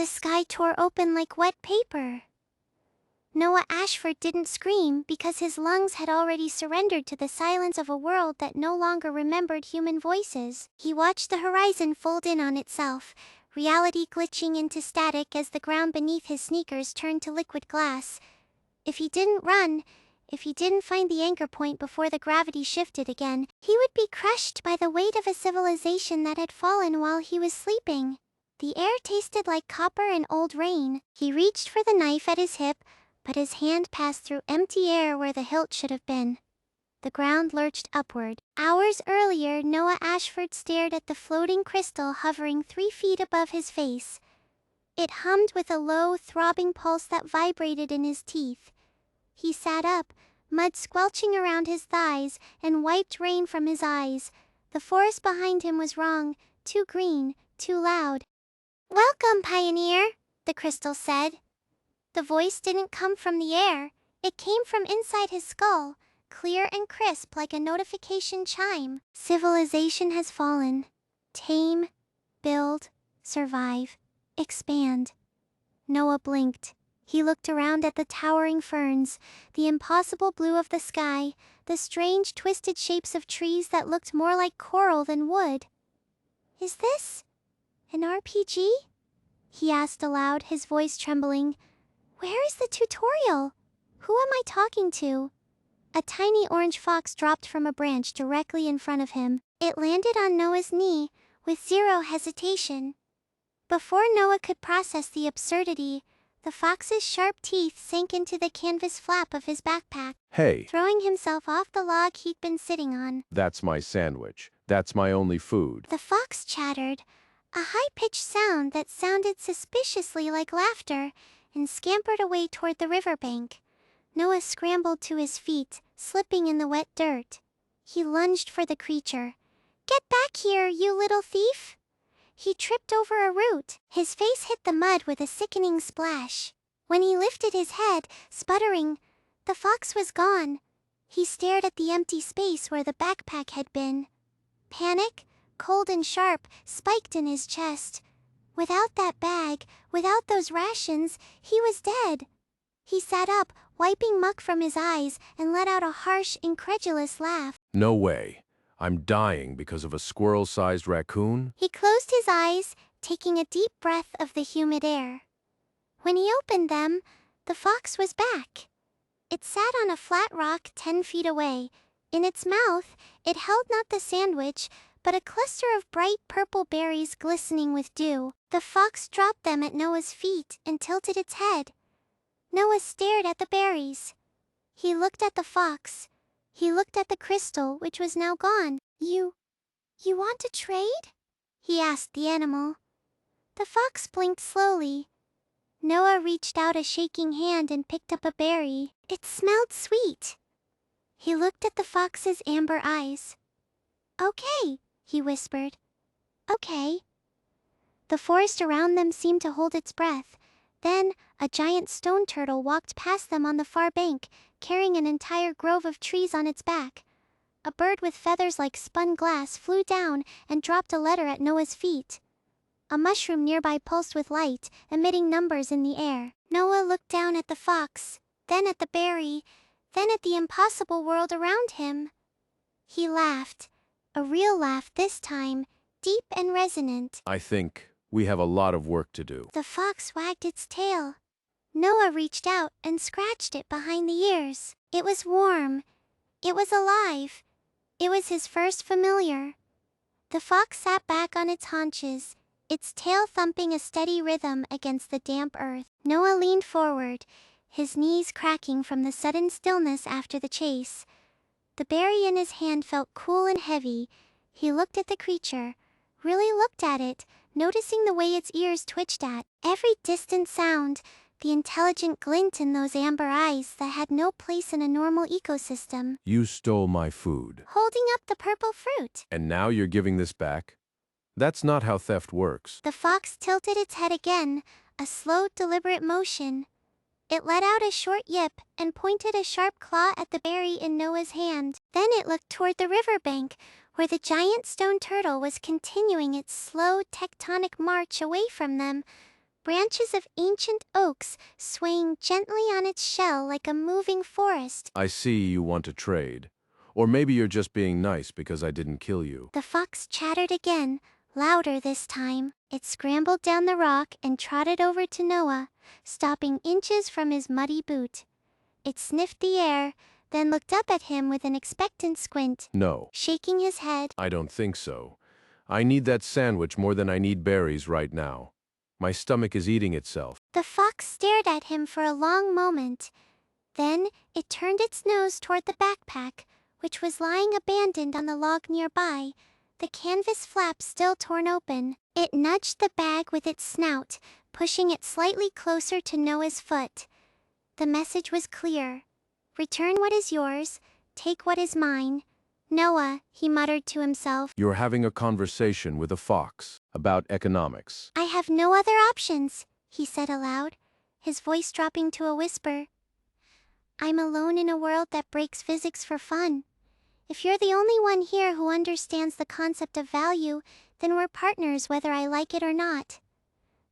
The sky tore open like wet paper. Noah Ashford didn't scream because his lungs had already surrendered to the silence of a world that no longer remembered human voices. He watched the horizon fold in on itself, reality glitching into static as the ground beneath his sneakers turned to liquid glass. If he didn't run, if he didn't find the anchor point before the gravity shifted again, he would be crushed by the weight of a civilization that had fallen while he was sleeping. The air tasted like copper and old rain. He reached for the knife at his hip, but his hand passed through empty air where the hilt should have been. The ground lurched upward. Hours earlier, Noah Ashford stared at the floating crystal hovering 3 feet above his face. It hummed with a low, throbbing pulse that vibrated in his teeth. He sat up, mud squelching around his thighs, and wiped rain from his eyes. The forest behind him was wrong, too green, too loud. "Welcome, pioneer," the crystal said. The voice didn't come from the air. It came from inside his skull, clear and crisp like a notification chime. Civilization has fallen. Tame, build, survive, expand. Noah blinked. He looked around at the towering ferns, the impossible blue of the sky, the strange twisted shapes of trees that looked more like coral than wood. "Is this an RPG?" he asked aloud, his voice trembling. "Where is the tutorial? Who am I talking to?" A tiny orange fox dropped from a branch directly in front of him. It landed on Noah's knee, with zero hesitation. Before Noah could process the absurdity, the fox's sharp teeth sank into the canvas flap of his backpack, Hey, throwing himself off the log he'd been sitting on. that's my sandwich. That's my only food. The fox chattered, a high-pitched sound that sounded suspiciously like laughter, and scampered away toward the riverbank. Noah scrambled to his feet, slipping in the wet dirt. He lunged for the creature. "Get back here, you little thief!" He tripped over a root. His face hit the mud with a sickening splash. When he lifted his head, sputtering, the fox was gone. He stared at the empty space where the backpack had been. Panic, cold and sharp, spiked in his chest. Without that bag, without those rations, he was dead. He sat up, wiping muck from his eyes, and let out a harsh, incredulous laugh. No way. I'm dying because of a squirrel-sized raccoon? He closed his eyes, taking a deep breath of the humid air. When he opened them, the fox was back. It sat on a flat rock 10 feet away. In its mouth, it held not the sandwich, but a cluster of bright purple berries glistening with dew. The fox dropped them at Noah's feet and tilted its head. Noah stared at the berries. He looked at the fox. He looked at the crystal, which was now gone. You want to trade?" he asked the animal. The fox blinked slowly. Noah reached out a shaking hand and picked up a berry. It smelled sweet. He looked at the fox's amber eyes. "Okay," he whispered. "Okay." The forest around them seemed to hold its breath. Then, a giant stone turtle walked past them on the far bank, carrying an entire grove of trees on its back. A bird with feathers like spun glass flew down and dropped a letter at Noah's feet. A mushroom nearby pulsed with light, emitting numbers in the air. Noah looked down at the fox, then at the berry, then at the impossible world around him. He laughed, a real laugh this time, deep and resonant. I think we have a lot of work to do. The fox wagged its tail. Noah reached out and scratched it behind the ears. It was warm. It was alive. It was his first familiar. The fox sat back on its haunches, its tail thumping a steady rhythm against the damp earth. Noah leaned forward, his knees cracking from the sudden stillness after the chase. The berry in his hand felt cool and heavy. He looked at the creature, really looked at it, noticing the way its ears twitched at every distant sound, the intelligent glint in those amber eyes that had no place in a normal ecosystem. You stole my food. Holding up the purple fruit. And now you're giving this back? That's not how theft works. The fox tilted its head again, a slow, deliberate motion. It let out a short yip and pointed a sharp claw at the berry in Noah's hand. Then it looked toward the riverbank, where the giant stone turtle was continuing its slow, tectonic march away from them, branches of ancient oaks swaying gently on its shell like a moving forest. I see you want to trade. Or maybe you're just being nice because I didn't kill you. The fox chattered again, louder this time. It scrambled down the rock and trotted over to Noah, stopping inches from his muddy boot. It sniffed the air, then looked up at him with an expectant squint, No, shaking his head. I don't think so. I need that sandwich more than I need berries right now. My stomach is eating itself. The fox stared at him for a long moment. Then it turned its nose toward the backpack, which was lying abandoned on the log nearby, the canvas flap still torn open. It nudged the bag with its snout, pushing it slightly closer to Noah's foot. The message was clear. Return what is yours, take what is mine. Noah, he muttered to himself. You're having a conversation with a fox about economics. I have no other options, he said aloud, his voice dropping to a whisper. I'm alone in a world that breaks physics for fun. If you're the only one here who understands the concept of value, then we're partners whether I like it or not.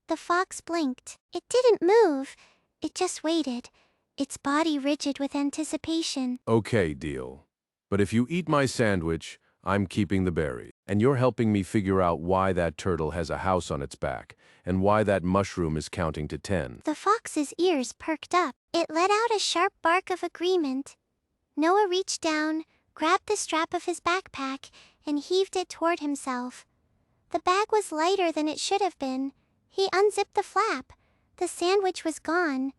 The fox blinked. It didn't move. It just waited, its body rigid with anticipation. Okay, deal. But if you eat my sandwich, I'm keeping the berries. And you're helping me figure out why that turtle has a house on its back, and why that mushroom is counting to 10. The fox's ears perked up. It let out a sharp bark of agreement. Noah reached down, grabbed the strap of his backpack, and heaved it toward himself. The bag was lighter than it should have been. He unzipped the flap. The sandwich was gone.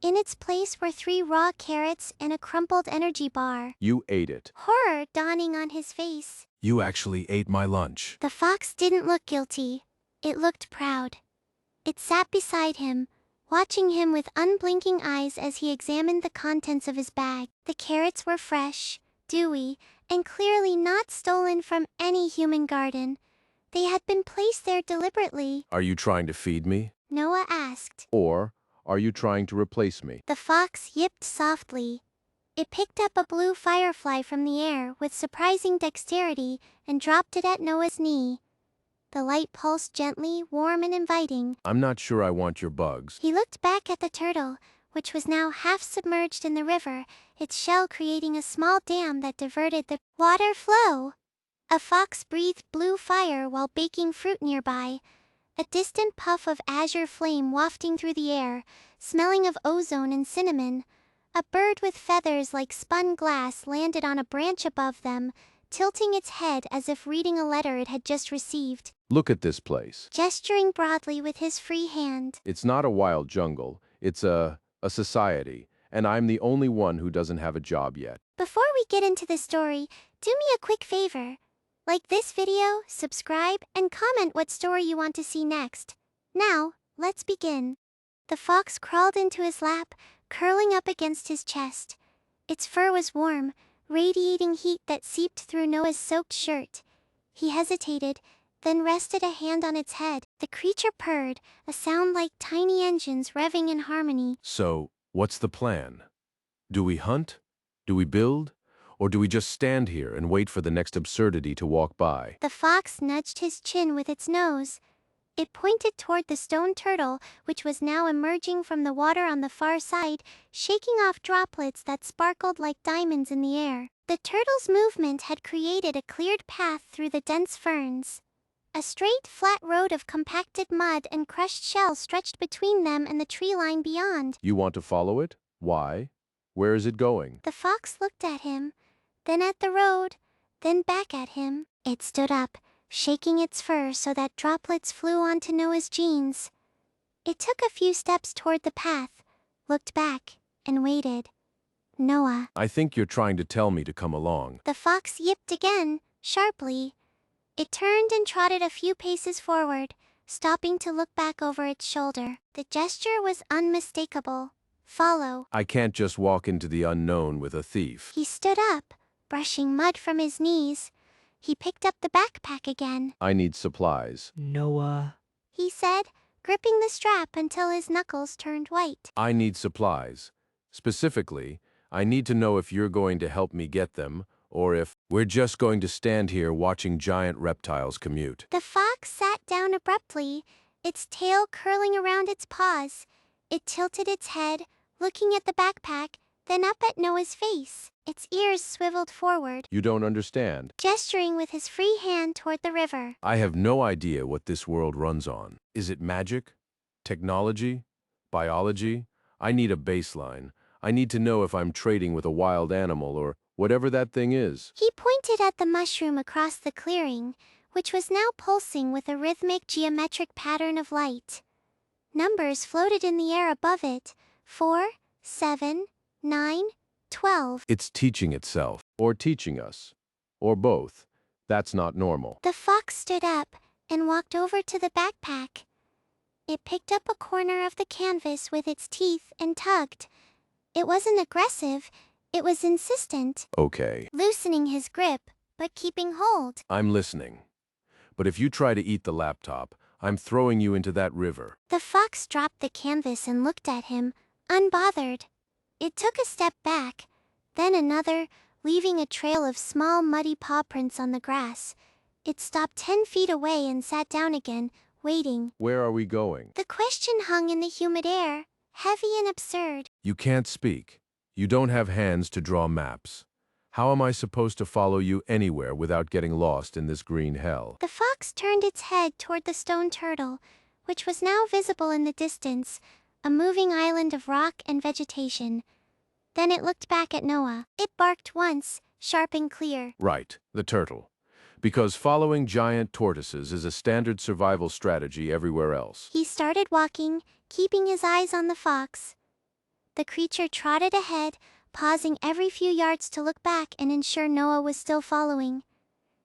In its place were 3 raw carrots and a crumpled energy bar. You ate it. Horror dawning on his face. You actually ate my lunch. The fox didn't look guilty. It looked proud. It sat beside him, watching him with unblinking eyes as he examined the contents of his bag. The carrots were fresh, dewy, and clearly not stolen from any human garden. They had been placed there deliberately. Are you trying to feed me? Noah asked. Or are you trying to replace me? The fox yipped softly. It picked up a blue firefly from the air with surprising dexterity and dropped it at Noah's knee. The light pulsed gently, warm and inviting. I'm not sure I want your bugs. He looked back at the turtle, which was now half submerged in the river, its shell creating a small dam that diverted the water flow. A fox breathed blue fire while baking fruit nearby, a distant puff of azure flame wafting through the air, smelling of ozone and cinnamon. A bird with feathers like spun glass landed on a branch above them, tilting its head as if reading a letter it had just received. Look at this place. Gesturing broadly with his free hand. It's not a wild jungle. It's a society, and I'm the only one who doesn't have a job yet. Before we get into the story, do me a quick favor. Like this video, subscribe, and comment what story you want to see next. Now, let's begin. The fox crawled into his lap, curling up against his chest. Its fur was warm, radiating heat that seeped through Noah's soaked shirt. He hesitated, then rested a hand on its head. The creature purred, a sound like tiny engines revving in harmony. So, what's the plan? Do we hunt? Do we build? Or do we just stand here and wait for the next absurdity to walk by? The fox nudged his chin with its nose. It pointed toward the stone turtle, which was now emerging from the water on the far side, shaking off droplets that sparkled like diamonds in the air. The turtle's movement had created a cleared path through the dense ferns. A straight, flat road of compacted mud and crushed shell stretched between them and the tree line beyond. You want to follow it? Why? Where is it going? The fox looked at him, then at the road, then back at him. It stood up, shaking its fur so that droplets flew onto Noah's jeans. It took a few steps toward the path, looked back, and waited. Noah. I think you're trying to tell me to come along. The fox yipped again, sharply. It turned and trotted a few paces forward, stopping to look back over its shoulder. The gesture was unmistakable. Follow. I can't just walk into the unknown with a thief. He stood up, brushing mud from his knees. He picked up the backpack again. I need supplies. Noah. He said, gripping the strap until his knuckles turned white. I need supplies. Specifically, I need to know if you're going to help me get them, or if we're just going to stand here watching giant reptiles commute. The fox sat down abruptly, its tail curling around its paws. It tilted its head, looking at the backpack, then up at Noah's face. Its ears swiveled forward, You don't understand. gesturing with his free hand toward the river. I have no idea what this world runs on. Is it magic? Technology? Biology? I need a baseline. I need to know if I'm trading with a wild animal or whatever that thing is. He pointed at the mushroom across the clearing, which was now pulsing with a rhythmic geometric pattern of light. Numbers floated in the air above it: 4, 7, 9, 12. It's teaching itself, or teaching us, or both. That's not normal. The fox stood up and walked over to the backpack. It picked up a corner of the canvas with its teeth and tugged. It wasn't aggressive, it was insistent, Okay, loosening his grip, but keeping hold. I'm listening. But if you try to eat the laptop, I'm throwing you into that river. The fox dropped the canvas and looked at him, unbothered. It took a step back, then another, leaving a trail of small muddy paw prints on the grass. It stopped 10 feet away and sat down again, waiting. Where are we going? The question hung in the humid air, heavy and absurd. You can't speak. You don't have hands to draw maps. How am I supposed to follow you anywhere without getting lost in this green hell? The fox turned its head toward the stone turtle, which was now visible in the distance, a moving island of rock and vegetation. Then it looked back at Noah. It barked once, sharp and clear. Right, the turtle. Because following giant tortoises is a standard survival strategy everywhere else. He started walking, keeping his eyes on the fox. The creature trotted ahead, pausing every few yards to look back and ensure Noah was still following.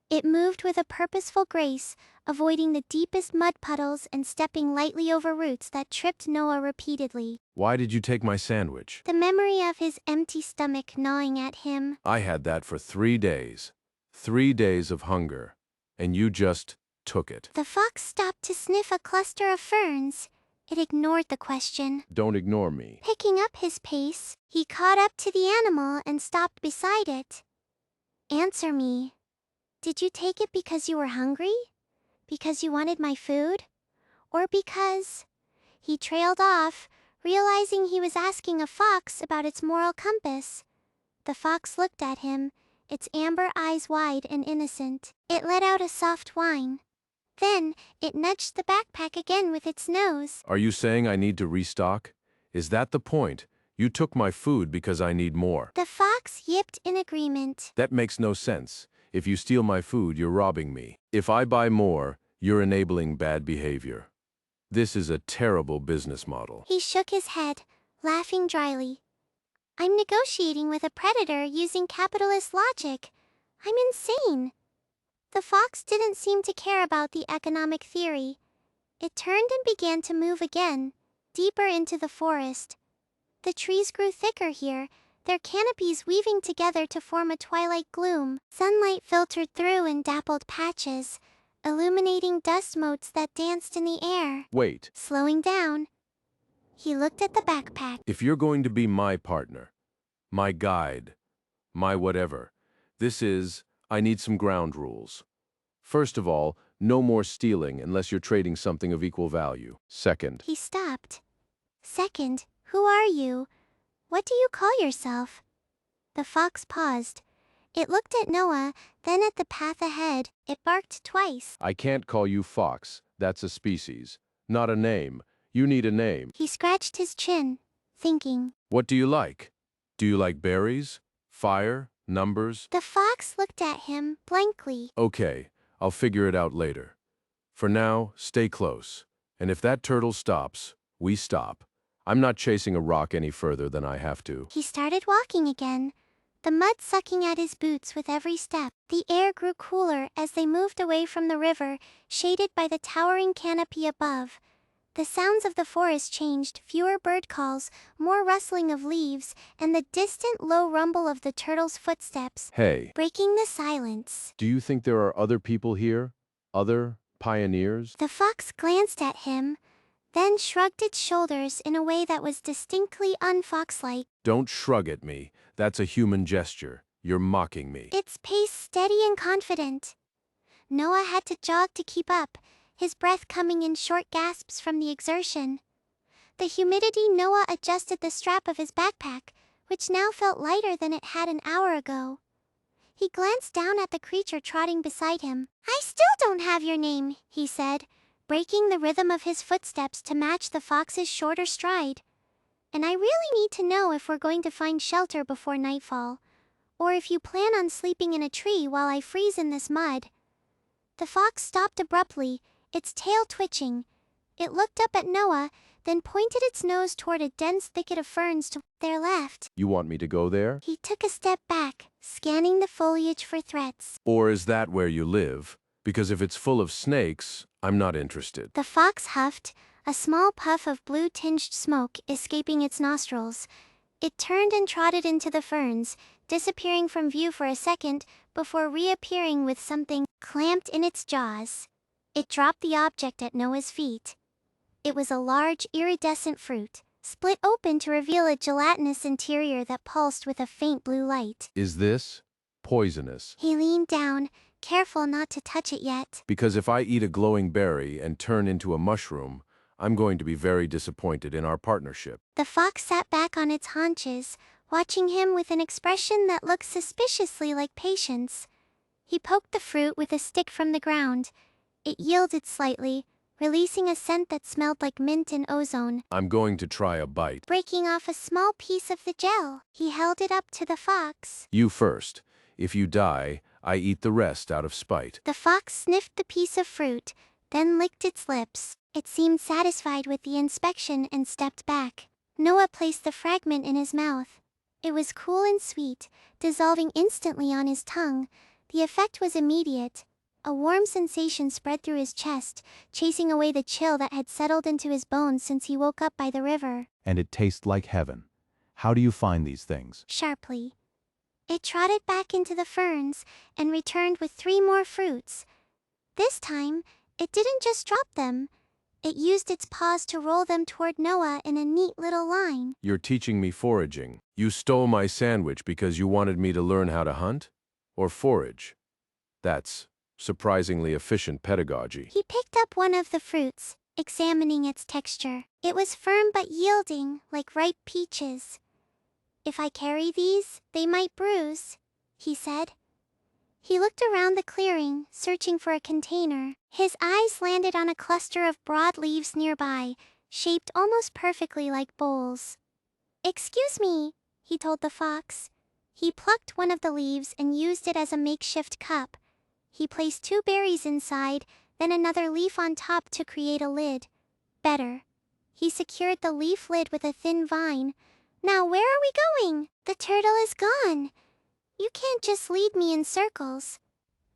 It moved with a purposeful grace, avoiding the deepest mud puddles and stepping lightly over roots that tripped Noah repeatedly. Why did you take my sandwich? The memory of his empty stomach gnawing at him. I had that for 3 days. 3 days of hunger. And you just took it. The fox stopped to sniff a cluster of ferns. It ignored the question. Don't ignore me. Picking up his pace, he caught up to the animal and stopped beside it. Answer me. Did you take it because you were hungry? Because you wanted my food? Or because... He trailed off, realizing he was asking a fox about its moral compass. The fox looked at him, its amber eyes wide and innocent. It let out a soft whine. Then, it nudged the backpack again with its nose. Are you saying I need to restock? Is that the point? You took my food because I need more. The fox yipped in agreement. That makes no sense. If you steal my food, you're robbing me. If I buy more, you're enabling bad behavior. This is a terrible business model. He shook his head, laughing dryly. I'm negotiating with a predator using capitalist logic. I'm insane. The fox didn't seem to care about the economic theory. It turned and began to move again, deeper into the forest. The trees grew thicker here, their canopies weaving together to form a twilight gloom. Sunlight filtered through in dappled patches, illuminating dust motes that danced in the air. Wait. Slowing down, he looked at the backpack. If you're going to be my partner, my guide, my whatever, I need some ground rules. First of all, no more stealing unless you're trading something of equal value. Second, He stopped. Second, who are you? What do you call yourself? The fox paused. It looked at Noah, then at the path ahead. It barked twice. I can't call you Fox. That's a species, not a name. You need a name. He scratched his chin, thinking. What do you like? Do you like berries? Fire? Numbers? The fox looked at him blankly. Okay, I'll figure it out later. For now, stay close. And if that turtle stops, we stop. I'm not chasing a rock any further than I have to. He started walking again, the mud sucking at his boots with every step. The air grew cooler as they moved away from the river, shaded by the towering canopy above. The sounds of the forest changed, fewer bird calls, more rustling of leaves, and the distant low rumble of the turtle's footsteps, Hey, breaking the silence. do you think there are other people here? Other pioneers? The fox glanced at him, then shrugged its shoulders in a way that was distinctly unfox-like. Don't shrug at me. That's a human gesture. You're mocking me. Its pace steady and confident. Noah had to jog to keep up, his breath coming in short gasps from the exertion. The humidity. Noah adjusted the strap of his backpack, which now felt lighter than it had an hour ago. He glanced down at the creature trotting beside him. I still don't have your name, he said, breaking the rhythm of his footsteps to match the fox's shorter stride. And I really need to know if we're going to find shelter before nightfall, or if you plan on sleeping in a tree while I freeze in this mud. The fox stopped abruptly, its tail twitching. It looked up at Noah, then pointed its nose toward a dense thicket of ferns to their left. You want me to go there? He took a step back, scanning the foliage for threats. Or is that where you live? Because if it's full of snakes, I'm not interested. The fox huffed, a small puff of blue-tinged smoke escaping its nostrils. It turned and trotted into the ferns, disappearing from view for a second before reappearing with something clamped in its jaws. It dropped the object at Noah's feet. It was a large, iridescent fruit, split open to reveal a gelatinous interior that pulsed with a faint blue light. Is this poisonous? He leaned down, careful not to touch it yet. Because if I eat a glowing berry and turn into a mushroom, I'm going to be very disappointed in our partnership. The fox sat back on its haunches, watching him with an expression that looked suspiciously like patience. He poked the fruit with a stick from the ground. It yielded slightly, releasing a scent that smelled like mint and ozone. I'm going to try a bite. Breaking off a small piece of the gel, he held it up to the fox. You first. If you die, I eat the rest out of spite. The fox sniffed the piece of fruit, then licked its lips. It seemed satisfied with the inspection and stepped back. Noah placed the fragment in his mouth. It was cool and sweet, dissolving instantly on his tongue. The effect was immediate. A warm sensation spread through his chest, chasing away the chill that had settled into his bones since he woke up by the river. And it tastes like heaven. How do you find these things? Sharply. It trotted back into the ferns and returned with 3 more fruits. This time, it didn't just drop them. It used its paws to roll them toward Noah in a neat little line. You're teaching me foraging. You stole my sandwich because you wanted me to learn how to hunt? Or forage? That's surprisingly efficient pedagogy. He picked up one of the fruits, examining its texture. It was firm but yielding, like ripe peaches. If I carry these, they might bruise, he said. He looked around the clearing, searching for a container. His eyes landed on a cluster of broad leaves nearby, shaped almost perfectly like bowls. Excuse me, he told the fox. He plucked one of the leaves and used it as a makeshift cup. He placed 2 berries inside, then another leaf on top to create a lid. Better. He secured the leaf lid with a thin vine. Now where are we going? The turtle is gone. You can't just lead me in circles.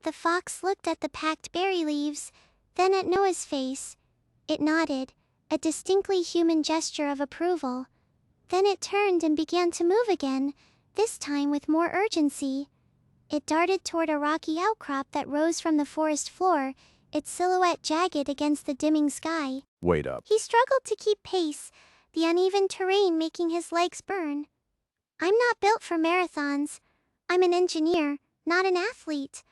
The fox looked at the packed berry leaves, then at Noah's face. It nodded, a distinctly human gesture of approval. Then it turned and began to move again, this time with more urgency. It darted toward a rocky outcrop that rose from the forest floor, its silhouette jagged against the dimming sky. Wait up. He struggled to keep pace, the uneven terrain making his legs burn. I'm not built for marathons. I'm an engineer, not an athlete.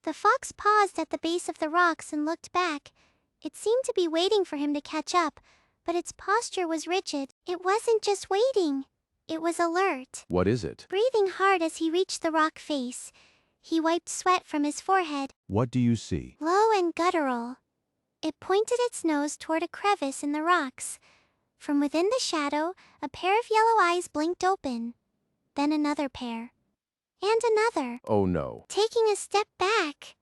The fox paused at the base of the rocks and looked back. It seemed to be waiting for him to catch up, but its posture was rigid. It wasn't just waiting. It was alert. What is it? Breathing hard as he reached the rock face, he wiped sweat from his forehead. What do you see? Low and guttural. It pointed its nose toward a crevice in the rocks. From within the shadow, a pair of yellow eyes blinked open. Then another pair. And another. Oh no. Taking a step back,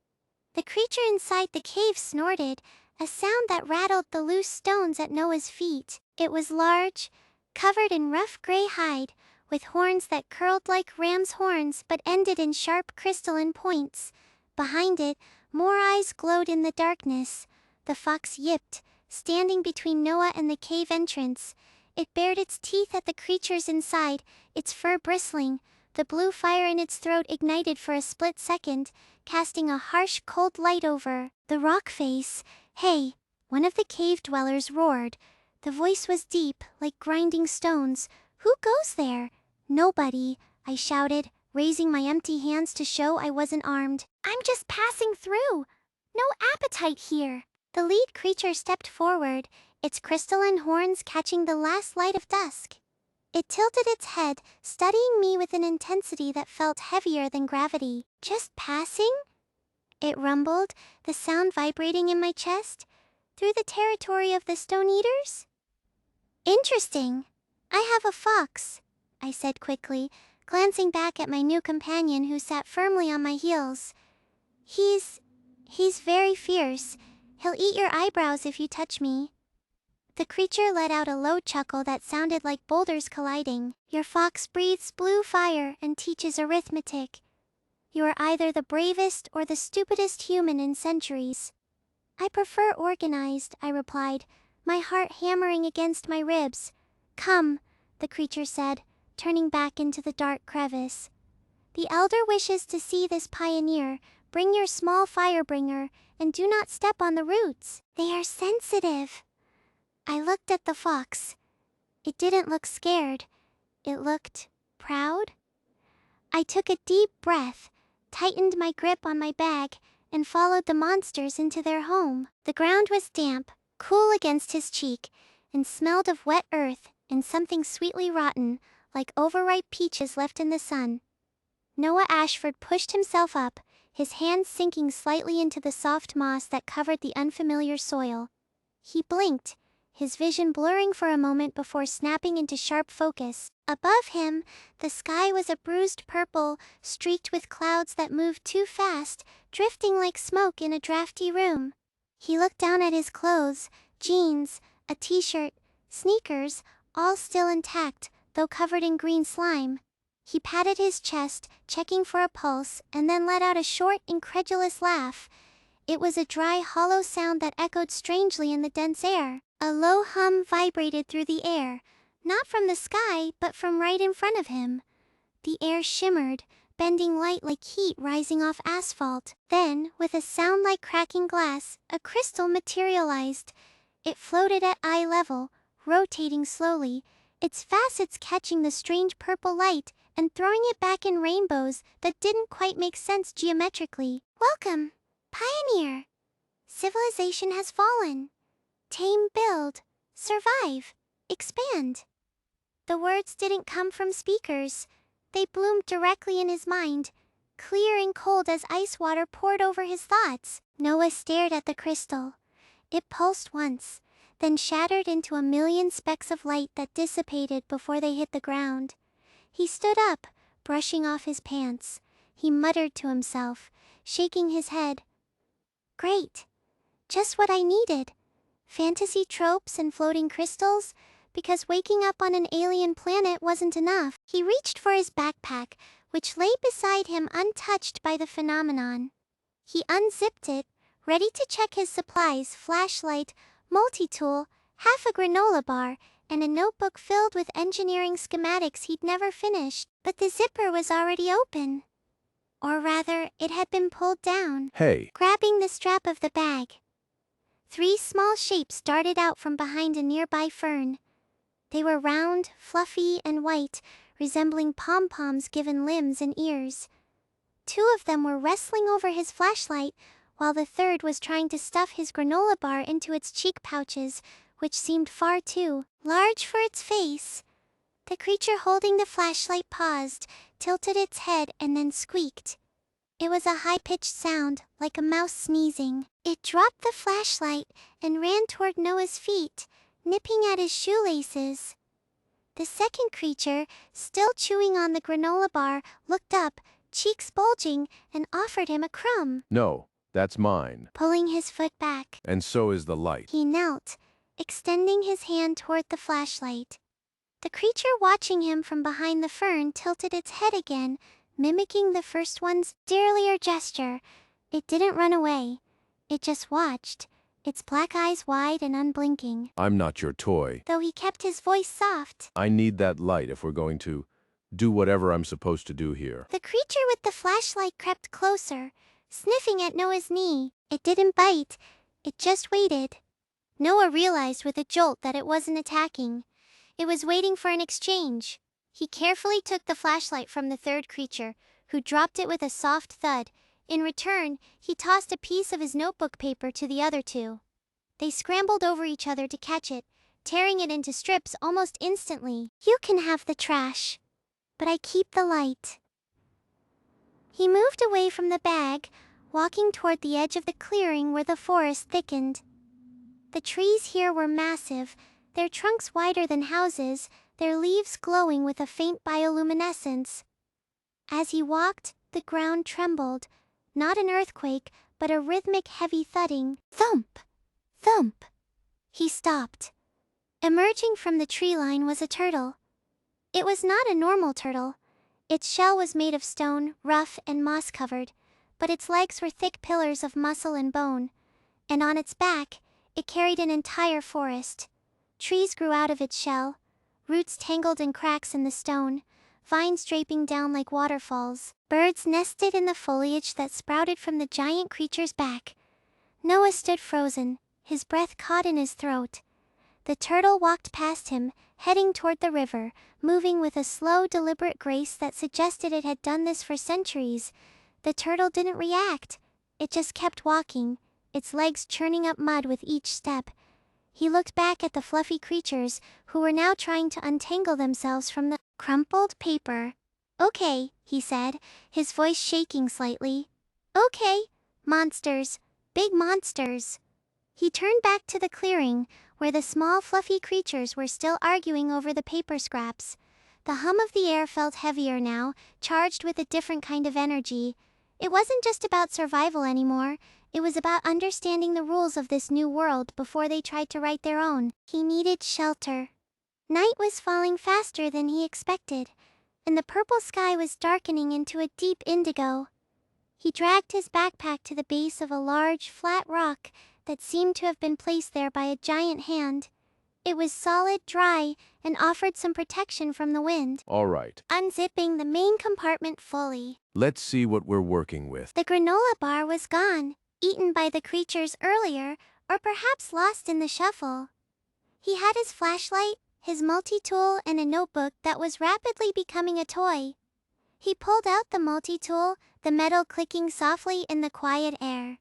the creature inside the cave snorted, a sound that rattled the loose stones at Noah's feet. It was large, covered in rough gray hide, with horns that curled like ram's horns but ended in sharp crystalline points. Behind it, more eyes glowed in the darkness. The fox yipped, standing between Noah and the cave entrance. It bared its teeth at the creatures inside, its fur bristling. The blue fire in its throat ignited for a split second, casting a harsh, cold light over the rock face. Hey, one of the cave dwellers roared. The voice was deep, like grinding stones. Who goes there? Nobody, I shouted, raising my empty hands to show I wasn't armed. I'm just passing through. No appetite here. The lead creature stepped forward, its crystalline horns catching the last light of dusk. It tilted its head, studying me with an intensity that felt heavier than gravity. "Just passing?" it rumbled, the sound vibrating in my chest. "Through the territory of the Stone Eaters?" "Interesting. I have a fox," I said quickly, glancing back at my new companion who sat firmly on my heels. He's very fierce. He'll eat your eyebrows if you touch me." The creature let out a low chuckle that sounded like boulders colliding. "Your fox breathes blue fire and teaches arithmetic. You are either the bravest or the stupidest human in centuries." "I prefer organized," I replied, my heart hammering against my ribs. "Come," the creature said, turning back into the dark crevice. "The elder wishes to see this pioneer. Bring your small firebringer, and do not step on the roots. They are sensitive." I looked at the fox. It didn't look scared. It looked proud. I took a deep breath, tightened my grip on my bag, and followed the monsters into their home. The ground was damp, cool against his cheek, and smelled of wet earth and something sweetly rotten, like overripe peaches left in the sun. Noah Ashford pushed himself up, his hands sinking slightly into the soft moss that covered the unfamiliar soil. He blinked, his vision blurring for a moment before snapping into sharp focus. Above him, the sky was a bruised purple, streaked with clouds that moved too fast, drifting like smoke in a drafty room. He looked down at his clothes, jeans, a t-shirt, sneakers, all still intact, though covered in green slime. He patted his chest, checking for a pulse, and then let out a short, incredulous laugh. It was a dry, hollow sound that echoed strangely in the dense air. A low hum vibrated through the air, not from the sky, but from right in front of him. The air shimmered, bending light like heat rising off asphalt. Then, with a sound like cracking glass, a crystal materialized. It floated at eye level, rotating slowly, its facets catching the strange purple light and throwing it back in rainbows that didn't quite make sense geometrically. "Welcome, Pioneer. Civilization has fallen. Tame, build, survive, expand." The words didn't come from speakers. They bloomed directly in his mind, clear and cold as ice water poured over his thoughts. Noah stared at the crystal. It pulsed once, then shattered into a million specks of light that dissipated before they hit the ground. He stood up, brushing off his pants. He muttered to himself, shaking his head. "Great. Just what I needed. Fantasy tropes and floating crystals, because waking up on an alien planet wasn't enough." He reached for his backpack, which lay beside him untouched by the phenomenon. He unzipped it, ready to check his supplies: flashlight, multi-tool, half a granola bar, and a notebook filled with engineering schematics he'd never finished. But the zipper was already open. Or rather, it had been pulled down. Hey, Grabbing the strap of the bag, 3 small shapes darted out from behind a nearby fern. They were round, fluffy, and white, resembling pom-poms given limbs and ears. 2 of them were wrestling over his flashlight, while the third was trying to stuff his granola bar into its cheek pouches, which seemed far too large for its face. The creature holding the flashlight paused, tilted its head, and then squeaked. It was a high-pitched sound, like a mouse sneezing. It dropped the flashlight and ran toward Noah's feet, nipping at his shoelaces. The second creature, still chewing on the granola bar, looked up, cheeks bulging, and offered him a crumb. no, that's mine. Pulling his foot back, And so is the light. he knelt, extending his hand toward the flashlight. The creature watching him from behind the fern tilted its head again, mimicking the first one's derriere gesture. It didn't run away. It just watched, its black eyes wide and unblinking. I'm not your toy. Though he kept his voice soft. I need that light if we're going to do whatever I'm supposed to do here. The creature with the flashlight crept closer, sniffing at Noah's knee. It didn't bite. It just waited. Noah realized with a jolt that it wasn't attacking. It was waiting for an exchange. He carefully took the flashlight from the third creature, who dropped it with a soft thud. In return, he tossed a piece of his notebook paper to the other 2. They scrambled over each other to catch it, tearing it into strips almost instantly. You can have the trash, but I keep the light. He moved away from the bag, walking toward the edge of the clearing where the forest thickened. The trees here were massive, their trunks wider than houses, their leaves glowing with a faint bioluminescence. As he walked, the ground trembled, not an earthquake, but a rhythmic heavy thudding. Thump! Thump! He stopped. Emerging from the tree line was a turtle. It was not a normal turtle. Its shell was made of stone, rough and moss-covered, but its legs were thick pillars of muscle and bone, and on its back, it carried an entire forest. Trees grew out of its shell, roots tangled in cracks in the stone, vines draping down like waterfalls. Birds nested in the foliage that sprouted from the giant creature's back. Noah stood frozen, his breath caught in his throat. The turtle walked past him, heading toward the river, moving with a slow, deliberate grace that suggested it had done this for centuries. The turtle didn't react. It just kept walking, its legs churning up mud with each step. He looked back at the fluffy creatures, who were now trying to untangle themselves from the crumpled paper. Okay, he said, his voice shaking slightly. Okay, monsters, big monsters. He turned back to the clearing, where the small fluffy creatures were still arguing over the paper scraps. The hum of the air felt heavier now, charged with a different kind of energy. It wasn't just about survival anymore, it was about understanding the rules of this new world before they tried to write their own. He needed shelter. Night was falling faster than he expected, and the purple sky was darkening into a deep indigo. He dragged his backpack to the base of a large, flat rock that seemed to have been placed there by a giant hand. It was solid, dry, and offered some protection from the wind. All right, Unzipping the main compartment fully, let's see what we're working with. the granola bar was gone, eaten by the creatures earlier, or perhaps lost in the shuffle. He had his flashlight, his multi-tool, and a notebook that was rapidly becoming a toy. He pulled out the multi-tool, the metal clicking softly in the quiet air.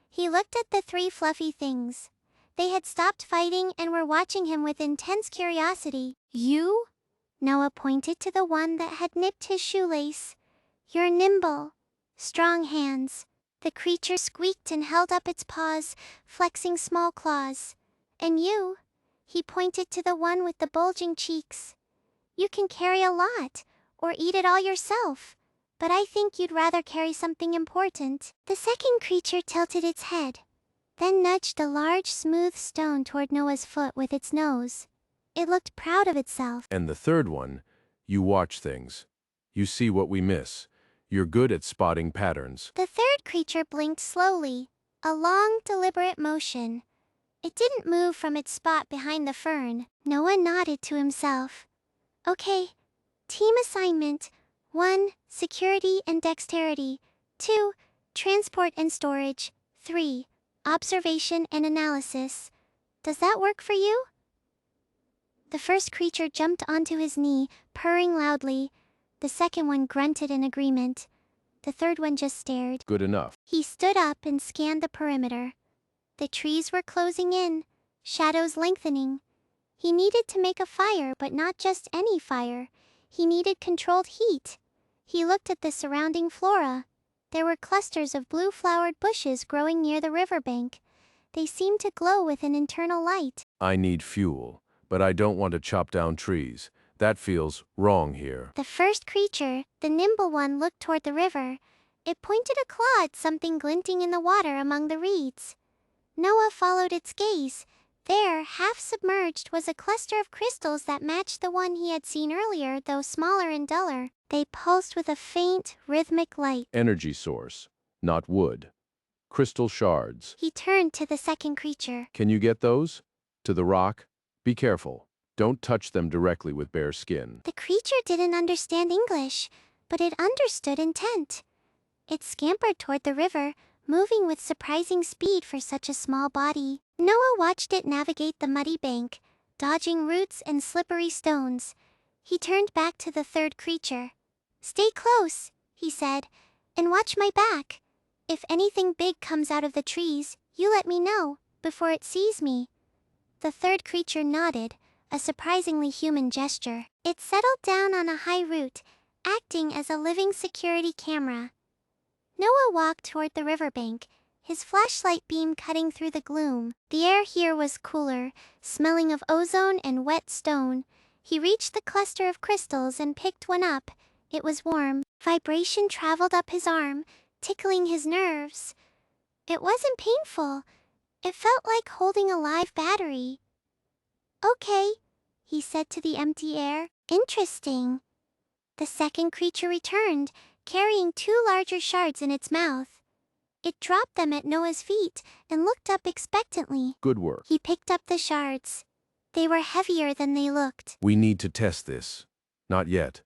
He looked at the three fluffy things. They had stopped fighting and were watching him with intense curiosity. You? Noah pointed to the one that had nipped his shoelace. You're nimble. Strong hands. The creature squeaked and held up its paws, flexing small claws. And you? He pointed to the one with the bulging cheeks. You can carry a lot, or eat it all yourself. But I think you'd rather carry something important. The second creature tilted its head, then nudged a large, smooth stone toward Noah's foot with its nose. It looked proud of itself. And the third one, you watch things. You see what we miss. You're good at spotting patterns. The third creature blinked slowly, a long, deliberate motion. It didn't move from its spot behind the fern. Noah nodded to himself. Okay, team assignment. 1. Security and dexterity. 2. Transport and storage. 3. Observation and analysis. Does that work for you? The first creature jumped onto his knee, purring loudly. The second one grunted in agreement. The third one just stared. Good enough. He stood up and scanned the perimeter. The trees were closing in, shadows lengthening. He needed to make a fire, but not just any fire. He needed controlled heat. He looked at the surrounding flora. There were clusters of blue-flowered bushes growing near the riverbank. They seemed to glow with an internal light. I need fuel, but I don't want to chop down trees. That feels wrong here. The first creature, the nimble one, looked toward the river. It pointed a claw at something glinting in the water among the reeds. Noah followed its gaze. There, half submerged, was a cluster of crystals that matched the one he had seen earlier, though smaller and duller. They pulsed with a faint, rhythmic light. Energy source, not wood. Crystal shards. He turned to the second creature. Can you get those? To the rock? Be careful. Don't touch them directly with bare skin. The creature didn't understand English, but it understood intent. It scampered toward the river, moving with surprising speed for such a small body. Noah watched it navigate the muddy bank, dodging roots and slippery stones. He turned back to the third creature. Stay close, he said, and watch my back. If anything big comes out of the trees, you let me know, before it sees me." The third creature nodded, a surprisingly human gesture. It settled down on a high root, acting as a living security camera. Noah walked toward the riverbank, his flashlight beam cutting through the gloom. The air here was cooler, smelling of ozone and wet stone. He reached the cluster of crystals and picked one up. It was warm. Vibration traveled up his arm, tickling his nerves. It wasn't painful. It felt like holding a live battery. "Okay," he said to the empty air. "Interesting." The second creature returned, carrying 2 larger shards in its mouth. It dropped them at Noah's feet and looked up expectantly. Good work. He picked up the shards. They were heavier than they looked. We need to test this. Not yet.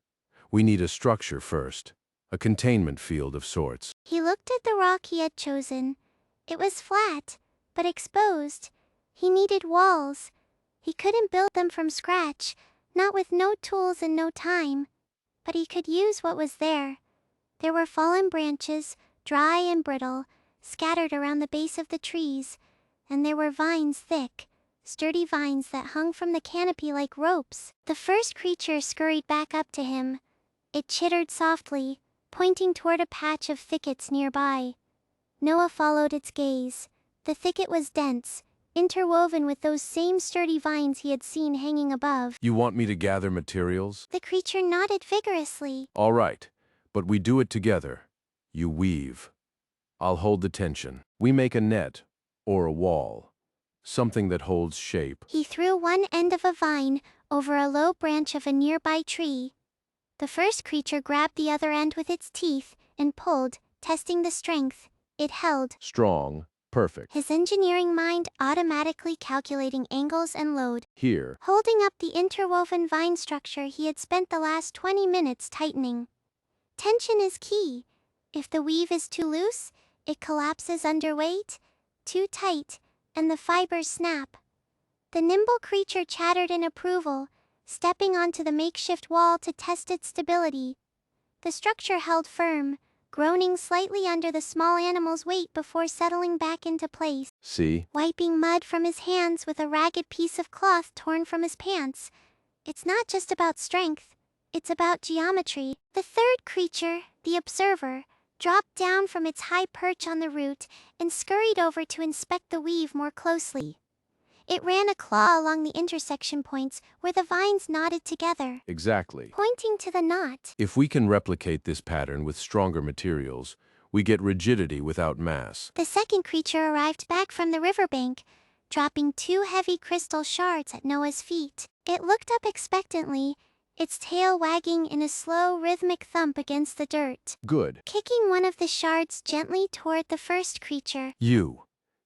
We need a structure first. A containment field of sorts. He looked at the rock he had chosen. It was flat, but exposed. He needed walls. He couldn't build them from scratch, not with no tools and no time. But he could use what was there. There were fallen branches, dry and brittle, scattered around the base of the trees, and there were vines thick, sturdy vines that hung from the canopy like ropes. The first creature scurried back up to him. It chittered softly, pointing toward a patch of thickets nearby. Noah followed its gaze. The thicket was dense, interwoven with those same sturdy vines he had seen hanging above. You want me to gather materials? The creature nodded vigorously. All right, but we do it together. You weave. I'll hold the tension. We make a net, or a wall. Something that holds shape. He threw one end of a vine over a low branch of a nearby tree. The first creature grabbed the other end with its teeth and pulled, testing the strength. It held. Strong. Perfect. His engineering mind automatically calculating angles and load. Here. Holding up the interwoven vine structure he had spent the last 20 minutes tightening. Tension is key. If the weave is too loose, it collapses under weight. Too tight, and the fibers snap. The nimble creature chattered in approval, stepping onto the makeshift wall to test its stability. The structure held firm, groaning slightly under the small animal's weight before settling back into place. See? Wiping mud from his hands with a ragged piece of cloth torn from his pants. It's not just about strength, it's about geometry. The third creature, the observer, dropped down from its high perch on the root and scurried over to inspect the weave more closely. It ran a claw along the intersection points where the vines knotted together, Exactly. pointing to the knot. If we can replicate this pattern with stronger materials, we get rigidity without mass. The second creature arrived back from the riverbank, dropping 2 heavy crystal shards at Noah's feet. It looked up expectantly, its tail wagging in a slow, rhythmic thump against the dirt. Good. Kicking one of the shards gently toward the first creature.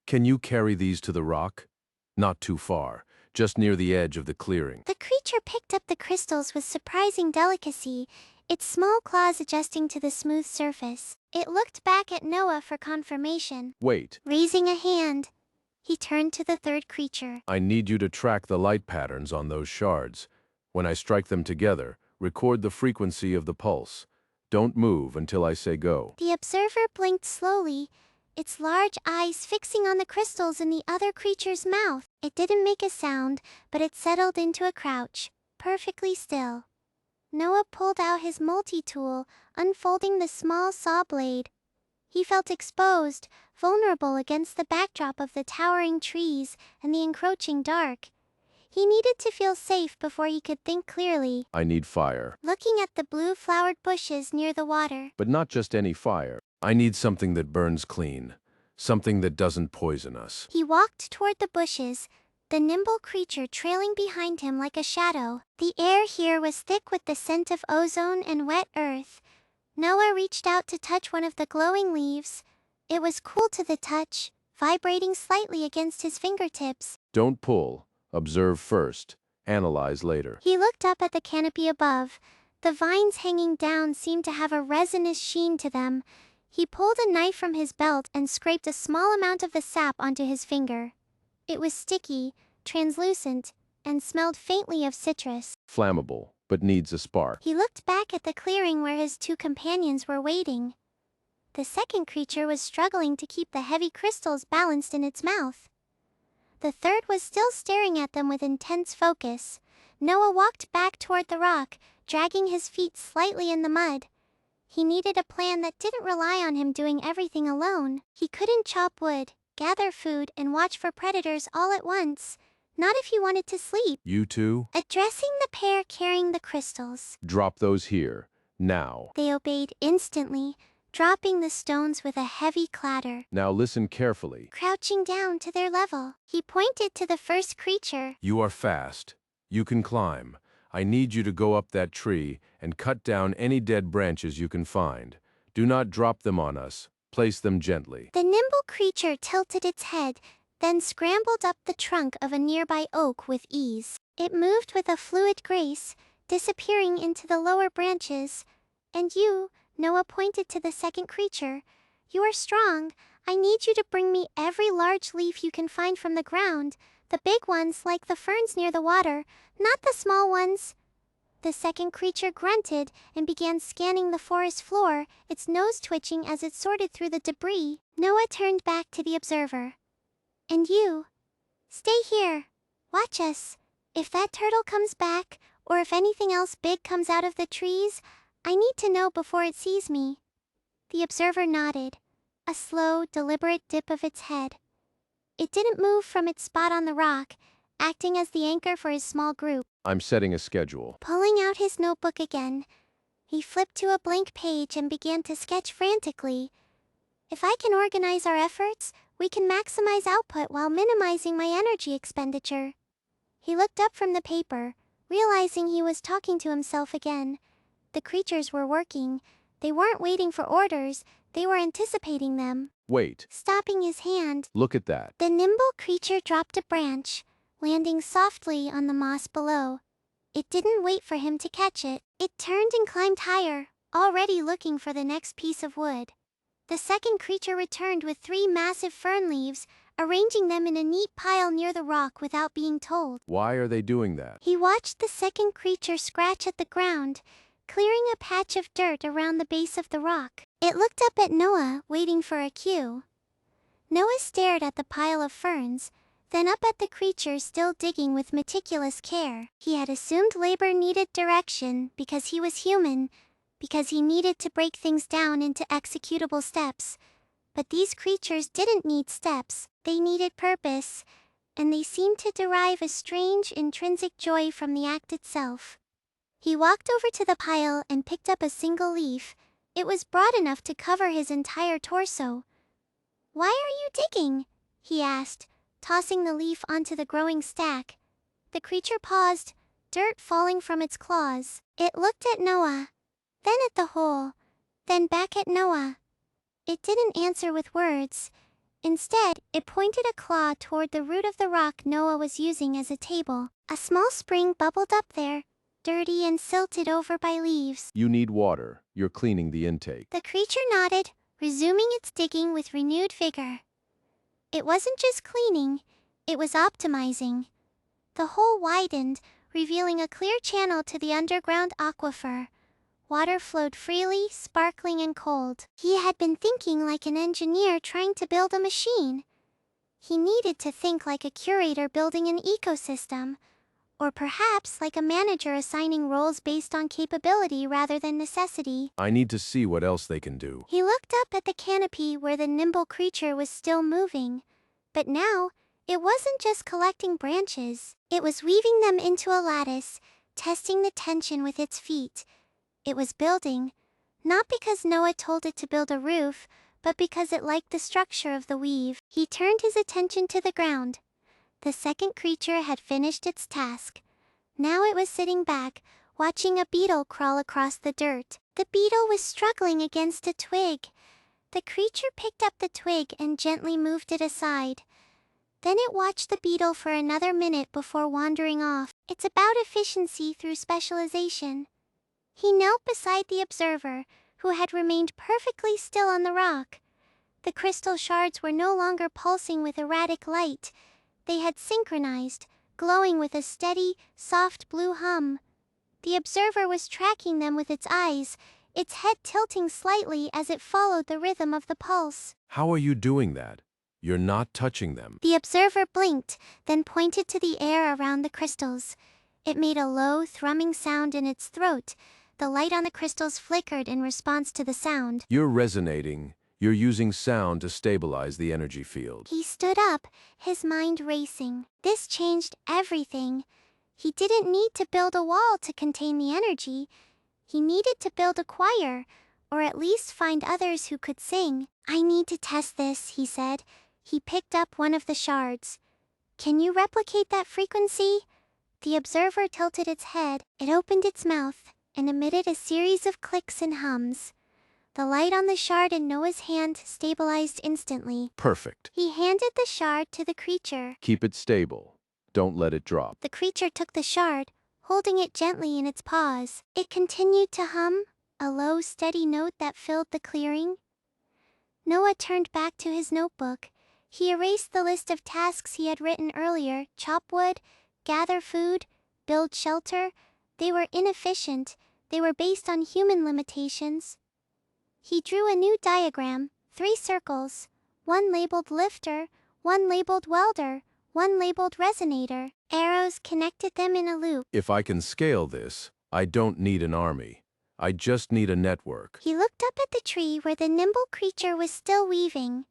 Can you carry these to the rock? Not too far, just near the edge of the clearing. The creature picked up the crystals with surprising delicacy, its small claws adjusting to the smooth surface. It looked back at Noah for confirmation. Wait. Raising a hand, he turned to the third creature. I need you to track the light patterns on those shards. When I strike them together, record the frequency of the pulse. Don't move until I say go. The observer blinked slowly, its large eyes fixing on the crystals in the other creature's mouth. It didn't make a sound, but it settled into a crouch, perfectly still. Noah pulled out his multi-tool, unfolding the small saw blade. He felt exposed, vulnerable against the backdrop of the towering trees and the encroaching dark. He needed to feel safe before he could think clearly. I need fire. Looking at the blue-flowered bushes near the water. But not just any fire. I need something that burns clean. Something that doesn't poison us. He walked toward the bushes, the nimble creature trailing behind him like a shadow. The air here was thick with the scent of ozone and wet earth. Noah reached out to touch one of the glowing leaves. It was cool to the touch, vibrating slightly against his fingertips. Don't pull. Observe first. Analyze later. He looked up at the canopy above. The vines hanging down seemed to have a resinous sheen to them. He pulled a knife from his belt and scraped a small amount of the sap onto his finger. It was sticky, translucent, and smelled faintly of citrus. Flammable, but needs a spark. He looked back at the clearing where his 2 companions were waiting. The second creature was struggling to keep the heavy crystals balanced in its mouth. The third was still staring at them with intense focus. Noah walked back toward the rock, dragging his feet slightly in the mud. He needed a plan that didn't rely on him doing everything alone. He couldn't chop wood, gather food, and watch for predators all at once. Not if he wanted to sleep. You two? Addressing the pair carrying the crystals. Drop those here. Now. They obeyed instantly, dropping the stones with a heavy clatter. Now listen carefully. Crouching down to their level, he pointed to the first creature. You are fast. You can climb. I need you to go up that tree and cut down any dead branches you can find. Do not drop them on us. Place them gently. The nimble creature tilted its head, then scrambled up the trunk of a nearby oak with ease. It moved with a fluid grace, disappearing into the lower branches. And you, Noah pointed to the second creature. You are strong. I need you to bring me every large leaf you can find from the ground. The big ones like the ferns near the water, not the small ones. The second creature grunted and began scanning the forest floor, its nose twitching as it sorted through the debris. Noah turned back to the observer. And you? Stay here. Watch us. If that turtle comes back, or if anything else big comes out of the trees, I need to know before it sees me. The observer nodded, a slow, deliberate dip of its head. It didn't move from its spot on the rock, acting as the anchor for his small group. I'm setting a schedule. Pulling out his notebook again, he flipped to a blank page and began to sketch frantically. If I can organize our efforts, we can maximize output while minimizing my energy expenditure. He looked up from the paper, realizing he was talking to himself again. The creatures were working. They weren't waiting for orders, they were anticipating them. Wait. Stopping his hand, Look at that. the nimble creature dropped a branch, landing softly on the moss below. It didn't wait for him to catch it. It turned and climbed higher, already looking for the next piece of wood. The second creature returned with 3 massive fern leaves, arranging them in a neat pile near the rock without being told. Why are they doing that? He watched the second creature scratch at the ground, clearing a patch of dirt around the base of the rock. It looked up at Noah, waiting for a cue. Noah stared at the pile of ferns, then up at the creature still digging with meticulous care. He had assumed labor needed direction because he was human, because he needed to break things down into executable steps. But these creatures didn't need steps, they needed purpose, and they seemed to derive a strange intrinsic joy from the act itself. He walked over to the pile and picked up a single leaf. It was broad enough to cover his entire torso. "Why are you digging?" he asked, tossing the leaf onto the growing stack. The creature paused, dirt falling from its claws. It looked at Noah, then at the hole, then back at Noah. It didn't answer with words. Instead, it pointed a claw toward the root of the rock Noah was using as a table. A small spring bubbled up there, dirty and silted over by leaves. You need water. You're cleaning the intake. The creature nodded, resuming its digging with renewed vigor. It wasn't just cleaning, it was optimizing. The hole widened, revealing a clear channel to the underground aquifer. Water flowed freely, sparkling and cold. He had been thinking like an engineer trying to build a machine. He needed to think like a curator building an ecosystem, or perhaps like a manager assigning roles based on capability rather than necessity. I need to see what else they can do. He looked up at the canopy where the nimble creature was still moving. But now, it wasn't just collecting branches. It was weaving them into a lattice, testing the tension with its feet. It was building, not because Noah told it to build a roof, but because it liked the structure of the weave. He turned his attention to the ground. The second creature had finished its task. Now it was sitting back, watching a beetle crawl across the dirt. The beetle was struggling against a twig. The creature picked up the twig and gently moved it aside. Then it watched the beetle for another minute before wandering off. It's about efficiency through specialization. He knelt beside the observer, who had remained perfectly still on the rock. The crystal shards were no longer pulsing with erratic light. They had synchronized, glowing with a steady, soft blue hum. The observer was tracking them with its eyes, its head tilting slightly as it followed the rhythm of the pulse. How are you doing that? You're not touching them. The observer blinked, then pointed to the air around the crystals. It made a low, thrumming sound in its throat. The light on the crystals flickered in response to the sound. You're resonating. You're using sound to stabilize the energy field. He stood up, his mind racing. This changed everything. He didn't need to build a wall to contain the energy. He needed to build a choir, or at least find others who could sing. I need to test this, he said. He picked up one of the shards. Can you replicate that frequency? The observer tilted its head. It opened its mouth and emitted a series of clicks and hums. The light on the shard in Noah's hand stabilized instantly. Perfect. He handed the shard to the creature. Keep it stable. Don't let it drop. The creature took the shard, holding it gently in its paws. It continued to hum, a low, steady note that filled the clearing. Noah turned back to his notebook. He erased the list of tasks he had written earlier: chop wood, gather food, build shelter. They were inefficient. They were based on human limitations. He drew a new diagram, 3 circles, one labeled lifter, one labeled welder, one labeled resonator. Arrows connected them in a loop. If I can scale this, I don't need an army. I just need a network. He looked up at the tree where the nimble creature was still weaving.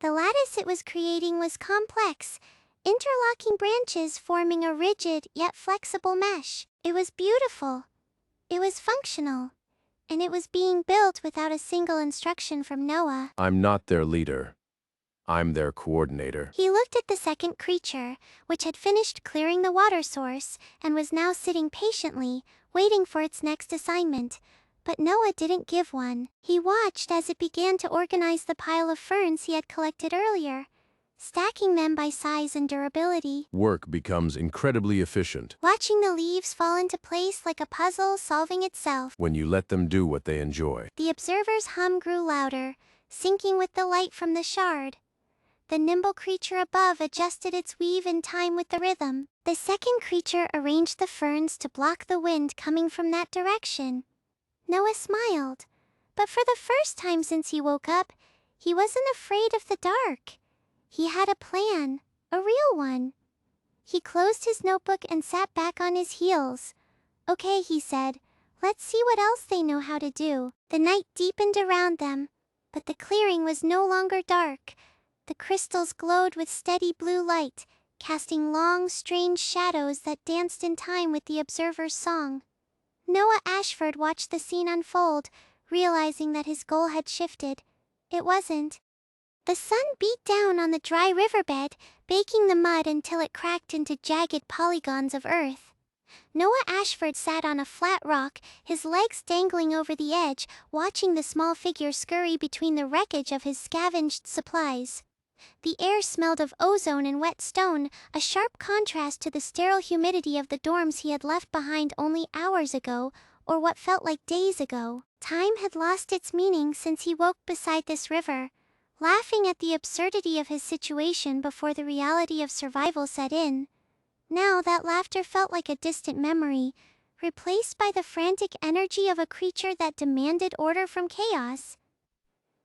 The lattice it was creating was complex, interlocking branches forming a rigid yet flexible mesh. It was beautiful. It was functional. And it was being built without a single instruction from Noah. I'm not their leader. I'm their coordinator. He looked at the second creature, which had finished clearing the water source and was now sitting patiently, waiting for its next assignment. But Noah didn't give one. He watched as it began to organize the pile of ferns he had collected earlier, stacking them by size and durability. Work becomes incredibly efficient Watching the leaves fall into place like a puzzle solving itself. when you let them do what they enjoy. The observer's hum grew louder, syncing with the light from the shard. The nimble creature above adjusted its weave in time with the rhythm. The second creature arranged the ferns to block the wind coming from that direction. Noah smiled. But for the first time since he woke up, he wasn't afraid of the dark. He had a plan, a real one. He closed his notebook and sat back on his heels. Okay, he said, let's see what else they know how to do. The night deepened around them, but the clearing was no longer dark. The crystals glowed with steady blue light, casting long, strange shadows that danced in time with the observer's song. Noah Ashford watched the scene unfold, realizing that his goal had shifted. It wasn't. The sun beat down on the dry riverbed, baking the mud until it cracked into jagged polygons of earth. Noah Ashford sat on a flat rock, his legs dangling over the edge, watching the small figure scurry between the wreckage of his scavenged supplies. The air smelled of ozone and wet stone, a sharp contrast to the sterile humidity of the dorms he had left behind only hours ago, or what felt like days ago. Time had lost its meaning since he woke beside this river, laughing at the absurdity of his situation before the reality of survival set in. Now that laughter felt like a distant memory, replaced by the frantic energy of a creature that demanded order from chaos.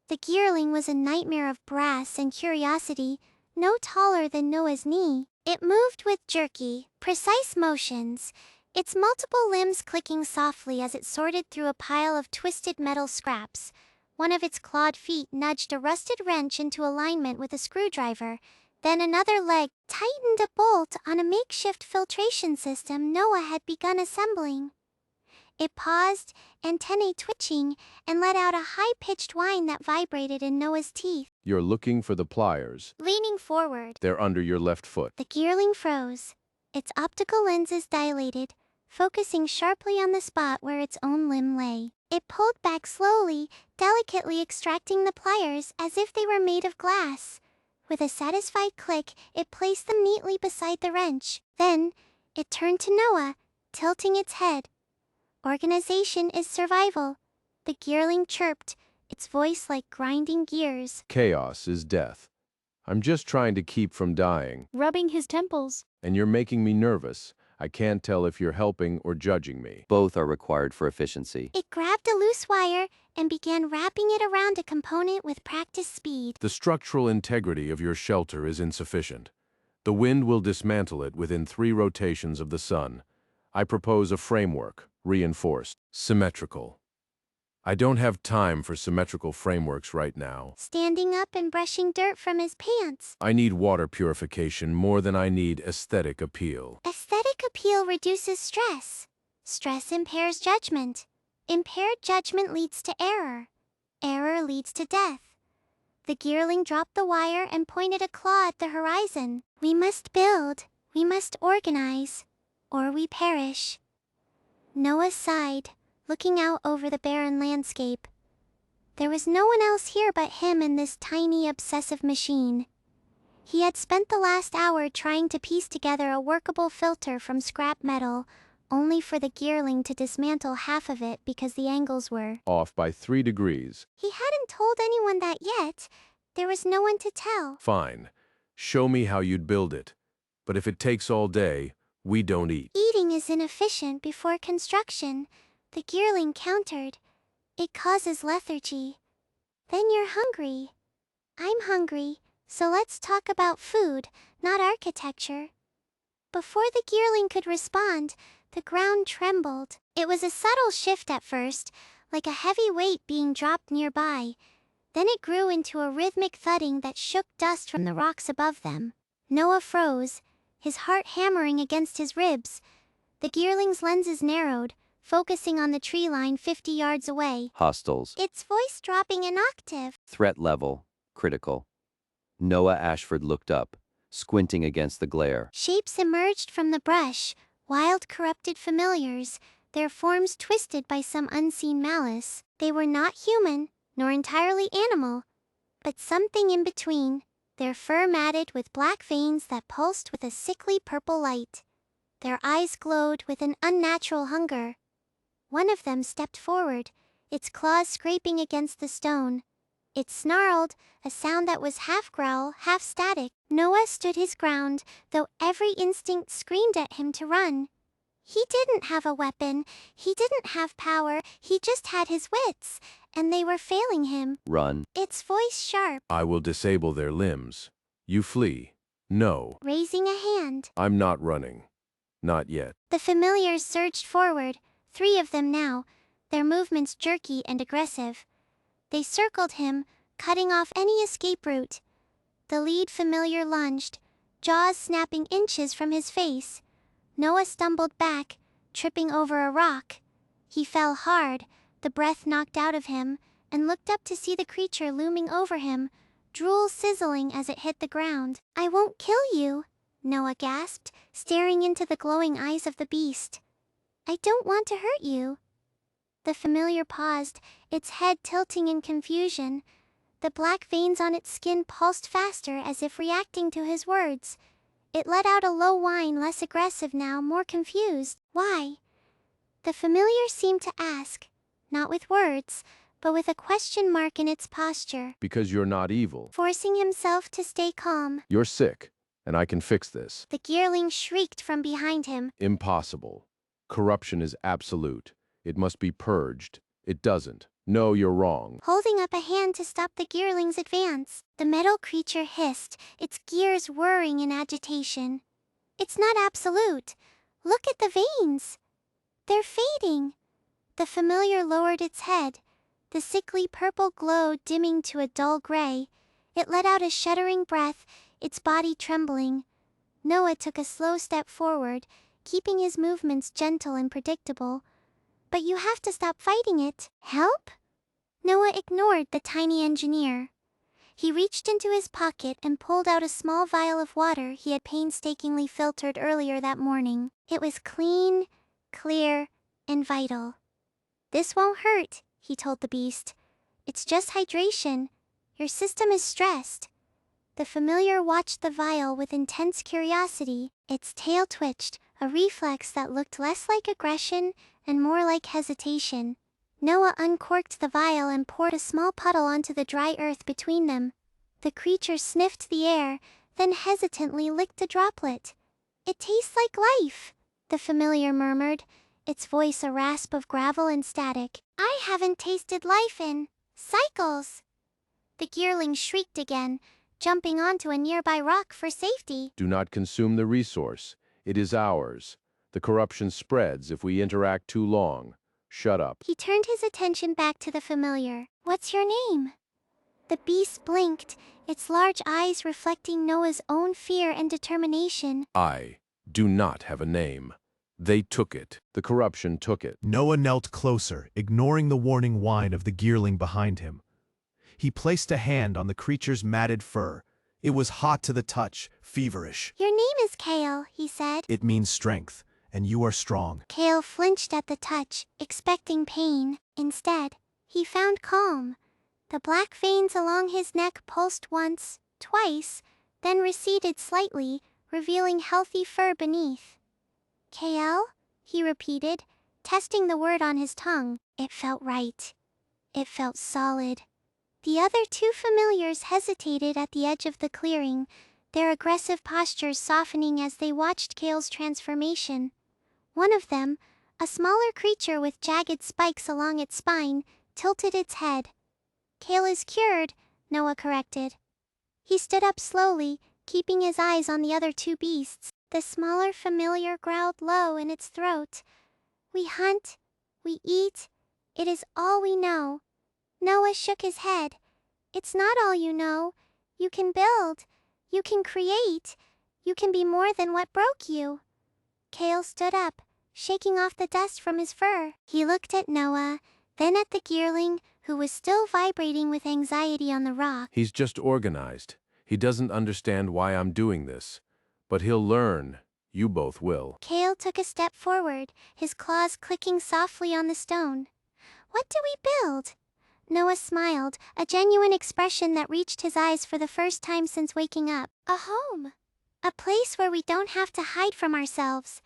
The gearling was a nightmare of brass and curiosity, no taller than Noah's knee. It moved with jerky, precise motions, its multiple limbs clicking softly as it sorted through a pile of twisted metal scraps. One of its clawed feet nudged a rusted wrench into alignment with a screwdriver. Then another leg tightened a bolt on a makeshift filtration system Noah had begun assembling. It paused, antennae twitching, and let out a high-pitched whine that vibrated in Noah's teeth. You're looking for the pliers. Leaning forward, They're under your left foot. the gearling froze. Its optical lenses dilated, focusing sharply on the spot where its own limb lay. It pulled back slowly, delicately extracting the pliers as if they were made of glass. With a satisfied click, it placed them neatly beside the wrench. Then, it turned to Noah, tilting its head. Organization is survival, the gearling chirped, its voice like grinding gears. Chaos is death. I'm just trying to keep from dying. Rubbing his temples. And you're making me nervous. I can't tell if you're helping or judging me. Both are required for efficiency. It grabbed a loose wire and began wrapping it around a component with practice speed. The structural integrity of your shelter is insufficient. The wind will dismantle it within 3 rotations of the sun. I propose a framework, reinforced, symmetrical. I don't have time for symmetrical frameworks right now. Standing up and brushing dirt from his pants. I need water purification more than I need aesthetic appeal. Aesthetic appeal reduces stress. Stress impairs judgment. Impaired judgment leads to error. Error leads to death. The gearling dropped the wire and pointed a claw at the horizon. We must build. We must organize. Or we perish. Noah sighed, looking out over the barren landscape. There was no one else here but him and this tiny obsessive machine. He had spent the last hour trying to piece together a workable filter from scrap metal, only for the gearling to dismantle half of it because the angles were Off by 3 degrees. He hadn't told anyone that yet. There was no one to tell. Fine. Show me how you'd build it. But if it takes all day, we don't eat. Eating is inefficient before construction, the gearling countered. It causes lethargy. Then you're hungry. I'm hungry, so let's talk about food, not architecture. Before the gearling could respond, the ground trembled. It was a subtle shift at first, like a heavy weight being dropped nearby. Then it grew into a rhythmic thudding that shook dust from the rocks above them. Noah froze, his heart hammering against his ribs. The gearling's lenses narrowed, focusing on the tree line 50 yards away. Hostiles. Its voice dropping an octave. Threat level. Critical. Noah Ashford looked up, squinting against the glare. Shapes emerged from the brush, wild corrupted familiars, their forms twisted by some unseen malice. They were not human, nor entirely animal, but something in between, their fur matted with black veins that pulsed with a sickly purple light. Their eyes glowed with an unnatural hunger. One of them stepped forward, its claws scraping against the stone. It snarled, a sound that was half growl, half static. Noah stood his ground, though every instinct screamed at him to run. He didn't have a weapon, he didn't have power, he just had his wits, and they were failing him. Run. Its voice sharp, I will disable their limbs. You flee. No, raising a hand. I'm not running. Not yet. The familiars surged forward, 3 of them now, their movements jerky and aggressive. They circled him, cutting off any escape route. The lead familiar lunged, jaws snapping inches from his face. Noah stumbled back, tripping over a rock. He fell hard, the breath knocked out of him, and looked up to see the creature looming over him, drool sizzling as it hit the ground. I won't kill you, Noah gasped, staring into the glowing eyes of the beast. I don't want to hurt you. The familiar paused, its head tilting in confusion. The black veins on its skin pulsed faster as if reacting to his words. It let out a low whine, less aggressive now, more confused. Why? The familiar seemed to ask, not with words, but with a question mark in its posture. Because you're not evil. Forcing himself to stay calm, You're sick, and I can fix this. the gearling shrieked from behind him. Impossible. Corruption is absolute. It must be purged. It doesn't. No, you're wrong. Holding up a hand to stop the gearling's advance, the metal creature hissed, its gears whirring in agitation. It's not absolute. Look at the veins. They're fading. The familiar lowered its head, the sickly purple glow dimming to a dull gray. It let out a shuddering breath, its body trembling. Noah took a slow step forward, keeping his movements gentle and predictable. But you have to stop fighting it. Help? Noah ignored the tiny engineer. He reached into his pocket and pulled out a small vial of water he had painstakingly filtered earlier that morning. It was clean, clear, and vital. This won't hurt, he told the beast. It's just hydration. Your system is stressed. The familiar watched the vial with intense curiosity. Its tail twitched, a reflex that looked less like aggression and more like hesitation. Noah uncorked the vial and poured a small puddle onto the dry earth between them. The creature sniffed the air, then hesitantly licked the droplet. It tastes like life. the familiar murmured, its voice a rasp of gravel and static. I haven't tasted life in cycles. The gearling shrieked again, jumping onto a nearby rock for safety. Do not consume the resource. It is ours. The corruption spreads if we interact too long. Shut up. He turned his attention back to the familiar. What's your name? The beast blinked, its large eyes reflecting Noah's own fear and determination. I do not have a name. They took it. The corruption took it. Noah knelt closer, ignoring the warning whine of the gearling behind him. He placed a hand on the creature's matted fur. It was hot to the touch, feverish. Your name is Kale, he said. It means strength, and you are strong. Kale flinched at the touch, expecting pain. Instead, he found calm. The black veins along his neck pulsed once, twice, then receded slightly, revealing healthy fur beneath. Kale? He repeated, testing the word on his tongue. It felt right. It felt solid. The other two familiars hesitated at the edge of the clearing, their aggressive postures softening as they watched Kale's transformation. One of them, a smaller creature with jagged spikes along its spine, tilted its head. Kale is cured, Noah corrected. He stood up slowly, keeping his eyes on the other two beasts. The smaller familiar growled low in its throat. We hunt, we eat, it is all we know. Noah shook his head. It's not all you know. You can build, you can create, you can be more than what broke you. Kale stood up, shaking off the dust from his fur. He looked at Noah, then at the gearling, who was still vibrating with anxiety on the rock. He's just organized. He doesn't understand why I'm doing this. But he'll learn. You both will. Kale took a step forward, his claws clicking softly on the stone. What do we build? Noah smiled, a genuine expression that reached his eyes for the first time since waking up. A home. A place where we don't have to hide from ourselves.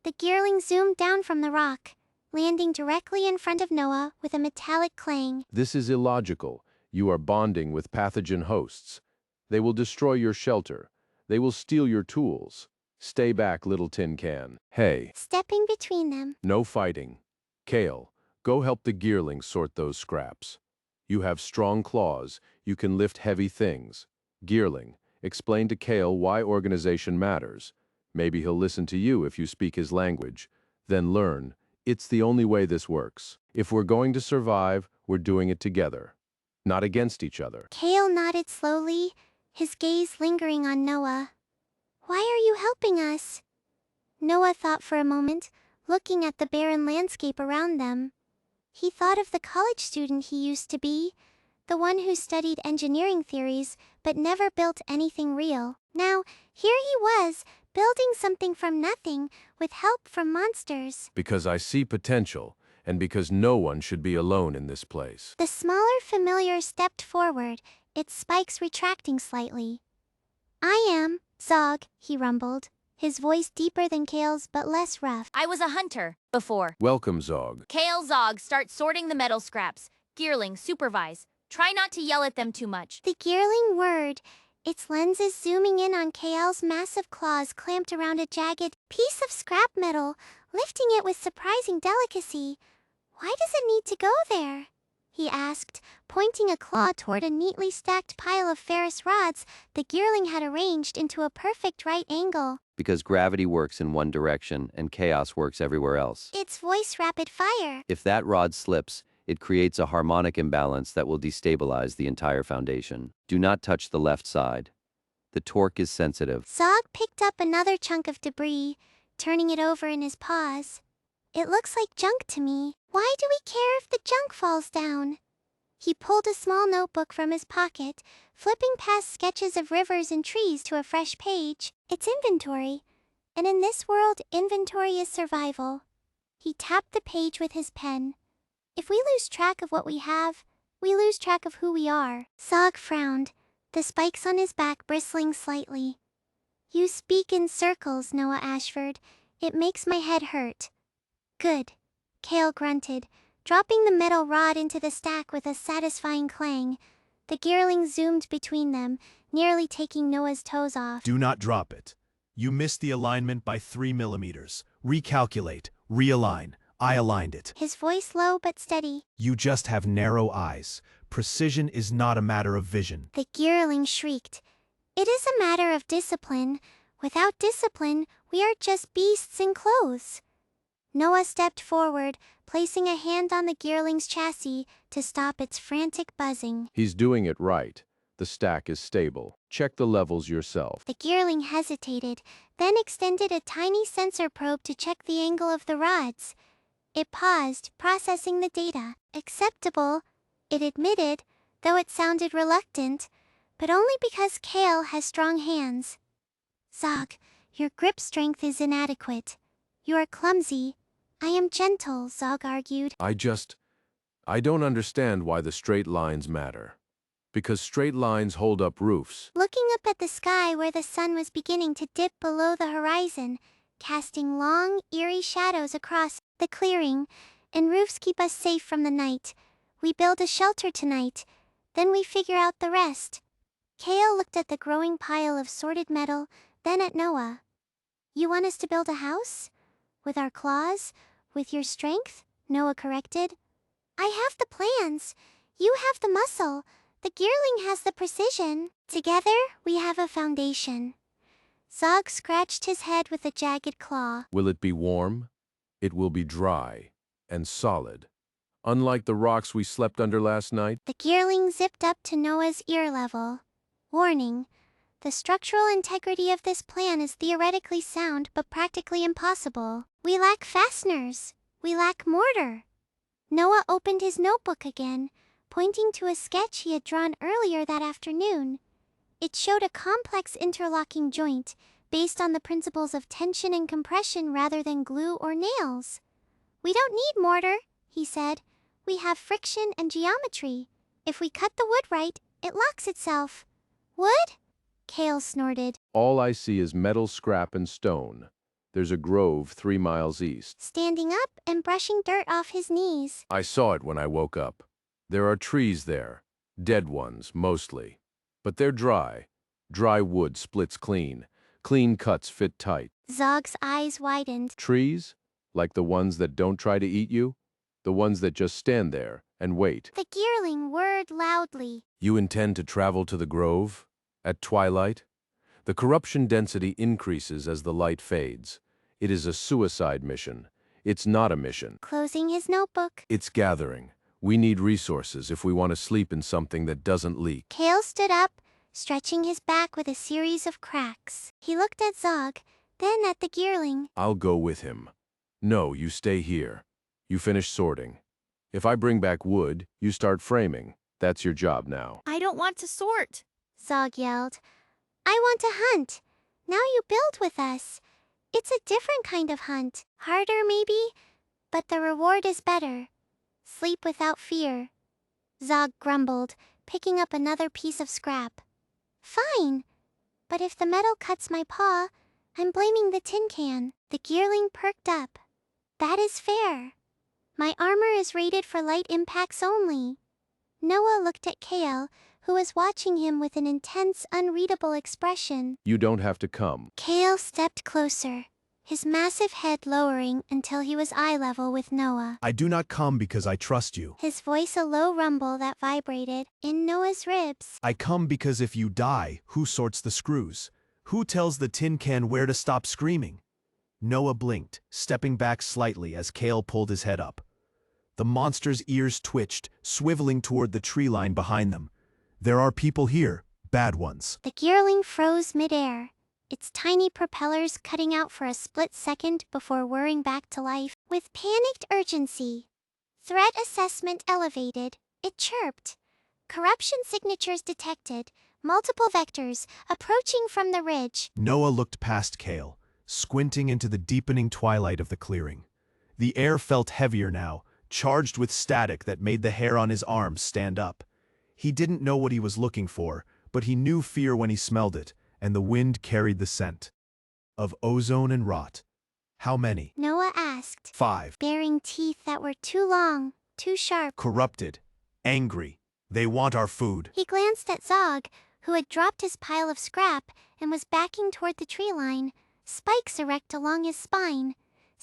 The gearling zoomed down from the rock, landing directly in front of Noah with a metallic clang. This is illogical. You are bonding with pathogen hosts. They will destroy your shelter. They will steal your tools. Stay back, little tin can. Hey. Stepping between them. No fighting. Kale, go help the gearling sort those scraps. You have strong claws. You can lift heavy things. Gearling, explain to Kale why organization matters. Maybe he'll listen to you if you speak his language. Then learn. It's the only way this works. If we're going to survive, we're doing it together, not against each other. Kale nodded slowly, his gaze lingering on Noah. Why are you helping us? Noah thought for a moment, looking at the barren landscape around them. He thought of the college student he used to be, the one who studied engineering theories but never built anything real. Now, here he was, building something from nothing with help from monsters. Because I see potential, and because no one should be alone in this place. The smaller familiar stepped forward, its spikes retracting slightly. I am Zog, he rumbled, his voice deeper than Kale's but less rough. I was a hunter before. Welcome, Zog. Kale, Zog, start sorting the metal scraps. Gearling, supervise. Try not to yell at them too much. The gearling whirred, its lenses zooming in on Kale's massive claws clamped around a jagged piece of scrap metal, lifting it with surprising delicacy. Why does it need to go there? He asked, pointing a claw toward a neatly stacked pile of ferrous rods the gearling had arranged into a perfect right angle. Because gravity works in one direction and chaos works everywhere else. Its voice rapid fire. If that rod slips, it creates a harmonic imbalance that will destabilize the entire foundation. Do not touch the left side. The torque is sensitive. Zog picked up another chunk of debris, turning it over in his paws. It looks like junk to me. Why do we care if the junk falls down? He pulled a small notebook from his pocket, flipping past sketches of rivers and trees to a fresh page. It's inventory. And in this world, inventory is survival. He tapped the page with his pen. If we lose track of what we have, we lose track of who we are. Zog frowned, the spikes on his back bristling slightly. You speak in circles, Noah Ashford. It makes my head hurt. Good. Kale grunted, dropping the metal rod into the stack with a satisfying clang. The gearling zoomed between them, nearly taking Noah's toes off. Do not drop it. You missed the alignment by 3 millimeters. Recalculate, realign. I aligned it. His voice low but steady. You just have narrow eyes. Precision is not a matter of vision. The gearling shrieked. It is a matter of discipline. Without discipline, we are just beasts in clothes. Noah stepped forward, placing a hand on the gearling's chassis to stop its frantic buzzing. He's doing it right. The stack is stable. Check the levels yourself. The gearling hesitated, then extended a tiny sensor probe to check the angle of the rods. It paused, processing the data. Acceptable, it admitted, though it sounded reluctant, but only because Kale has strong hands. Zog, your grip strength is inadequate. You are clumsy. I am gentle, Zog argued. I don't understand why the straight lines matter. Because straight lines hold up roofs. Looking up at the sky where the sun was beginning to dip below the horizon, casting long, eerie shadows across the clearing, and roofs keep us safe from the night. We build a shelter tonight, then we figure out the rest. Kale looked at the growing pile of sorted metal, then at Noah. You want us to build a house? With our claws? With your strength? Noah corrected. I have the plans. You have the muscle. The gearling has the precision. Together, we have a foundation. Zog scratched his head with a jagged claw. Will it be warm? It will be dry and solid. Unlike the rocks we slept under last night. The gearling zipped up to Noah's ear level. Warning. The structural integrity of this plan is theoretically sound but practically impossible. We lack fasteners. We lack mortar. Noah opened his notebook again, pointing to a sketch he had drawn earlier that afternoon. It showed a complex interlocking joint, based on the principles of tension and compression rather than glue or nails. We don't need mortar, he said. We have friction and geometry. If we cut the wood right, it locks itself. Wood? Kale snorted. All I see is metal scrap and stone. There's a grove 3 miles east. Standing up and brushing dirt off his knees. I saw it when I woke up. There are trees there. Dead ones, mostly. But they're dry. Dry wood splits clean. Clean cuts fit tight. Zog's eyes widened. Trees? Like the ones that don't try to eat you? The ones that just stand there and wait. The gearling whirred loudly. You intend to travel to the grove? At twilight? The corruption density increases as the light fades. It is a suicide mission. It's not a mission. Closing his notebook. It's gathering. We need resources if we want to sleep in something that doesn't leak. Kale stood up, stretching his back with a series of cracks. He looked at Zog, then at the gearling. I'll go with him. No, you stay here. You finish sorting. If I bring back wood, you start framing. That's your job now. I don't want to sort. Zog yelled. I want to hunt. Now you build with us. It's a different kind of hunt. Harder, maybe, but the reward is better. Sleep without fear. Zog grumbled, picking up another piece of scrap. Fine, but if the metal cuts my paw, I'm blaming the tin can. The gearling perked up. That is fair. My armor is rated for light impacts only. Noah looked at Kale, who was watching him with an intense, unreadable expression. You don't have to come. Kale stepped closer, his massive head lowering until he was eye level with Noah. I do not come because I trust you. His voice a low rumble that vibrated in Noah's ribs. I come because if you die, who sorts the screws? Who tells the tin can where to stop screaming? Noah blinked, stepping back slightly as Kale pulled his head up. The monster's ears twitched, swiveling toward the tree line behind them. There are people here, bad ones. The gearling froze midair, its tiny propellers cutting out for a split second before whirring back to life. With panicked urgency, threat assessment elevated, it chirped. Corruption signatures detected, multiple vectors approaching from the ridge. Noah looked past Kale, squinting into the deepening twilight of the clearing. The air felt heavier now, charged with static that made the hair on his arms stand up. He didn't know what he was looking for, but he knew fear when he smelled it, and the wind carried the scent of ozone and rot. How many? Noah asked, 5. baring teeth that were too long, too sharp. Corrupted, angry. They want our food. He glanced at Zog, who had dropped his pile of scrap and was backing toward the tree line, spikes erect along his spine.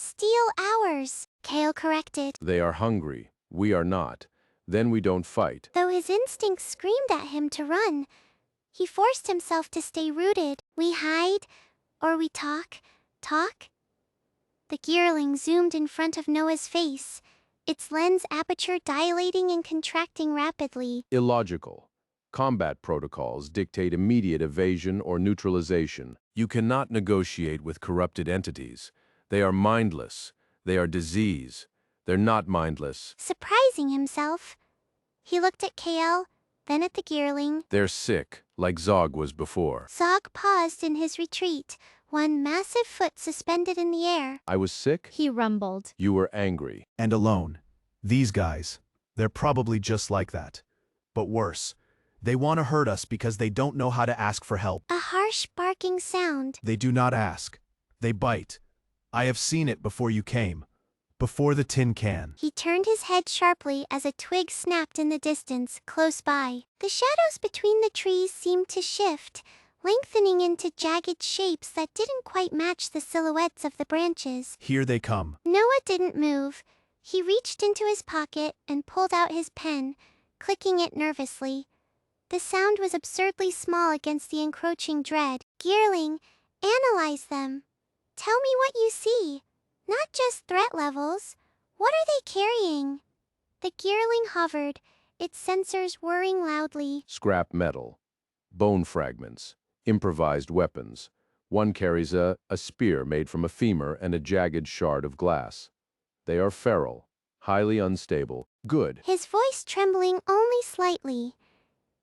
Steal ours, Kale corrected. They are hungry. We are not. Then we don't fight. Though his instincts screamed at him to run, he forced himself to stay rooted. We hide, or we talk. The gearling zoomed in front of Noah's face, its lens aperture dilating and contracting rapidly. Illogical. Combat protocols dictate immediate evasion or neutralization. You cannot negotiate with corrupted entities. They are mindless. They are disease. They're not mindless. Surprising himself, he looked at Kale, then at the gearling. They're sick, like Zog was before. Zog paused in his retreat, one massive foot suspended in the air. I was sick? He rumbled. You were angry. And alone. These guys, they're probably just like that. But worse. They want to hurt us because they don't know how to ask for help. A harsh barking sound. They do not ask. They bite. I have seen it before you came. Before the tin can. He turned his head sharply as a twig snapped in the distance, close by. The shadows between the trees seemed to shift, lengthening into jagged shapes that didn't quite match the silhouettes of the branches. Here they come. Noah didn't move. He reached into his pocket and pulled out his pen, clicking it nervously. The sound was absurdly small against the encroaching dread. Gearling, analyze them. Tell me what you see. Not just threat levels. What are they carrying? The gearling hovered, its sensors whirring loudly. Scrap metal. Bone fragments. Improvised weapons. One carries a spear made from a femur and a jagged shard of glass. They are feral, highly unstable. Good. His voice trembling only slightly.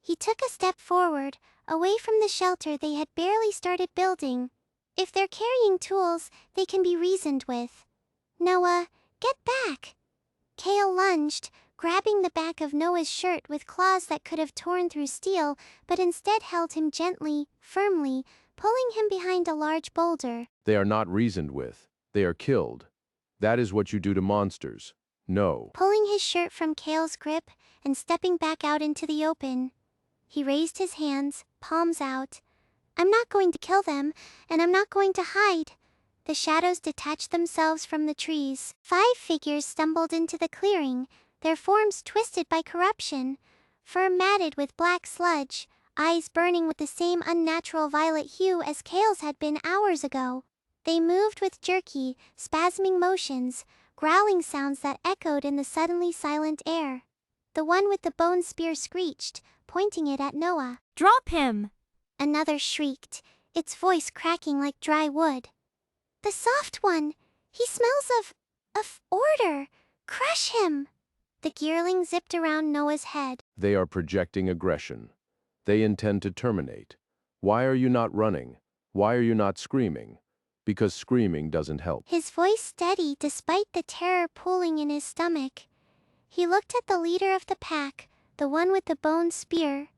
He took a step forward, away from the shelter they had barely started building. If they're carrying tools, they can be reasoned with. Noah, get back! Kale lunged, grabbing the back of Noah's shirt with claws that could have torn through steel, but instead held him gently, firmly, pulling him behind a large boulder. They are not reasoned with. They are killed. That is what you do to monsters. No. Pulling his shirt from Kale's grip and stepping back out into the open, he raised his hands, palms out. I'm not going to kill them, and I'm not going to hide. The shadows detached themselves from the trees. 5 figures stumbled into the clearing, their forms twisted by corruption, fur matted with black sludge, eyes burning with the same unnatural violet hue as Kale's had been hours ago. They moved with jerky, spasming motions, growling sounds that echoed in the suddenly silent air. The one with the bone spear screeched, pointing it at Noah. Drop him! Another shrieked, its voice cracking like dry wood. The soft one! He smells of order! Crush him! The gearling zipped around Noah's head. They are projecting aggression. They intend to terminate. Why are you not running? Why are you not screaming? Because screaming doesn't help. His voice steady despite the terror pooling in his stomach. He looked at the leader of the pack, the one with the bone spear.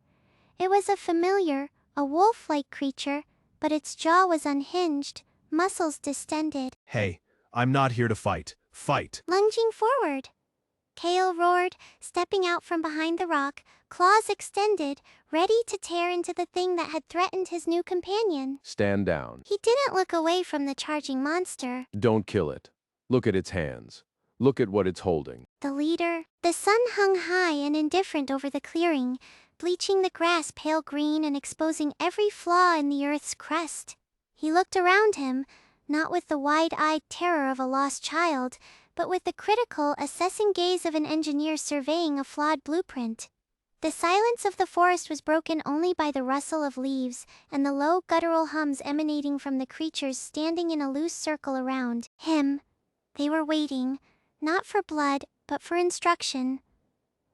It was a familiar, a wolf-like creature, but its jaw was unhinged, muscles distended. Hey, I'm not here to fight. Fight! Lunging forward, Kale roared, stepping out from behind the rock, claws extended, ready to tear into the thing that had threatened his new companion. Stand down. He didn't look away from the charging monster. Don't kill it. Look at its hands. Look at what it's holding. The leader. The sun hung high and indifferent over the clearing, bleaching the grass pale green and exposing every flaw in the earth's crust. He looked around him, not with the wide-eyed terror of a lost child, but with the critical, assessing gaze of an engineer surveying a flawed blueprint. The silence of the forest was broken only by the rustle of leaves and the low guttural hums emanating from the creatures standing in a loose circle around him. They were waiting, not for blood, but for instruction.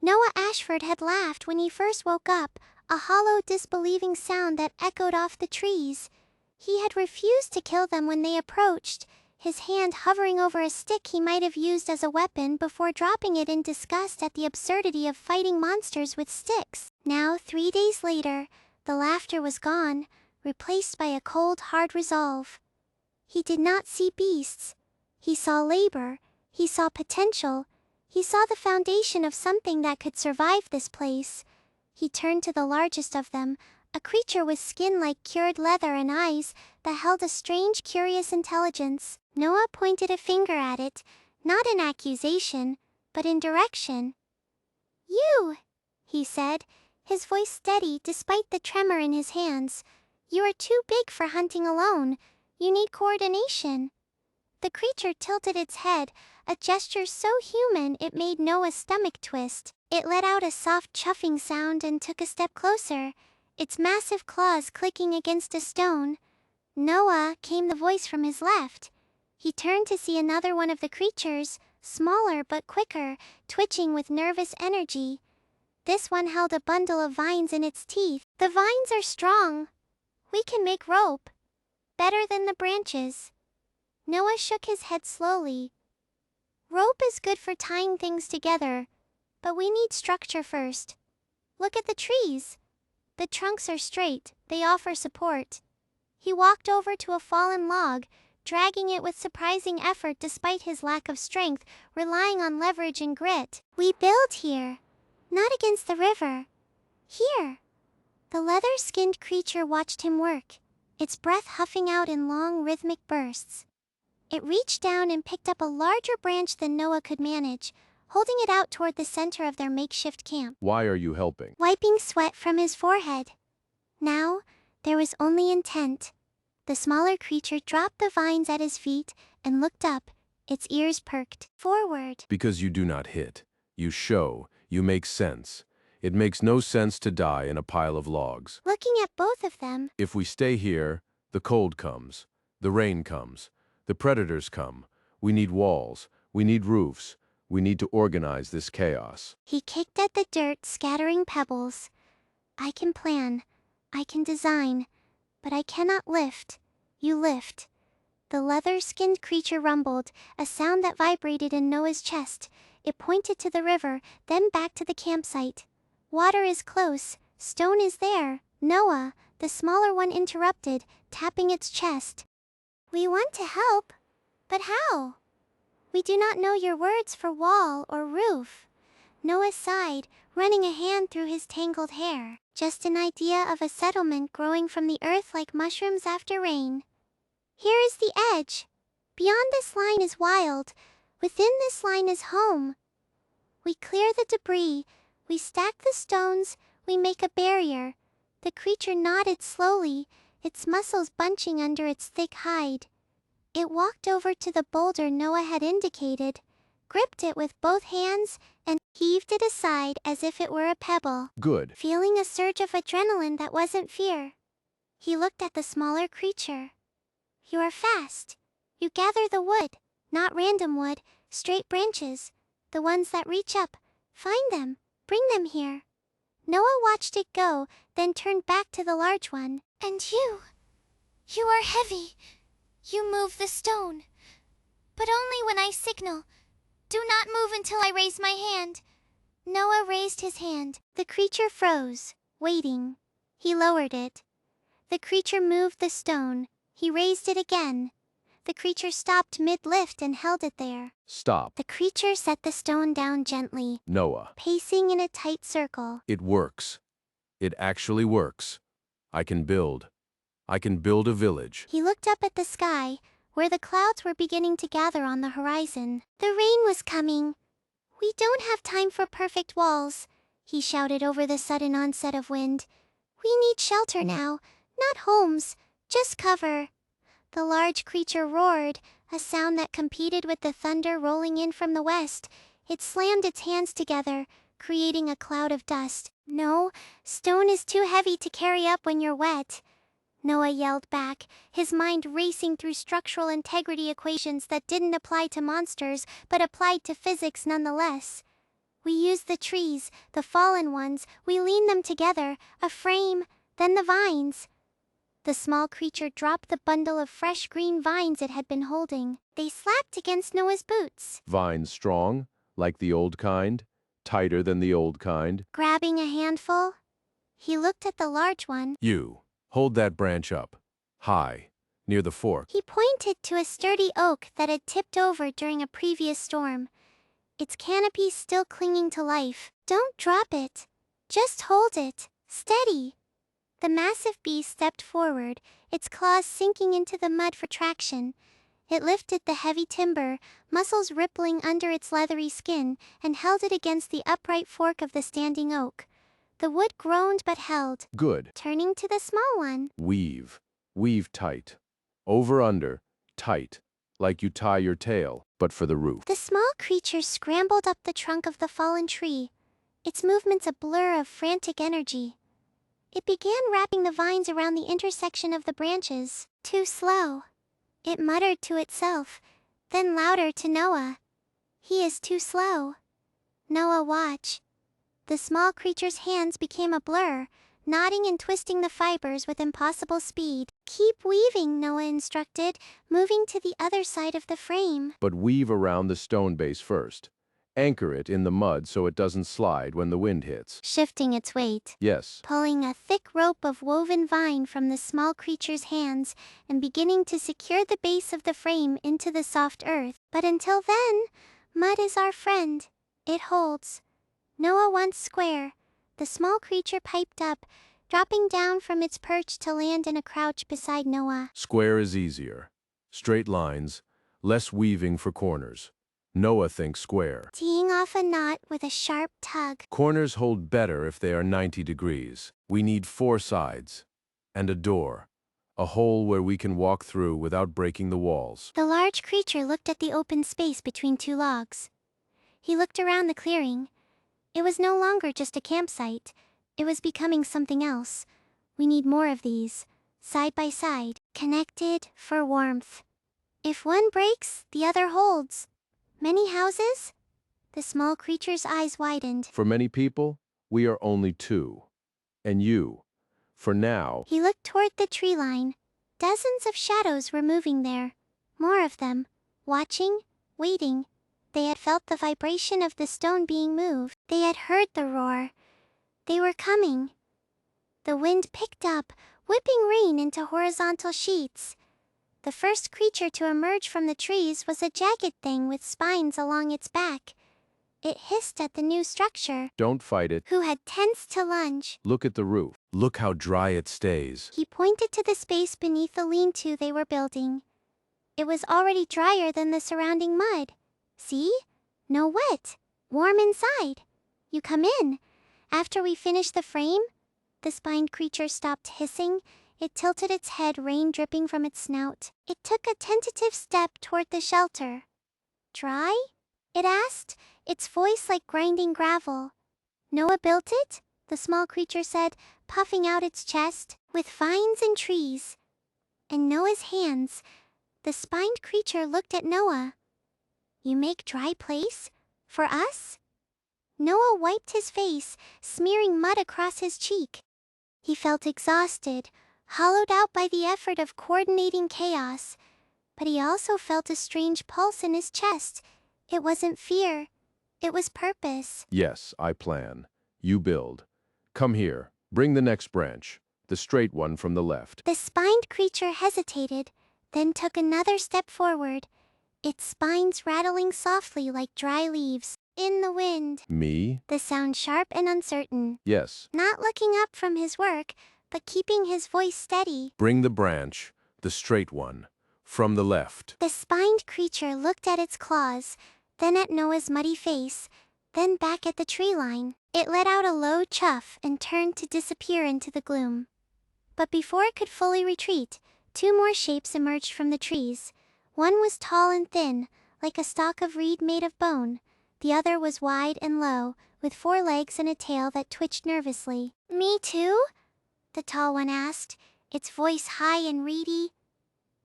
Noah Ashford had laughed when he first woke up, a hollow, disbelieving sound that echoed off the trees. He had refused to kill them when they approached, his hand hovering over a stick he might have used as a weapon before dropping it in disgust at the absurdity of fighting monsters with sticks. Now, 3 days later, the laughter was gone, replaced by a cold, hard resolve. He did not see beasts. He saw labor. He saw potential. He saw the foundation of something that could survive this place. He turned to the largest of them, a creature with skin like cured leather and eyes that held a strange, curious intelligence. Noah pointed a finger at it, not in accusation, but in direction. "You," he said, his voice steady despite the tremor in his hands. "You are too big for hunting alone. You need coordination." The creature tilted its head, a gesture so human it made Noah's stomach twist. It let out a soft chuffing sound and took a step closer, its massive claws clicking against a stone. "Noah," came the voice from his left. He turned to see another one of the creatures, smaller but quicker, twitching with nervous energy. This one held a bundle of vines in its teeth. "The vines are strong. We can make rope. Better than the branches." Noah shook his head slowly. "Rope is good for tying things together, but we need structure first. Look at the trees. The trunks are straight, they offer support." He walked over to a fallen log, dragging it with surprising effort despite his lack of strength, relying on leverage and grit. "We build here, not against the river. Here." The leather-skinned creature watched him work, its breath huffing out in long, rhythmic bursts. It reached down and picked up a larger branch than Noah could manage, holding it out toward the center of their makeshift camp. Why are you helping? Wiping sweat from his forehead. Now, there was only intent. The smaller creature dropped the vines at his feet and looked up, its ears perked forward. Because you do not hit. You show. You make sense. It makes no sense to die in a pile of logs. Looking at both of them, If we stay here, the cold comes. The rain comes. The predators come. We need walls. We need roofs. We need to organize this chaos. he kicked at the dirt, scattering pebbles. "I can plan. I can design. But I cannot lift. You lift." The leather-skinned creature rumbled, a sound that vibrated in Noah's chest. It pointed to the river, then back to the campsite. "Water is close. Stone is there." Noah, the smaller one, interrupted, tapping its chest. "We want to help. But how? We do not know your words for wall or roof." Noah sighed, running a hand through his tangled hair. "Just an idea of a settlement growing from the earth like mushrooms after rain. Here is the edge. Beyond this line is wild. Within this line is home. We clear the debris. We stack the stones. We make a barrier." The creature nodded slowly, its muscles bunching under its thick hide. It walked over to the boulder Noah had indicated, gripped it with both hands, and heaved it aside as if it were a pebble. Good. Feeling a surge of adrenaline that wasn't fear, he looked at the smaller creature. "You are fast. You gather the wood, not random wood, straight branches, the ones that reach up. Find them, bring them here." Noah watched it go, then turned back to the large one. "And you are heavy. You move the stone. But only when I signal. Do not move until I raise my hand." Noah raised his hand. The creature froze, waiting. He lowered it. The creature moved the stone. He raised it again. The creature stopped mid-lift and held it there. Stop. The creature set the stone down gently, Noah. pacing in a tight circle. It works. It actually works. I can build. I can build a village. He looked up at the sky, where the clouds were beginning to gather on the horizon. The rain was coming. "We don't have time for perfect walls," he shouted over the sudden onset of wind. "We need shelter now, not homes, just cover." The large creature roared, a sound that competed with the thunder rolling in from the west. It slammed its hands together, creating a cloud of dust. "No, stone is too heavy to carry up when you're wet," Noah yelled back, his mind racing through structural integrity equations that didn't apply to monsters but applied to physics nonetheless. "We use the trees, the fallen ones, we lean them together, a frame, then the vines." The small creature dropped the bundle of fresh green vines it had been holding. They slapped against Noah's boots. Vines strong, like the old kind, tighter than the old kind. Grabbing a handful, he looked at the large one. You, hold that branch up, high, near the fork. He pointed to a sturdy oak that had tipped over during a previous storm, its canopy still clinging to life. "Don't drop it. Just hold it, steady." The massive beast stepped forward, its claws sinking into the mud for traction. It lifted the heavy timber, muscles rippling under its leathery skin, and held it against the upright fork of the standing oak. The wood groaned but held. Good. Turning to the small one. Weave. Weave tight. Over under. Tight. Like you tie your tail, but for the roof. The small creature scrambled up the trunk of the fallen tree, its movements a blur of frantic energy. It began wrapping the vines around the intersection of the branches. Too slow. It muttered to itself, then louder to Noah. He is too slow. Noah, watch. The small creature's hands became a blur, knotting and twisting the fibers with impossible speed. Keep weaving, Noah instructed, moving to the other side of the frame. But weave around the stone base first. Anchor it in the mud so it doesn't slide when the wind hits. Shifting its weight. Yes. Pulling a thick rope of woven vine from the small creature's hands and beginning to secure the base of the frame into the soft earth. But until then, mud is our friend. It holds. Noah wants square. The small creature piped up, dropping down from its perch to land in a crouch beside Noah. Square is easier. Straight lines, less weaving for corners. Noah thinks square. Teeing off a knot with a sharp tug. Corners hold better if they are 90 degrees. We need 4 sides. And a door. A hole where we can walk through without breaking the walls. The large creature looked at the open space between 2 logs. He looked around the clearing. It was no longer just a campsite. It was becoming something else. We need more of these. Side by side. Connected for warmth. If one breaks, the other holds. Many houses? The small creature's eyes widened. For many people, we are only 2. And you, for now. He looked toward the tree line. Dozens of shadows were moving there. More of them. Watching, waiting. They had felt the vibration of the stone being moved. They had heard the roar. They were coming. The wind picked up, whipping rain into horizontal sheets. The first creature to emerge from the trees was a jagged thing with spines along its back. It hissed at the new structure. Don't fight it. Who had tensed to lunge. Look at the roof. Look how dry it stays. He pointed to the space beneath the lean-to they were building. It was already drier than the surrounding mud. See? No wet. Warm inside. You come in. After we finish the frame, the spined creature stopped hissing. It tilted its head, rain dripping from its snout. It took a tentative step toward the shelter. Dry? It asked, its voice like grinding gravel. Noah built it? The small creature said, puffing out its chest, with vines and trees. And Noah's hands. The spined creature looked at Noah. You make dry place? For us? Noah wiped his face, smearing mud across his cheek. He felt exhausted, hollowed out by the effort of coordinating chaos. But he also felt a strange pulse in his chest. It wasn't fear. It was purpose. Yes, I plan. You build. Come here. Bring the next branch. The straight one from the left. The spined creature hesitated, then took another step forward, its spines rattling softly like dry leaves. In the wind. Me? The sound sharp and uncertain. Yes. Not looking up from his work, but keeping his voice steady. Bring the branch, the straight one, from the left. The spined creature looked at its claws, then at Noah's muddy face, then back at the tree line. It let out a low chuff and turned to disappear into the gloom. But before it could fully retreat, 2 more shapes emerged from the trees. One was tall and thin, like a stalk of reed made of bone. The other was wide and low, with 4 legs and a tail that twitched nervously. Me too? The tall one asked, its voice high and reedy.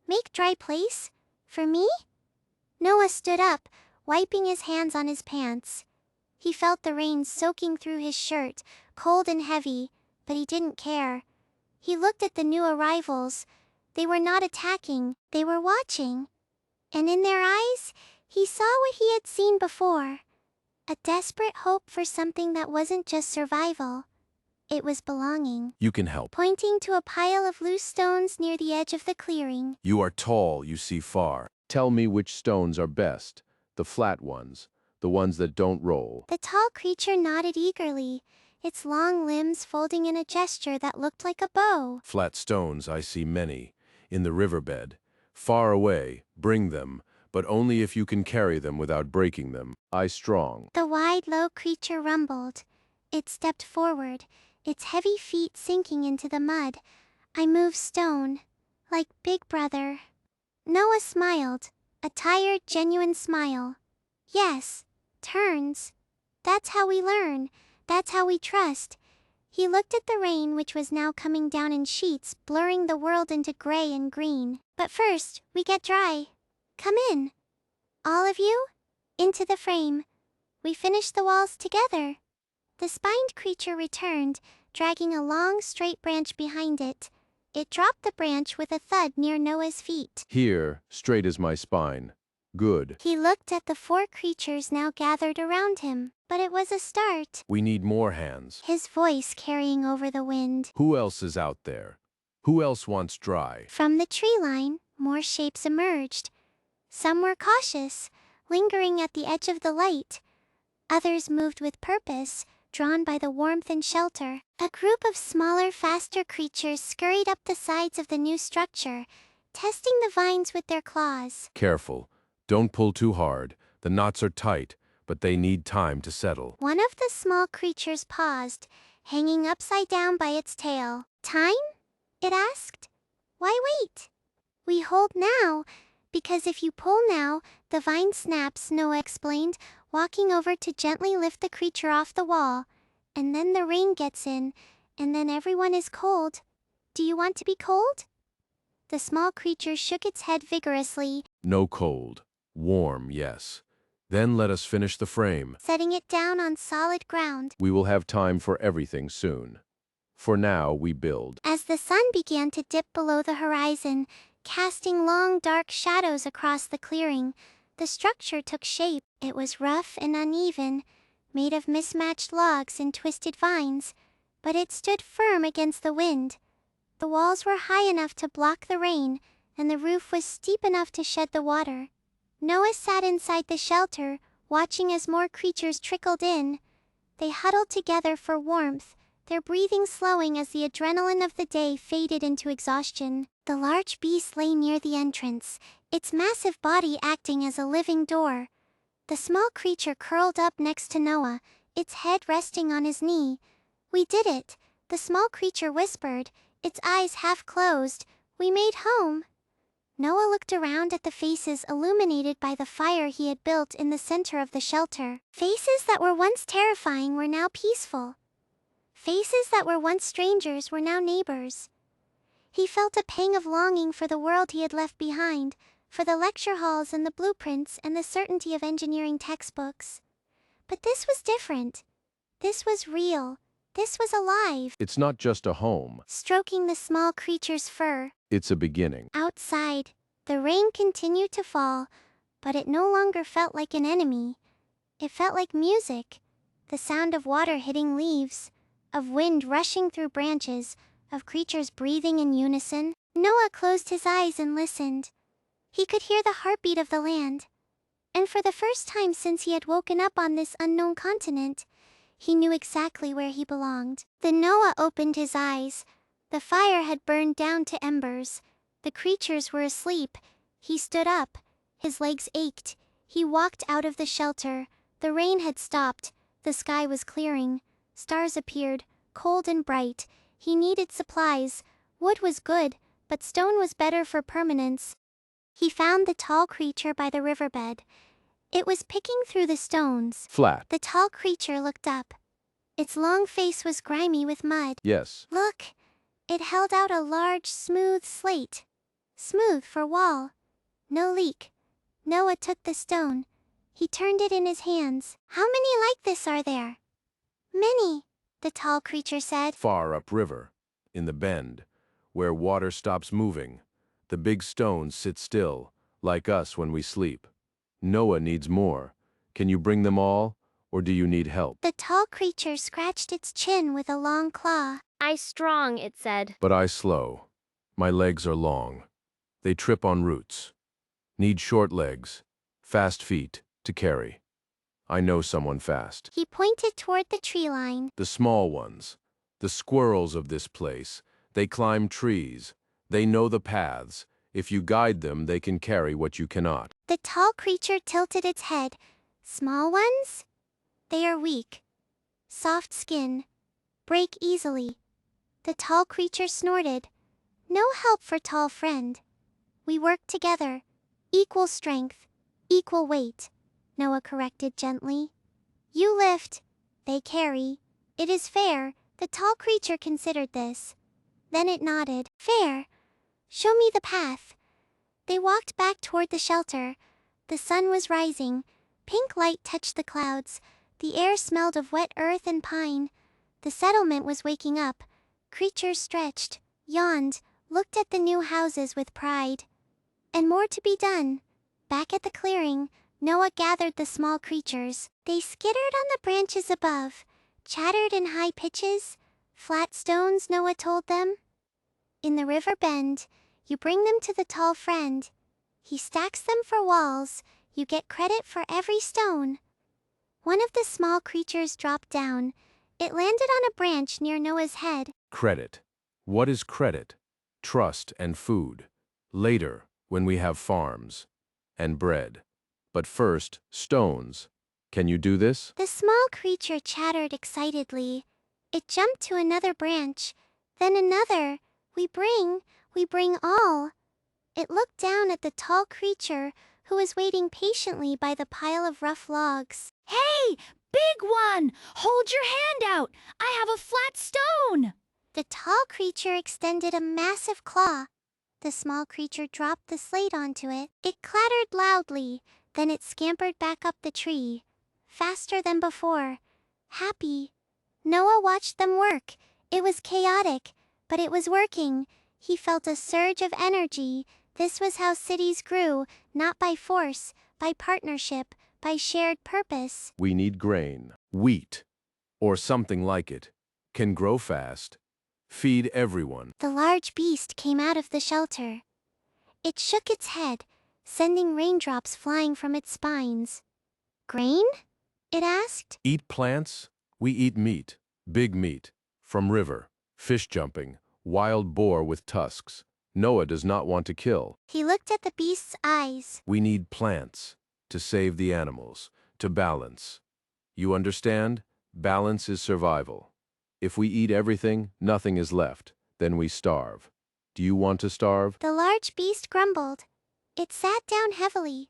Make dry place? For me? Noah stood up, wiping his hands on his pants. He felt the rain soaking through his shirt, cold and heavy, but he didn't care. He looked at the new arrivals. They were not attacking, they were watching. And in their eyes, he saw what he had seen before. A desperate hope for something that wasn't just survival. It was belonging. You can help. Pointing to a pile of loose stones near the edge of the clearing. You are tall, you see far. Tell me which stones are best. The flat ones, the ones that don't roll. The tall creature nodded eagerly, its long limbs folding in a gesture that looked like a bow. Flat stones I see many, in the riverbed. Far away, bring them, but only if you can carry them without breaking them. I strong. The wide, low creature rumbled. It stepped forward, its heavy feet sinking into the mud. I move stone, like Big Brother. Noah smiled, a tired, genuine smile. Yes, turns. That's how we learn. That's how we trust. He looked at the rain, which was now coming down in sheets, blurring the world into gray and green. But first, we get dry. Come in. All of you? Into the frame. We finish the walls together. The spined creature returned, dragging a long, straight branch behind it. It dropped the branch with a thud near Noah's feet. Here, straight as my spine. Good. He looked at the 4 creatures now gathered around him, but it was a start. We need more hands. His voice carrying over the wind. Who else is out there? Who else wants dry? From the tree line, more shapes emerged. Some were cautious, lingering at the edge of the light. Others moved with purpose, drawn by the warmth and shelter. A group of smaller, faster creatures scurried up the sides of the new structure, testing the vines with their claws. Careful. Don't pull too hard. The knots are tight, but they need time to settle. One of the small creatures paused, hanging upside down by its tail. Time? It asked. Why wait? We hold now, because if you pull now, the vine snaps, Noah explained, walking over to gently lift the creature off the wall. And then the rain gets in, and then everyone is cold. Do you want to be cold? The small creature shook its head vigorously. No cold. Warm, yes. Then let us finish the frame. Setting it down on solid ground. We will have time for everything soon. For now, we build. As the sun began to dip below the horizon, casting long dark shadows across the clearing, the structure took shape. It was rough and uneven, made of mismatched logs and twisted vines, but it stood firm against the wind. The walls were high enough to block the rain, and the roof was steep enough to shed the water. Noah sat inside the shelter, watching as more creatures trickled in. They huddled together for warmth, their breathing slowing as the adrenaline of the day faded into exhaustion. The large beast lay near the entrance, its massive body acting as a living door. The small creature curled up next to Noah, its head resting on his knee. We did it, the small creature whispered, its eyes half closed. We made home. Noah looked around at the faces illuminated by the fire he had built in the center of the shelter. Faces that were once terrifying were now peaceful. Faces that were once strangers were now neighbors. He felt a pang of longing for the world he had left behind, for the lecture halls and the blueprints and the certainty of engineering textbooks. But this was different. This was real. This was alive. It's not just a home. Stroking the small creature's fur. It's a beginning. Outside, the rain continued to fall, but it no longer felt like an enemy. It felt like music, the sound of water hitting leaves, of wind rushing through branches, of creatures breathing in unison. Noah closed his eyes and listened. He could hear the heartbeat of the land. And for the first time since he had woken up on this unknown continent, he knew exactly where he belonged. Then Noah opened his eyes. The fire had burned down to embers. The creatures were asleep. He stood up. His legs ached. He walked out of the shelter. The rain had stopped. The sky was clearing. Stars appeared, cold and bright. He needed supplies. Wood was good, but stone was better for permanence. He found the tall creature by the riverbed. It was picking through the stones. Flat. The tall creature looked up. Its long face was grimy with mud. Yes. Look! It held out a large, smooth slate. Smooth for wall. No leak. Noah took the stone. He turned it in his hands. How many like this are there? Many, the tall creature said. Far upriver, in the bend, where water stops moving, the big stones sit still, like us when we sleep. Noah needs more. Can you bring them all, or do you need help? The tall creature scratched its chin with a long claw. I strong, it said. But I slow. My legs are long. They trip on roots. Need short legs, fast feet, to carry. I know someone fast. He pointed toward the tree line. The small ones, the squirrels of this place, they climb trees. They know the paths. If you guide them, they can carry what you cannot. The tall creature tilted its head. Small ones? They are weak. Soft skin. Break easily. The tall creature snorted. No help for tall friend. We work together. Equal strength. Equal weight. Noah corrected gently. You lift. They carry. It is fair. The tall creature considered this. Then it nodded. Fair. Show me the path. They walked back toward the shelter. The sun was rising. Pink light touched the clouds. The air smelled of wet earth and pine. The settlement was waking up. Creatures stretched, yawned, looked at the new houses with pride. And more to be done. Back at the clearing, Noah gathered the small creatures. They skittered on the branches above, chattered in high pitches. Flat stones, Noah told them. In the river bend, you bring them to the tall friend. He stacks them for walls. You get credit for every stone. One of the small creatures dropped down. It landed on a branch near Noah's head. Credit. What is credit? Trust and food. Later, when we have farms. And bread. But first, stones. Can you do this? The small creature chattered excitedly. It jumped to another branch, then another. We bring all. It looked down at the tall creature who was waiting patiently by the pile of rough logs. Hey, big one! Hold your hand out! I have a flat stone! The tall creature extended a massive claw. The small creature dropped the slate onto it. It clattered loudly, then it scampered back up the tree. Faster than before. Happy. Noah watched them work. It was chaotic, but it was working. He felt a surge of energy. This was how cities grew, not by force, by partnership, by shared purpose. We need grain, wheat, or something like it. Can grow fast. Feed everyone. The large beast came out of the shelter. It shook its head, sending raindrops flying from its spines. Grain? It asked. Eat plants? We eat meat. Big meat. From river. Fish jumping. Wild boar with tusks. Noah does not want to kill. He looked at the beast's eyes. We need plants. To save the animals. To balance. You understand? Balance is survival. If we eat everything, nothing is left. Then we starve. Do you want to starve? The large beast grumbled. It sat down heavily.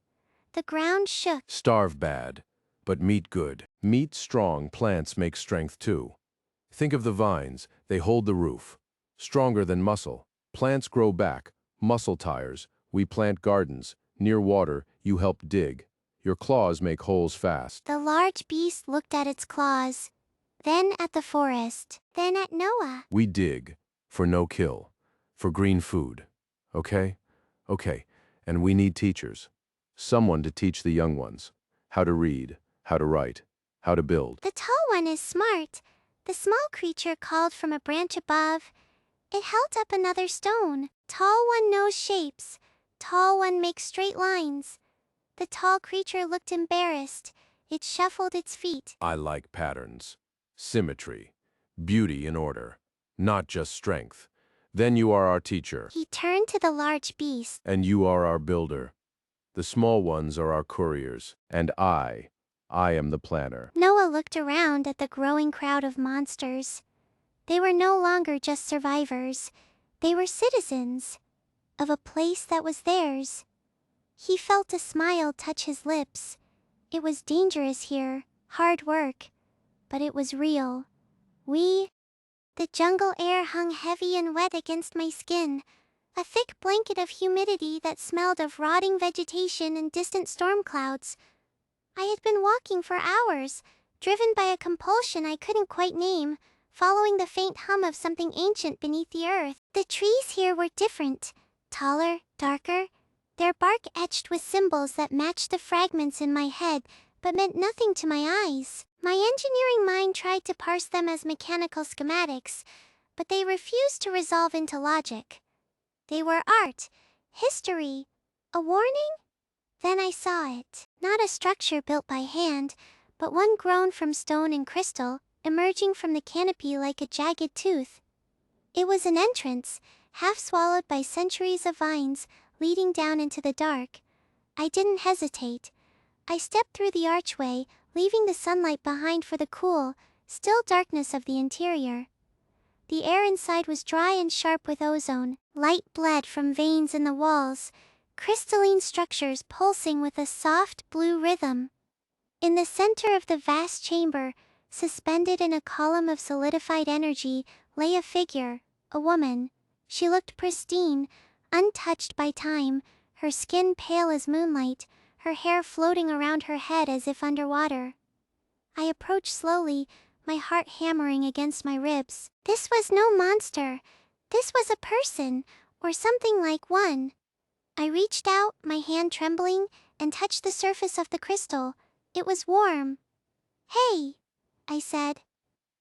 The ground shook. Starve bad, but meat good. Meat strong, plants make strength too. Think of the vines, they hold the roof. Stronger than muscle. Plants grow back, muscle tires. We plant gardens. Near water, you help dig. Your claws make holes fast. The large beast looked at its claws, then at the forest, then at Noah. We dig, for no kill, for green food. Okay? Okay. And we need teachers. Someone to teach the young ones. How to read, how to write, how to build. The tall one is smart. The small creature called from a branch above. It held up another stone. Tall one knows shapes. Tall one makes straight lines. The tall creature looked embarrassed. It shuffled its feet. I like patterns. Symmetry. Beauty in order. Not just strength. Then you are our teacher. He turned to the large beast. And you are our builder. The small ones are our couriers. And I am the planner. Noah looked around at the growing crowd of monsters. They were no longer just survivors. They were citizens of a place that was theirs. He felt a smile touch his lips. It was dangerous here, hard work, but it was real. The jungle air hung heavy and wet against my skin, a thick blanket of humidity that smelled of rotting vegetation and distant storm clouds. I had been walking for hours, driven by a compulsion I couldn't quite name, following the faint hum of something ancient beneath the earth. The trees here were different, taller, darker, their bark etched with symbols that matched the fragments in my head, but meant nothing to my eyes. My engineering mind tried to parse them as mechanical schematics, but they refused to resolve into logic. They were art, history, a warning? Then I saw it. Not a structure built by hand, but one grown from stone and crystal, emerging from the canopy like a jagged tooth. It was an entrance, half swallowed by centuries of vines, leading down into the dark. I didn't hesitate. I stepped through the archway, leaving the sunlight behind for the cool, still darkness of the interior. The air inside was dry and sharp with ozone. Light bled from veins in the walls, crystalline structures pulsing with a soft blue rhythm. In the center of the vast chamber, suspended in a column of solidified energy, lay a figure, a woman. She looked pristine, untouched by time, her skin pale as moonlight, her hair floating around her head as if underwater. I approached slowly, my heart hammering against my ribs. This was no monster. This was a person, or something like one. I reached out, my hand trembling, and touched the surface of the crystal. It was warm. "Hey," I said.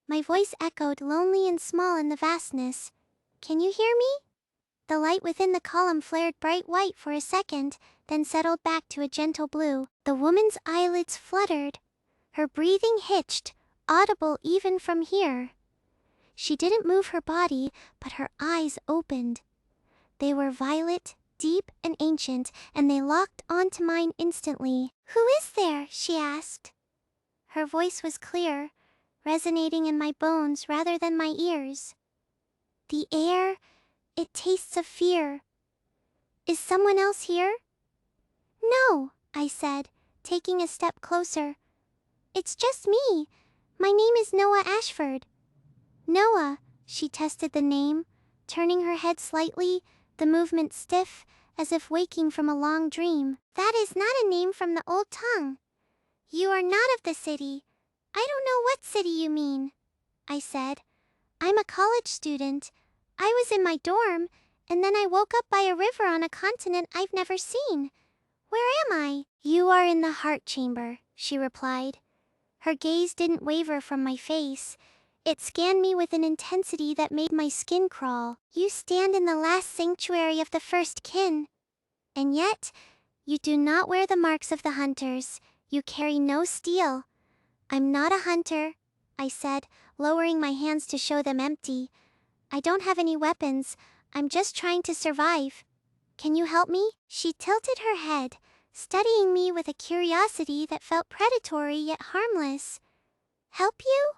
My voice echoed lonely and small in the vastness. "Can you hear me?" The light within the column flared bright white for a second, then settled back to a gentle blue. The woman's eyelids fluttered. Her breathing hitched, audible even from here. She didn't move her body, but her eyes opened. They were violet, deep and ancient, and they locked onto mine instantly. "Who is there?" she asked. Her voice was clear, resonating in my bones rather than my ears. "The air, it tastes of fear. Is someone else here?" "No," I said, taking a step closer. "It's just me. My name is Noah Ashford." "Noah," she tested the name, turning her head slightly, the movement stiff, as if waking from a long dream. "That is not a name from the old tongue. You are not of the city. I don't know what city you mean," I said. "I'm a college student. I was in my dorm, and then I woke up by a river on a continent I've never seen. Where am I?" "You are in the heart chamber," she replied. Her gaze didn't waver from my face. It scanned me with an intensity that made my skin crawl. "You stand in the last sanctuary of the first kin. And yet, you do not wear the marks of the hunters. You carry no steel." "I'm not a hunter," I said, lowering my hands to show them empty. "I don't have any weapons. I'm just trying to survive. Can you help me?" She tilted her head, studying me with a curiosity that felt predatory yet harmless. "Help you?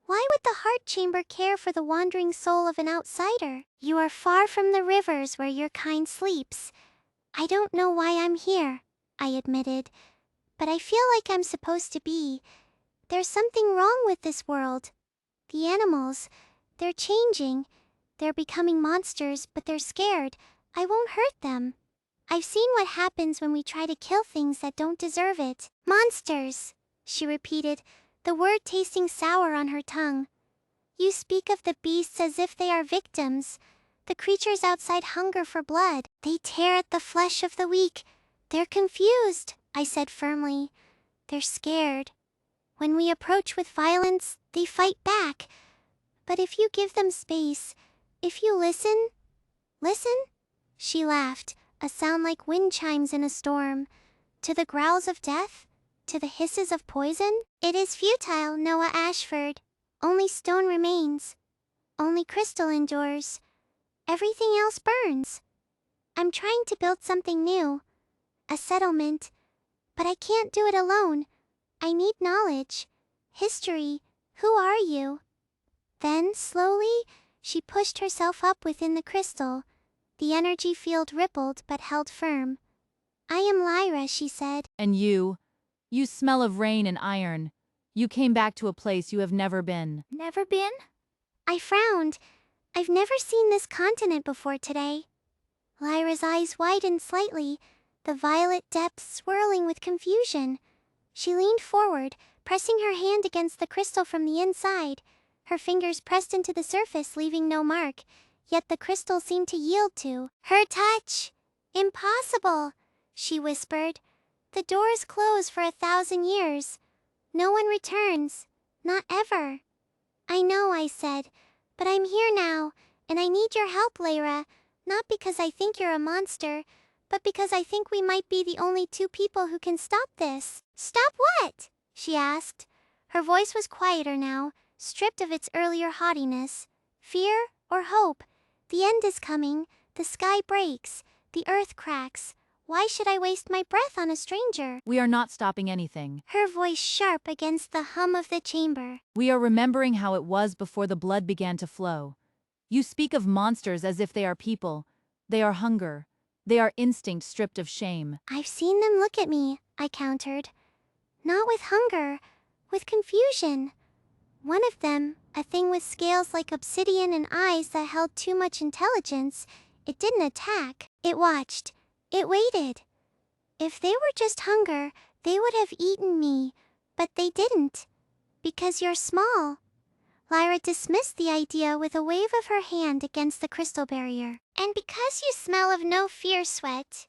Why would the heart chamber care for the wandering soul of an outsider? You are far from the rivers where your kind sleeps. I don't know why I'm here," I admitted, "but I feel like I'm supposed to be. There's something wrong with this world. The animals, they're changing. They're becoming monsters, but they're scared. I won't hurt them. I've seen what happens when we try to kill things that don't deserve it." "Monsters," she repeated, the word tasting sour on her tongue. "You speak of the beasts as if they are victims. The creatures outside hunger for blood. They tear at the flesh of the weak. They're confused," I said firmly. "They're scared. When we approach with violence, they fight back. But if you give them space, if you listen..." "Listen?" She laughed, a sound like wind chimes in a storm. "To the growls of death? To the hisses of poison? It is futile, Noah Ashford. Only stone remains. Only crystal endures. Everything else burns. I'm trying to build something new. A settlement. But I can't do it alone. I need knowledge. History. Who are you?" Then, slowly, she pushed herself up within the crystal. The energy field rippled but held firm. "I am Lyra," she said. And you smell of rain and iron. You came back to a place you have never been." "Never been?" I frowned. I've never seen this continent before today. Lyra's eyes widened slightly, the violet depths swirling with confusion. She leaned forward, pressing her hand against the crystal from the inside. Her fingers pressed into the surface, leaving no mark, yet the crystal seemed to yield to her touch. "Impossible," she whispered. "The doors close for 1,000 years. No one returns. Not ever." "I know," I said, "but I'm here now, and I need your help, Lyra. Not because I think you're a monster, but because I think we might be the only two people who can stop this." "Stop what?" she asked. Her voice was quieter now, stripped of its earlier haughtiness. Fear or hope? The end is coming, the sky breaks, the earth cracks. Why should I waste my breath on a stranger? We are not stopping anything. Her voice sharp against the hum of the chamber. We are remembering how it was before the blood began to flow. You speak of monsters as if they are people. They are hunger. They are instinct stripped of shame. I've seen them look at me, I countered. Not with hunger, with confusion. One of them, a thing with scales like obsidian and eyes that held too much intelligence, it didn't attack. It watched. It waited. If they were just hunger, they would have eaten me, but they didn't. Because you're small. Lyra dismissed the idea with a wave of her hand against the crystal barrier. And because you smell of no fear sweat.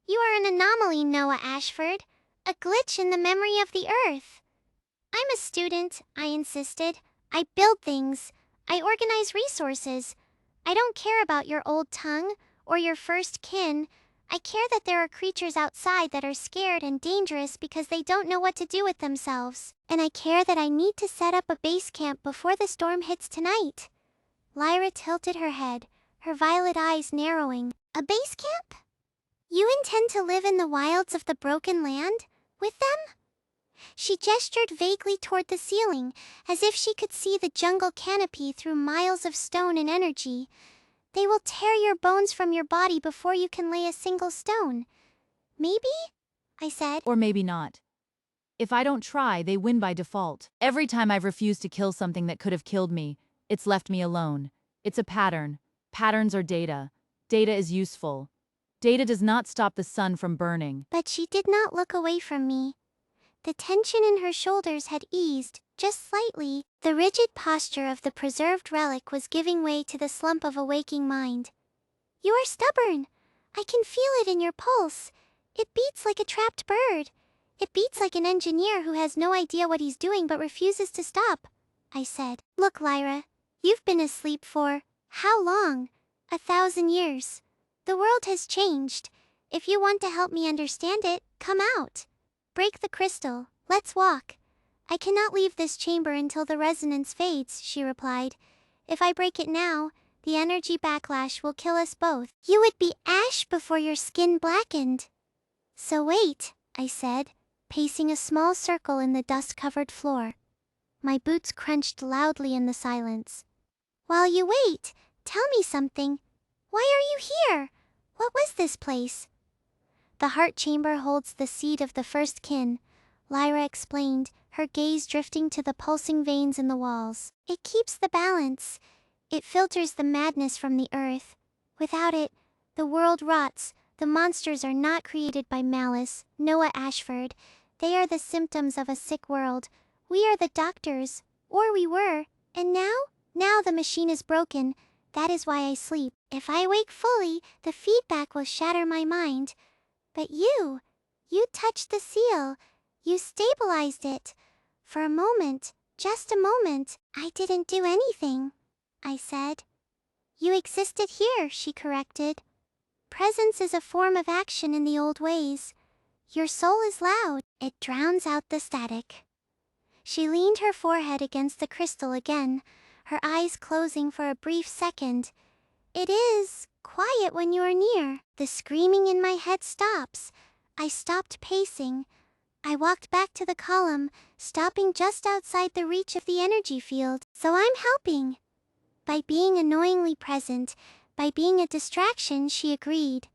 You are an anomaly, Noah Ashford. A glitch in the memory of the earth. I'm a student, I insisted. I build things. I organize resources. I don't care about your old tongue, or your first kin. I care that there are creatures outside that are scared and dangerous because they don't know what to do with themselves. And I care that I need to set up a base camp before the storm hits tonight. Lyra tilted her head, her violet eyes narrowing. A base camp? You intend to live in the wilds of the broken land? With them? She gestured vaguely toward the ceiling, as if she could see the jungle canopy through miles of stone and energy. They will tear your bones from your body before you can lay a single stone. Maybe? I said. Or maybe not. If I don't try, they win by default. Every time I've refused to kill something that could have killed me, it's left me alone. It's a pattern. Patterns are data. Data is useful. Data does not stop the sun from burning. But she did not look away from me. The tension in her shoulders had eased, just slightly. The rigid posture of the preserved relic was giving way to the slump of a waking mind. You are stubborn. I can feel it in your pulse. It beats like a trapped bird. It beats like an engineer who has no idea what he's doing but refuses to stop, I said. Look, Lyra, you've been asleep for, how long? 1,000 years. The world has changed. If you want to help me understand it, come out. Break the crystal. Let's walk. I cannot leave this chamber until the resonance fades, she replied. If I break it now, the energy backlash will kill us both. You would be ash before your skin blackened. So wait, I said, pacing a small circle in the dust-covered floor. My boots crunched loudly in the silence. While you wait, tell me something. Why are you here? What was this place? The heart chamber holds the seed of the first kin, Lyra explained, her gaze drifting to the pulsing veins in the walls. It keeps the balance. It filters the madness from the earth. Without it, the world rots. The monsters are not created by malice, Noah Ashford. They are the symptoms of a sick world. We are the doctors, or we were, and now the machine is broken. That is why I sleep. If I wake fully, the feedback will shatter my mind. But you touched the seal. You stabilized it. For a moment, just a moment, I didn't do anything, I said. You existed here, she corrected. Presence is a form of action in the old ways. Your soul is loud. It drowns out the static. She leaned her forehead against the crystal again, her eyes closing for a brief second. It is quiet when you are near. The screaming in my head stops. I stopped pacing. I walked back to the column, stopping just outside the reach of the energy field. So I'm helping. By being annoyingly present, by being a distraction, she agreed.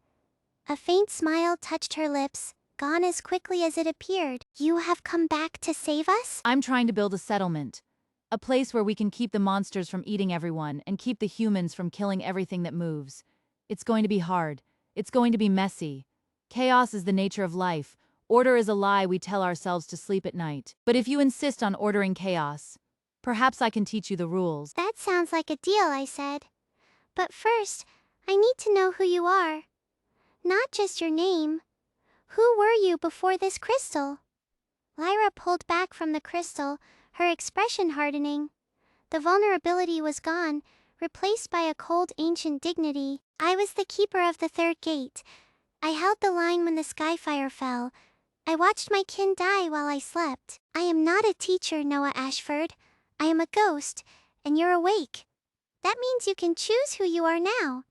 A faint smile touched her lips, gone as quickly as it appeared. You have come back to save us? I'm trying to build a settlement. A place where we can keep the monsters from eating everyone and keep the humans from killing everything that moves. It's going to be hard. It's going to be messy. Chaos is the nature of life. Order is a lie we tell ourselves to sleep at night. But if you insist on ordering chaos, perhaps I can teach you the rules. That sounds like a deal, I said. But first, I need to know who you are. Not just your name. Who were you before this crystal? Lyra pulled back from the crystal, her expression hardening. The vulnerability was gone, replaced by a cold ancient dignity. I was the keeper of the third gate. I held the line when the skyfire fell. I watched my kin die while I slept. I am not a teacher, Noah Ashford. I am a ghost, and you're awake. That means you can choose who you are now.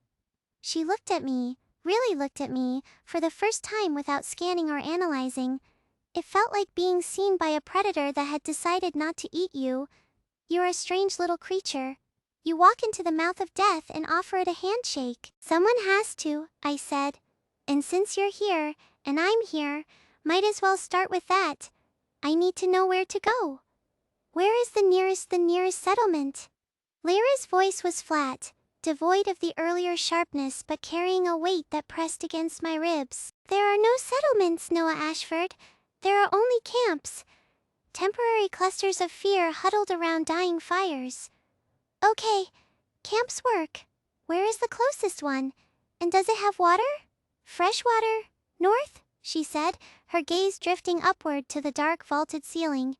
She looked at me, really looked at me, for the first time without scanning or analyzing. It felt like being seen by a predator that had decided not to eat you. You're a strange little creature. You walk into the mouth of death and offer it a handshake. Someone has to, I said. And since you're here, and I'm here, might as well start with that. I need to know where to go. Where is the nearest settlement? Lyra's voice was flat, devoid of the earlier sharpness but carrying a weight that pressed against my ribs. There are no settlements, Noah Ashford. There are only camps. Temporary clusters of fear huddled around dying fires. Okay, camps work. Where is the closest one? And does it have water? Fresh water? North? She said, her gaze drifting upward to the dark vaulted ceiling.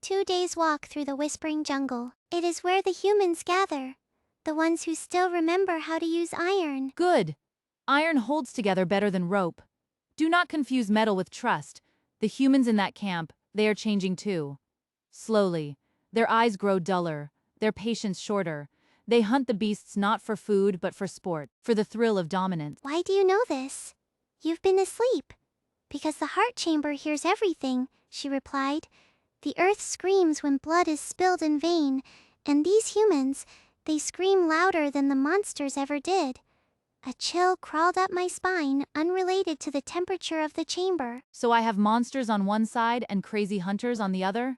2 days' walk through the whispering jungle. It is where the humans gather. The ones who still remember how to use iron. Good. Iron holds together better than rope. Do not confuse metal with trust. The humans in that camp, they are changing too. Slowly. Their eyes grow duller, their patience shorter. They hunt the beasts not for food but for sport, for the thrill of dominance. Why do you know this? You've been asleep. Because the heart chamber hears everything, she replied. The earth screams when blood is spilled in vain, and these humans, they scream louder than the monsters ever did. A chill crawled up my spine, unrelated to the temperature of the chamber. So I have monsters on one side and crazy hunters on the other?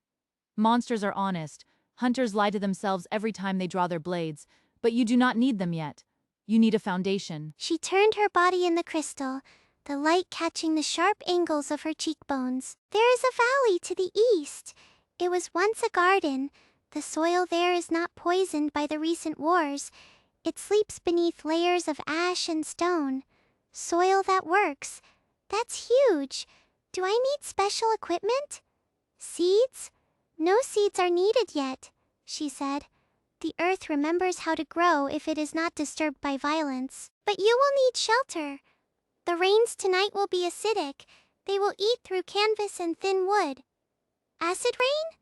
Monsters are honest. Hunters lie to themselves every time they draw their blades, but you do not need them yet. You need a foundation. She turned her body in the crystal, the light catching the sharp angles of her cheekbones. There is a valley to the east. It was once a garden. The soil there is not poisoned by the recent wars. It sleeps beneath layers of ash and stone. Soil that works. That's huge. Do I need special equipment? Seeds? No seeds are needed yet, she said. The earth remembers how to grow if it is not disturbed by violence. But you will need shelter. The rains tonight will be acidic. They will eat through canvas and thin wood. Acid rain?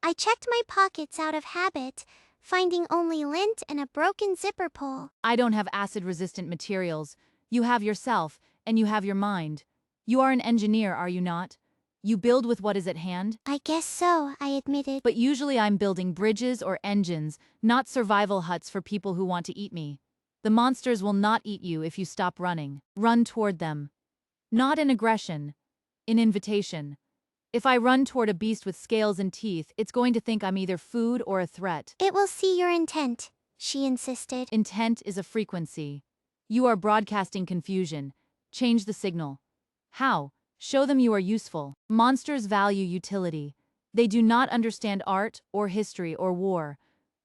I checked my pockets out of habit, finding only lint and a broken zipper pull. I don't have acid-resistant materials. You have yourself, and you have your mind. You are an engineer, are you not? You build with what is at hand? I guess so, I admitted. But usually I'm building bridges or engines, not survival huts for people who want to eat me. The monsters will not eat you if you stop running. Run toward them. Not in aggression, in invitation. If I run toward a beast with scales and teeth, it's going to think I'm either food or a threat. It will see your intent, she insisted. Intent is a frequency. You are broadcasting confusion. Change the signal. How? Show them you are useful. Monsters value utility. They do not understand art or history or war,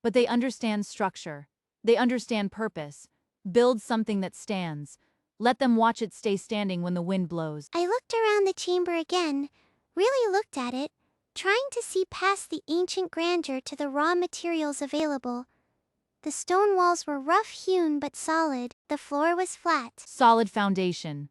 but they understand structure. They understand purpose. Build something that stands. Let them watch it stay standing when the wind blows. I looked around the chamber again, really looked at it, trying to see past the ancient grandeur to the raw materials available. The stone walls were rough-hewn but solid. The floor was flat. Solid foundation.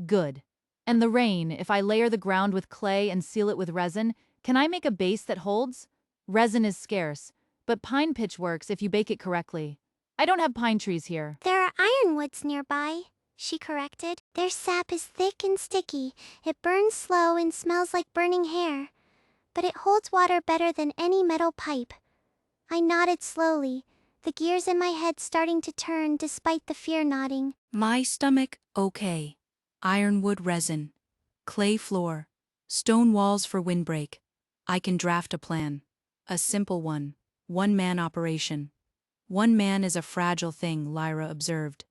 Good. And the rain, if I layer the ground with clay and seal it with resin, can I make a base that holds? Resin is scarce, but pine pitch works if you bake it correctly. I don't have pine trees here. There are ironwoods nearby, she corrected. Their sap is thick and sticky. It burns slow and smells like burning hair. But it holds water better than any metal pipe. I nodded slowly, the gears in my head starting to turn despite the fear nodding. My stomach, okay. Ironwood resin. Clay floor. Stone walls for windbreak. I can draft a plan. A simple one. One-man operation. One man is a fragile thing, Lyra observed.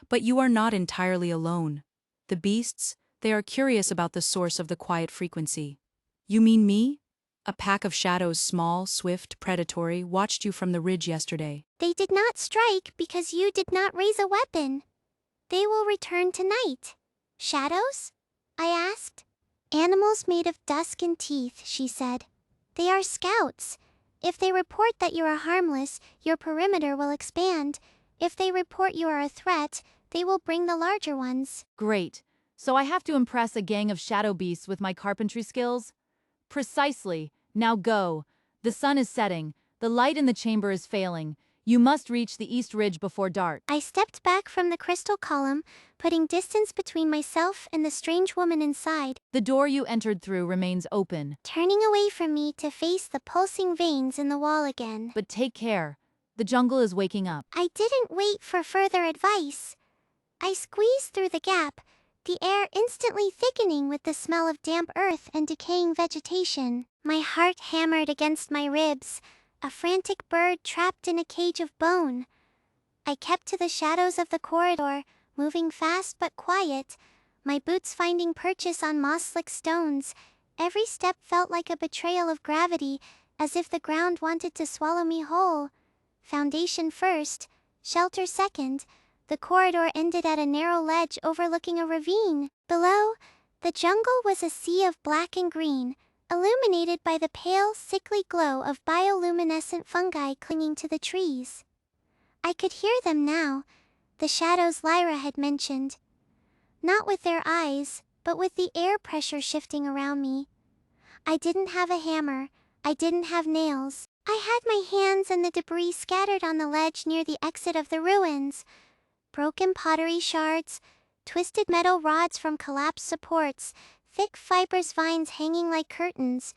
But you are not entirely alone. The beasts, they are curious about the source of the quiet frequency. You mean me? A pack of shadows, small, swift, predatory, watched you from the ridge yesterday. They did not strike because you did not raise a weapon. They will return tonight. Shadows? I asked. Animals made of dusk and teeth, she said. They are scouts. If they report that you are harmless, your perimeter will expand. If they report you are a threat, they will bring the larger ones. Great. So I have to impress a gang of shadow beasts with my carpentry skills? Precisely. Now go. The sun is setting. The light in the chamber is failing. You must reach the east ridge before dark. I stepped back from the crystal column, putting distance between myself and the strange woman inside, The door you entered through remains open. turning away from me to face the pulsing veins in the wall again. But take care. The jungle is waking up. I didn't wait for further advice. I squeezed through the gap, the air instantly thickening with the smell of damp earth and decaying vegetation. My heart hammered against my ribs, a frantic bird trapped in a cage of bone. I kept to the shadows of the corridor, moving fast but quiet, my boots finding purchase on moss-slick stones. Every step felt like a betrayal of gravity, as if the ground wanted to swallow me whole. Foundation first, shelter second. The corridor ended at a narrow ledge overlooking a ravine. Below, the jungle was a sea of black and green, illuminated by the pale, sickly glow of bioluminescent fungi clinging to the trees. I could hear them now, the shadows Lyra had mentioned. Not with their eyes, but with the air pressure shifting around me. I didn't have a hammer, I didn't have nails. I had my hands and the debris scattered on the ledge near the exit of the ruins. Broken pottery shards, twisted metal rods from collapsed supports, thick fibrous vines hanging like curtains.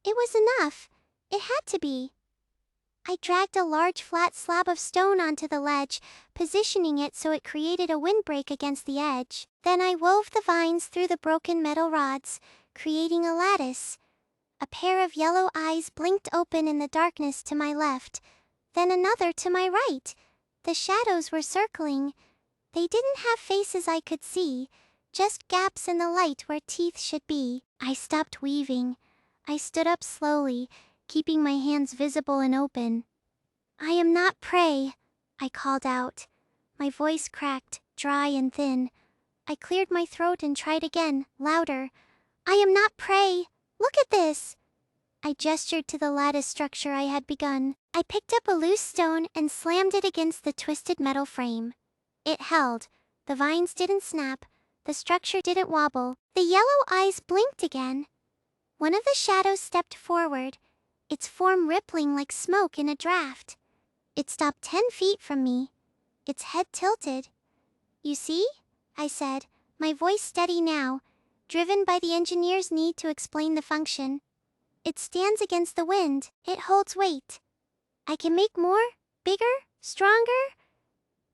It was enough. It had to be. I dragged a large flat slab of stone onto the ledge, positioning it so it created a windbreak against the edge. Then I wove the vines through the broken metal rods, creating a lattice. A pair of yellow eyes blinked open in the darkness to my left, then another to my right. The shadows were circling. They didn't have faces I could see, just gaps in the light where teeth should be. I stopped weaving. I stood up slowly, keeping my hands visible and open. "I am not prey," I called out. My voice cracked, dry and thin. I cleared my throat and tried again, louder. "I am not prey. Look at this." I gestured to the lattice structure I had begun. I picked up a loose stone and slammed it against the twisted metal frame. It held. The vines didn't snap. The structure didn't wobble. The yellow eyes blinked again. One of the shadows stepped forward, its form rippling like smoke in a draft. It stopped 10 feet from me, its head tilted. "You see?" I said, my voice steady now, driven by the engineer's need to explain the function. "It stands against the wind. It holds weight. I can make more, bigger, stronger."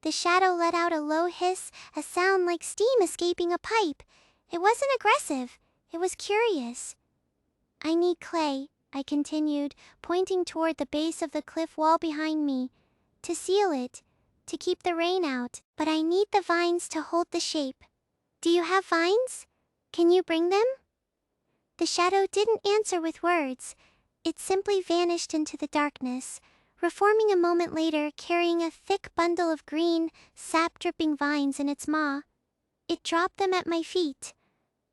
The shadow let out a low hiss, a sound like steam escaping a pipe. It wasn't aggressive. It was curious. "I need clay," I continued, pointing toward the base of the cliff wall behind me. "To seal it, to keep the rain out. But I need the vines to hold the shape. Do you have vines? Can you bring them?" The shadow didn't answer with words. It simply vanished into the darkness, reforming a moment later, carrying a thick bundle of green, sap-dripping vines in its maw. It dropped them at my feet.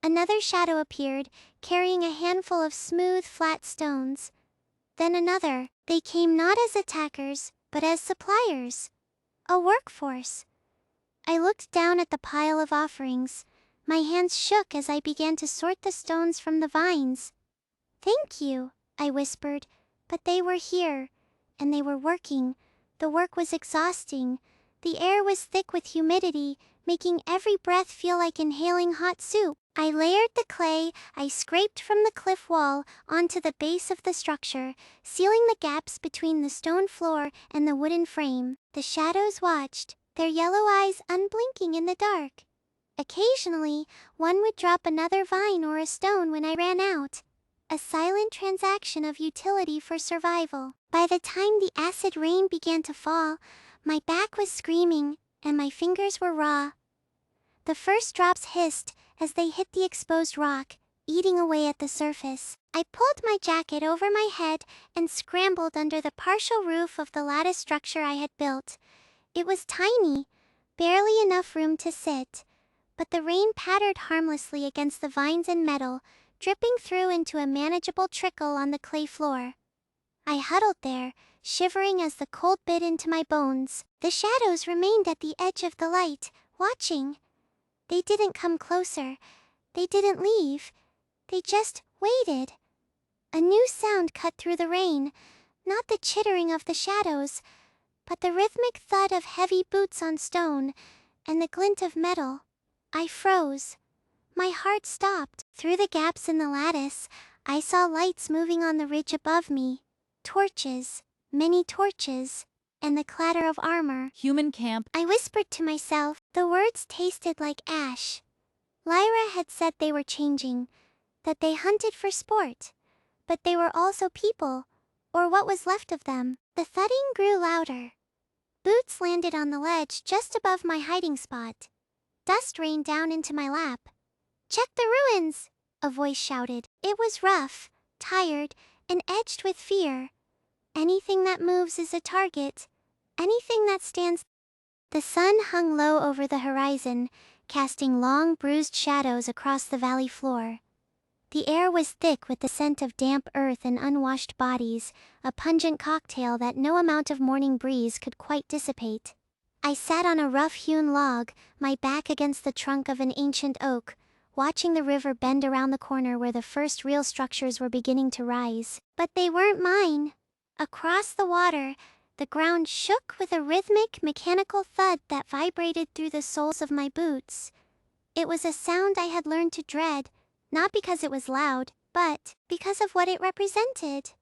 Another shadow appeared, carrying a handful of smooth, flat stones. Then another. They came not as attackers, but as suppliers. A workforce. I looked down at the pile of offerings. My hands shook as I began to sort the stones from the vines. "Thank you," I whispered, but they were here, and they were working. The work was exhausting. The air was thick with humidity, making every breath feel like inhaling hot soup. I layered the clay I scraped from the cliff wall onto the base of the structure, sealing the gaps between the stone floor and the wooden frame. The shadows watched, their yellow eyes unblinking in the dark. Occasionally, one would drop another vine or a stone when I ran out. A silent transaction of utility for survival. By the time the acid rain began to fall, my back was screaming, and my fingers were raw. The first drops hissed as they hit the exposed rock, eating away at the surface. I pulled my jacket over my head and scrambled under the partial roof of the lattice structure I had built. It was tiny, barely enough room to sit, but the rain pattered harmlessly against the vines and metal, dripping through into a manageable trickle on the clay floor. I huddled there, shivering as the cold bit into my bones. The shadows remained at the edge of the light, watching. They didn't come closer. They didn't leave. They just waited. A new sound cut through the rain, not the chittering of the shadows, but the rhythmic thud of heavy boots on stone and the glint of metal. I froze. My heart stopped. Through the gaps in the lattice, I saw lights moving on the ridge above me. Torches, many torches, and the clatter of armor. Human camp. I whispered to myself. The words tasted like ash. Lyra had said they were changing, that they hunted for sport. But they were also people, or what was left of them. The thudding grew louder. Boots landed on the ledge just above my hiding spot. Dust rained down into my lap. "Check the ruins!" a voice shouted. It was rough, tired, and edged with fear. Anything that moves is a target. Anything that stands. The sun hung low over the horizon, casting long bruised shadows across the valley floor. The air was thick with the scent of damp earth and unwashed bodies, a pungent cocktail that no amount of morning breeze could quite dissipate. I sat on a rough-hewn log, my back against the trunk of an ancient oak, watching the river bend around the corner where the first real structures were beginning to rise. But they weren't mine. Across the water, the ground shook with a rhythmic, mechanical thud that vibrated through the soles of my boots. It was a sound I had learned to dread, not because it was loud, but because of what it represented.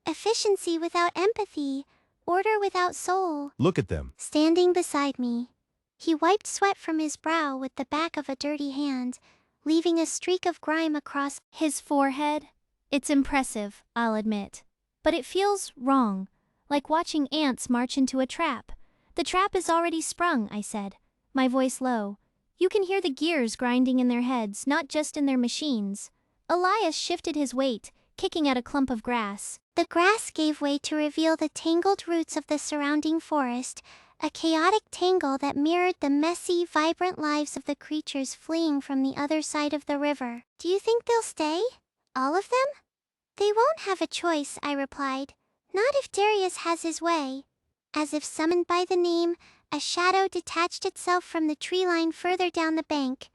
Efficiency without empathy, order without soul. Look at them. Standing beside me, he wiped sweat from his brow with the back of a dirty hand, leaving a streak of grime across his forehead. It's impressive, I'll admit. But it feels wrong, like watching ants march into a trap. The trap is already sprung, I said, my voice low. You can hear the gears grinding in their heads, not just in their machines. Elias shifted his weight, kicking at a clump of grass. The grass gave way to reveal the tangled roots of the surrounding forest, a chaotic tangle that mirrored the messy, vibrant lives of the creatures fleeing from the other side of the river. "Do you think they'll stay? All of them?" "They won't have a choice," I replied. "Not if Darius has his way." As if summoned by the name, a shadow detached itself from the tree line further down the bank.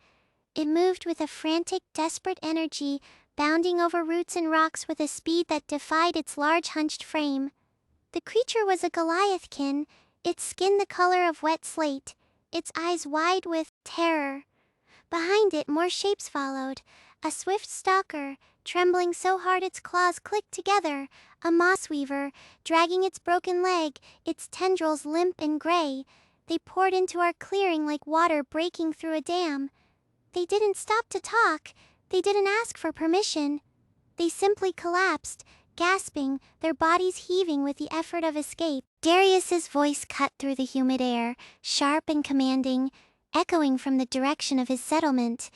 It moved with a frantic, desperate energy, bounding over roots and rocks with a speed that defied its large hunched frame. The creature was a Goliathkin, its skin the color of wet slate, its eyes wide with terror. Behind it, more shapes followed. A swift stalker, trembling so hard its claws clicked together, a moss weaver, dragging its broken leg, its tendrils limp and gray. They poured into our clearing like water breaking through a dam. They didn't stop to talk. They didn't ask for permission. They simply collapsed, gasping, their bodies heaving with the effort of escape. Darius's voice cut through the humid air, sharp and commanding, echoing from the direction of his settlement.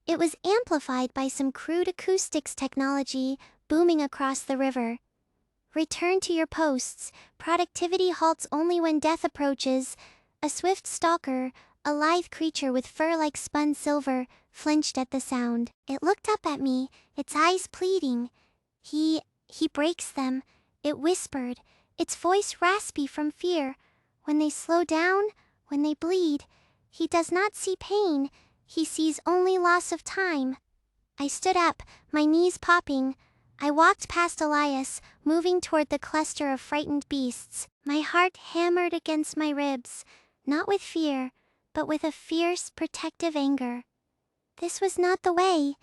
It was amplified by some crude acoustics technology booming across the river. "Return to your posts. Productivity halts only when death approaches." A swift stalker, a lithe creature with fur like spun silver, flinched at the sound. It looked up at me, its eyes pleading. He breaks them," it whispered, its voice raspy from fear. "When they slow down, when they bleed, he does not see pain, he sees only loss of time." I stood up, my knees popping. I walked past Elias, moving toward the cluster of frightened beasts. My heart hammered against my ribs, not with fear, but with a fierce, protective anger. This was not the way.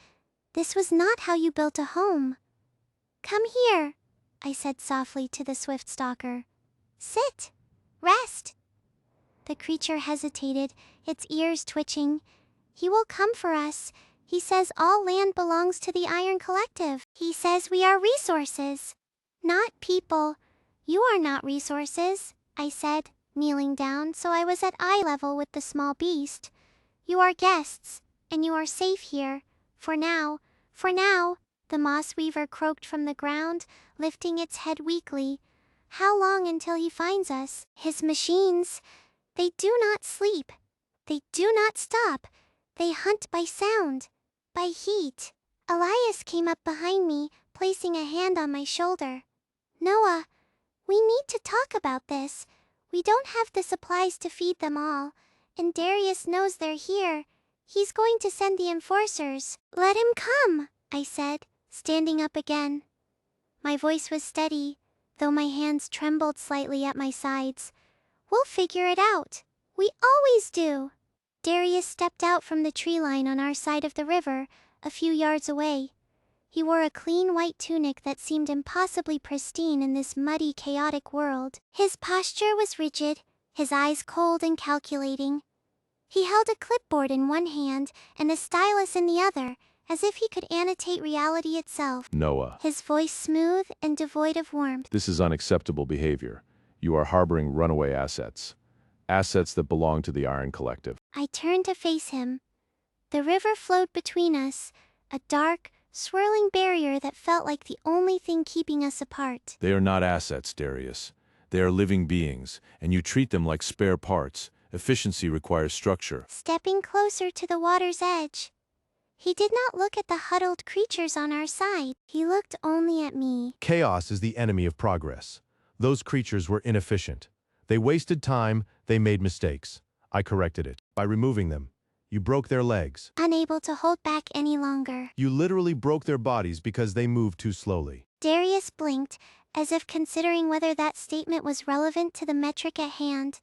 This was not how you built a home. "Come here," I said softly to the swift stalker. "Sit. Rest." The creature hesitated, its ears twitching. "He will come for us. He says all land belongs to the Iron Collective. He says we are resources, not people." "You are not resources," I said, kneeling down so I was at eye level with the small beast. "You are guests, and you are safe here. For now." "For now," the moss weaver croaked from the ground, lifting its head weakly. "How long until he finds us?" "His machines, they do not sleep. They do not stop. They hunt by sound, by heat." Elias came up behind me, placing a hand on my shoulder. "Noah, we need to talk about this. We don't have the supplies to feed them all, and Darius knows they're here. He's going to send the enforcers. Let him come, I said, standing up again. My voice was steady, though my hands trembled slightly at my sides. We'll figure it out. We always do. Darius stepped out from the tree line on our side of the river, a few yards away. He wore a clean white tunic that seemed impossibly pristine in this muddy, chaotic world. His posture was rigid, his eyes cold and calculating. He held a clipboard in one hand and a stylus in the other, as if he could annotate reality itself. Noah, His voice smooth and devoid of warmth. this is unacceptable behavior. You are harboring runaway assets. Assets that belong to the Iron Collective. I turned to face him. The river flowed between us, a dark, swirling barrier that felt like the only thing keeping us apart. They are not assets, Darius. They are living beings, and you treat them like spare parts. Efficiency requires structure. Stepping closer to the water's edge, he did not look at the huddled creatures on our side. He looked only at me. Chaos is the enemy of progress. Those creatures were inefficient. They wasted time, they made mistakes. I corrected it. By removing them, you broke their legs. Unable to hold back any longer, You literally broke their bodies because they moved too slowly. Darius blinked, as if considering whether that statement was relevant to the metric at hand.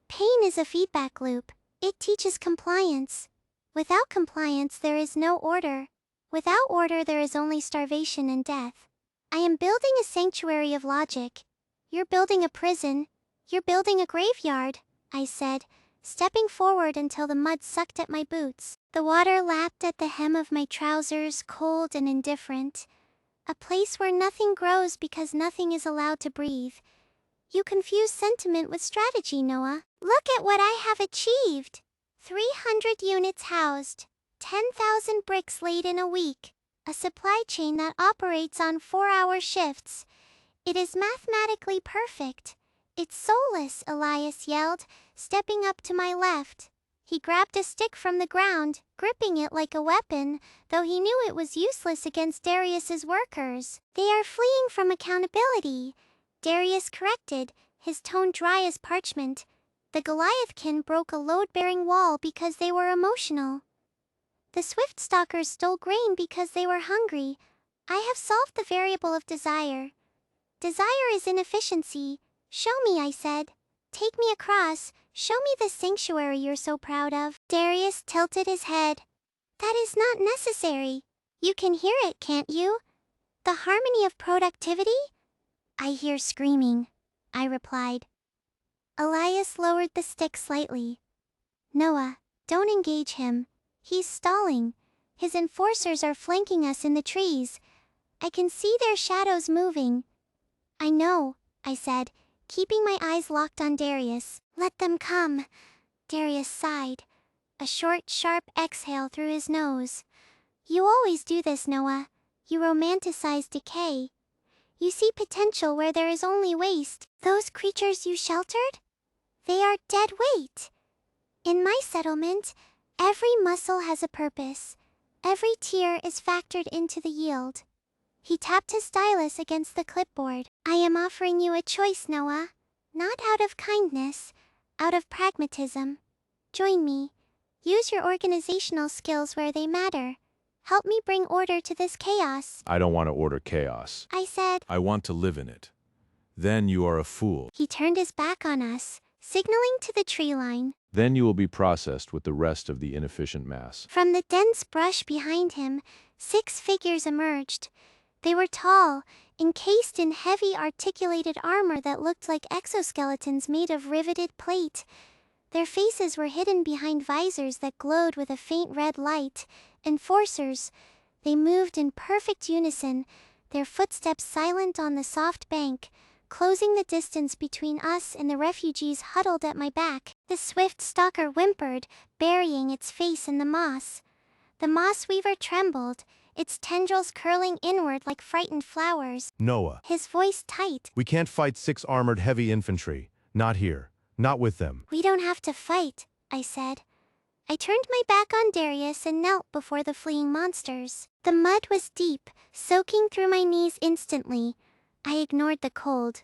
Pain is a feedback loop. It teaches compliance. Without compliance, there is no order. Without order, there is only starvation and death. I am building a sanctuary of logic. You're building a prison. You're building a graveyard, I said, stepping forward until the mud sucked at my boots. The water lapped at the hem of my trousers, cold and indifferent. A place where nothing grows because nothing is allowed to breathe. You confuse sentiment with strategy, Noah. Look at what I have achieved. 300 units housed. 10,000 bricks laid in a week. A supply chain that operates on 4-hour shifts. It is mathematically perfect. It's soulless, Elias yelled, stepping up to my left. He grabbed a stick from the ground, gripping it like a weapon, though he knew it was useless against Darius's workers. They are fleeing from accountability, Darius corrected, his tone dry as parchment. The Goliathkin broke a load-bearing wall because they were emotional. The Swift Stalkers stole grain because they were hungry. I have solved the variable of desire. Desire is inefficiency. Show me, I said. Take me across. Show me the sanctuary you're so proud of. Darius tilted his head. That is not necessary. You can hear it, can't you? The harmony of productivity? I hear screaming, I replied. Elias lowered the stick slightly. Noah, don't engage him. He's stalling. His enforcers are flanking us in the trees. I can see their shadows moving. I know, I said, keeping my eyes locked on Darius. Let them come. Darius sighed. A short, sharp exhale through his nose. You always do this, Noah. You romanticize decay. You see potential where there is only waste. Those creatures you sheltered? They are dead weight. In my settlement, every muscle has a purpose. Every tear is factored into the yield. He tapped his stylus against the clipboard. I am offering you a choice, Noah. Not out of kindness, out of pragmatism. Join me. Use your organizational skills where they matter. Help me bring order to this chaos. I don't want to order chaos. I said. I want to live in it. Then you are a fool. He turned his back on us, signaling to the tree line. Then you will be processed with the rest of the inefficient mass. From the dense brush behind him, 6 figures emerged. They were tall, encased in heavy articulated armor that looked like exoskeletons made of riveted plate. Their faces were hidden behind visors that glowed with a faint red light. Enforcers. They moved in perfect unison, their footsteps silent on the soft bank, closing the distance between us and the refugees huddled at my back. The Swift Stalker whimpered, burying its face in the moss. The moss weaver trembled, its tendrils curling inward like frightened flowers. Noah, His voice tight. we can't fight 6 armored heavy infantry. Not here. Not with them. We don't have to fight, I said. I turned my back on Darius and knelt before the fleeing monsters. The mud was deep, soaking through my knees instantly. I ignored the cold.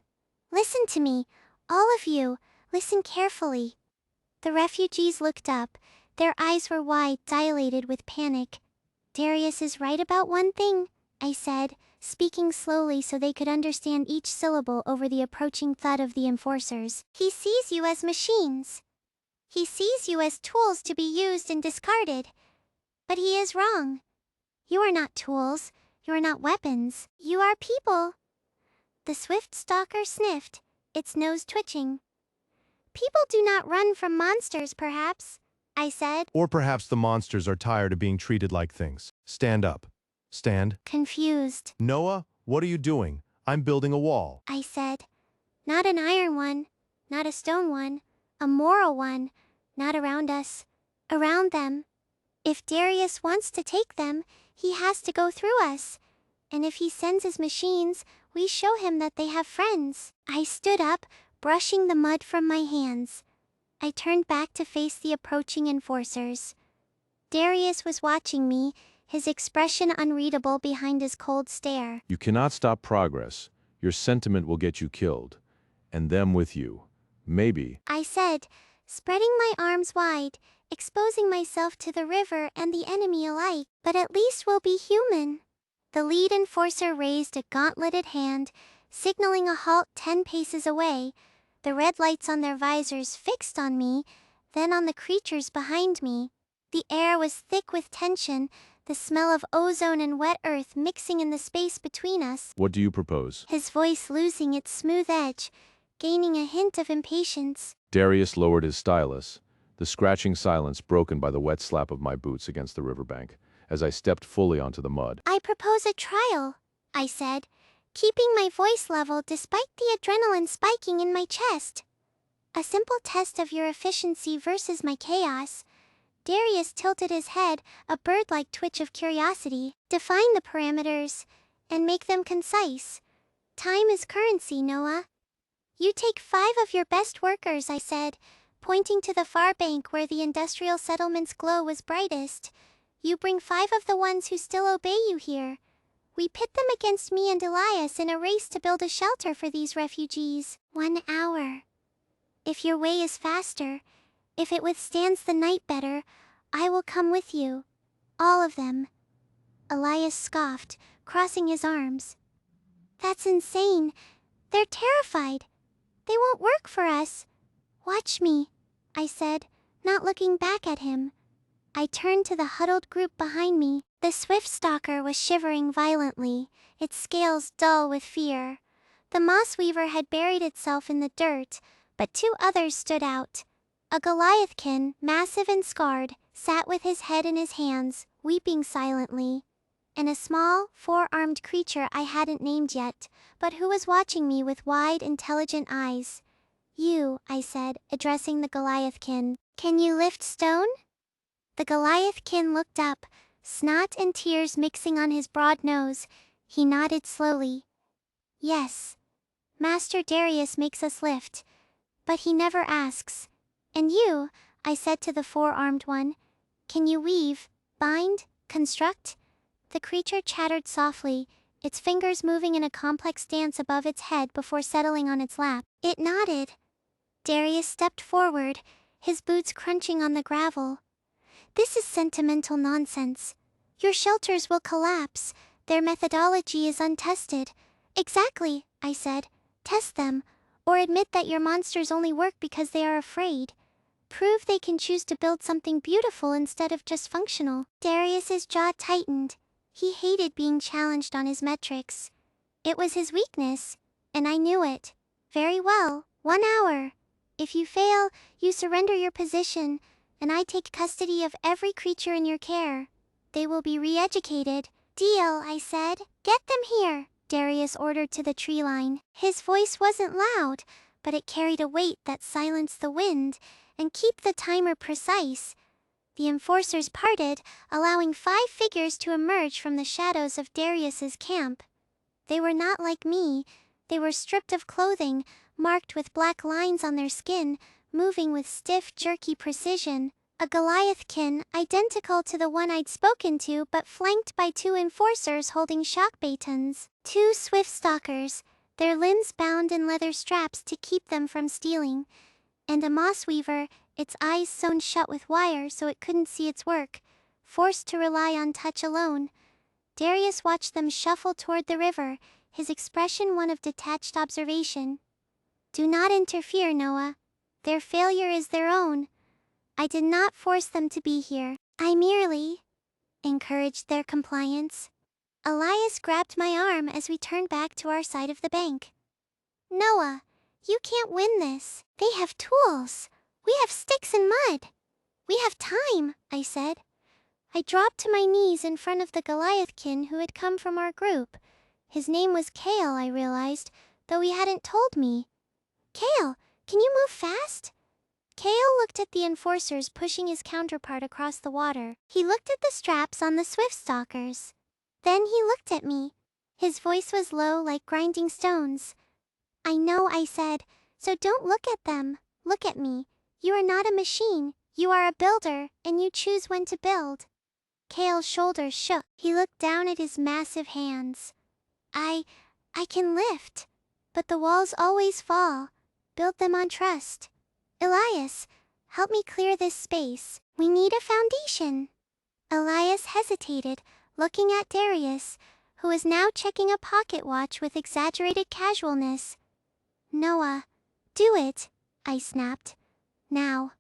Listen to me, all of you, listen carefully. The refugees looked up, Their eyes were wide, dilated with panic. Darius is right about one thing, I said, speaking slowly so they could understand each syllable over the approaching thud of the enforcers. He sees you as machines. He sees you as tools to be used and discarded. But he is wrong. You are not tools. You are not weapons. You are people. The swift stalker sniffed, its nose twitching. People do not run from monsters, perhaps, I said. Or perhaps the monsters are tired of being treated like things. Stand up. Stand. Confused, Noah, what are you doing? I'm building a wall. I said. Not an iron one, not a stone one, a moral one, not around us, around them. If Darius wants to take them, he has to go through us. And if he sends his machines, we show him that they have friends. I stood up, brushing the mud from my hands. I turned back to face the approaching enforcers. Darius was watching me, his expression unreadable behind his cold stare. You cannot stop progress. Your sentiment will get you killed. And them with you. Maybe. I said, spreading my arms wide, exposing myself to the river and the enemy alike. But at least we'll be human. The lead enforcer raised a gauntleted hand, signaling a halt 10 paces away, the red lights on their visors fixed on me, then on the creatures behind me. The air was thick with tension, the smell of ozone and wet earth mixing in the space between us. What do you propose? His voice losing its smooth edge, gaining a hint of impatience. Darius lowered his stylus, the scratching silence broken by the wet slap of my boots against the riverbank, as I stepped fully onto the mud. I propose a trial, I said, keeping my voice level despite the adrenaline spiking in my chest. A simple test of your efficiency versus my chaos. Darius tilted his head, a bird-like twitch of curiosity. Define the parameters, and make them concise. Time is currency, Noah. You take 5 of your best workers, I said, pointing to the far bank where the industrial settlement's glow was brightest. You bring 5 of the ones who still obey you here. We pit them against me and Elias in a race to build a shelter for these refugees. 1 hour. If your way is faster, if it withstands the night better, I will come with you. All of them. Elias scoffed, crossing his arms. That's insane. They're terrified. They won't work for us. Watch me, I said, not looking back at him. I turned to the huddled group behind me. The swift stalker was shivering violently, its scales dull with fear. The moss weaver had buried itself in the dirt, but 2 others stood out. A Goliathkin, massive and scarred, sat with his head in his hands, weeping silently. And a small, 4-armed creature I hadn't named yet, but who was watching me with wide, intelligent eyes. You, I said, addressing the Goliathkin, can you lift stone? The Goliathkin looked up, snot and tears mixing on his broad nose. He nodded slowly. Yes. Master Darius makes us lift. But he never asks. And you, I said to the 4-armed one, can you weave, bind, construct? The creature chattered softly, its fingers moving in a complex dance above its head before settling on its lap. It nodded. Darius stepped forward, his boots crunching on the gravel. This is sentimental nonsense. Your shelters will collapse. Their methodology is untested. Exactly, I said. Test them, or admit that your monsters only work because they are afraid. Prove they can choose to build something beautiful instead of just functional. Darius's jaw tightened. He hated being challenged on his metrics. It was his weakness, and I knew it. Very well, 1 hour. If you fail, you surrender your position, and I take custody of every creature in your care. They will be re-educated. Deal, I said. Get them here, Darius ordered to the tree line. His voice wasn't loud, but it carried a weight that silenced the wind, and keep the timer precise. The enforcers parted, allowing 5 figures to emerge from the shadows of Darius's camp. They were not like me. They were stripped of clothing, marked with black lines on their skin, moving with stiff, jerky precision. A Goliathkin, identical to the one I'd spoken to, but flanked by 2 enforcers holding shock batons. 2 swift stalkers, their limbs bound in leather straps to keep them from stealing. And a moss weaver, its eyes sewn shut with wire so it couldn't see its work, forced to rely on touch alone. Darius watched them shuffle toward the river, his expression one of detached observation. Do not interfere, Noah. Their failure is their own. I did not force them to be here. I merely encouraged their compliance. Elias grabbed my arm as we turned back to our side of the bank. Noah, you can't win this. They have tools. We have sticks and mud. We have time, I said. I dropped to my knees in front of the Goliathkin who had come from our group. His name was Kale, I realized, though he hadn't told me. Kale, can you move fast? Kale looked at the enforcers pushing his counterpart across the water. He looked at the straps on the swift stalkers. Then he looked at me. His voice was low like grinding stones. I know, I said, so don't look at them. Look at me. You are not a machine. You are a builder, and you choose when to build. Kale's shoulders shook. He looked down at his massive hands. I can lift. But the walls always fall. Build them on trust. Elias, help me clear this space. We need a foundation. Elias hesitated, looking at Darius, who was now checking a pocket watch with exaggerated casualness. Noah, do it, I snapped. Now.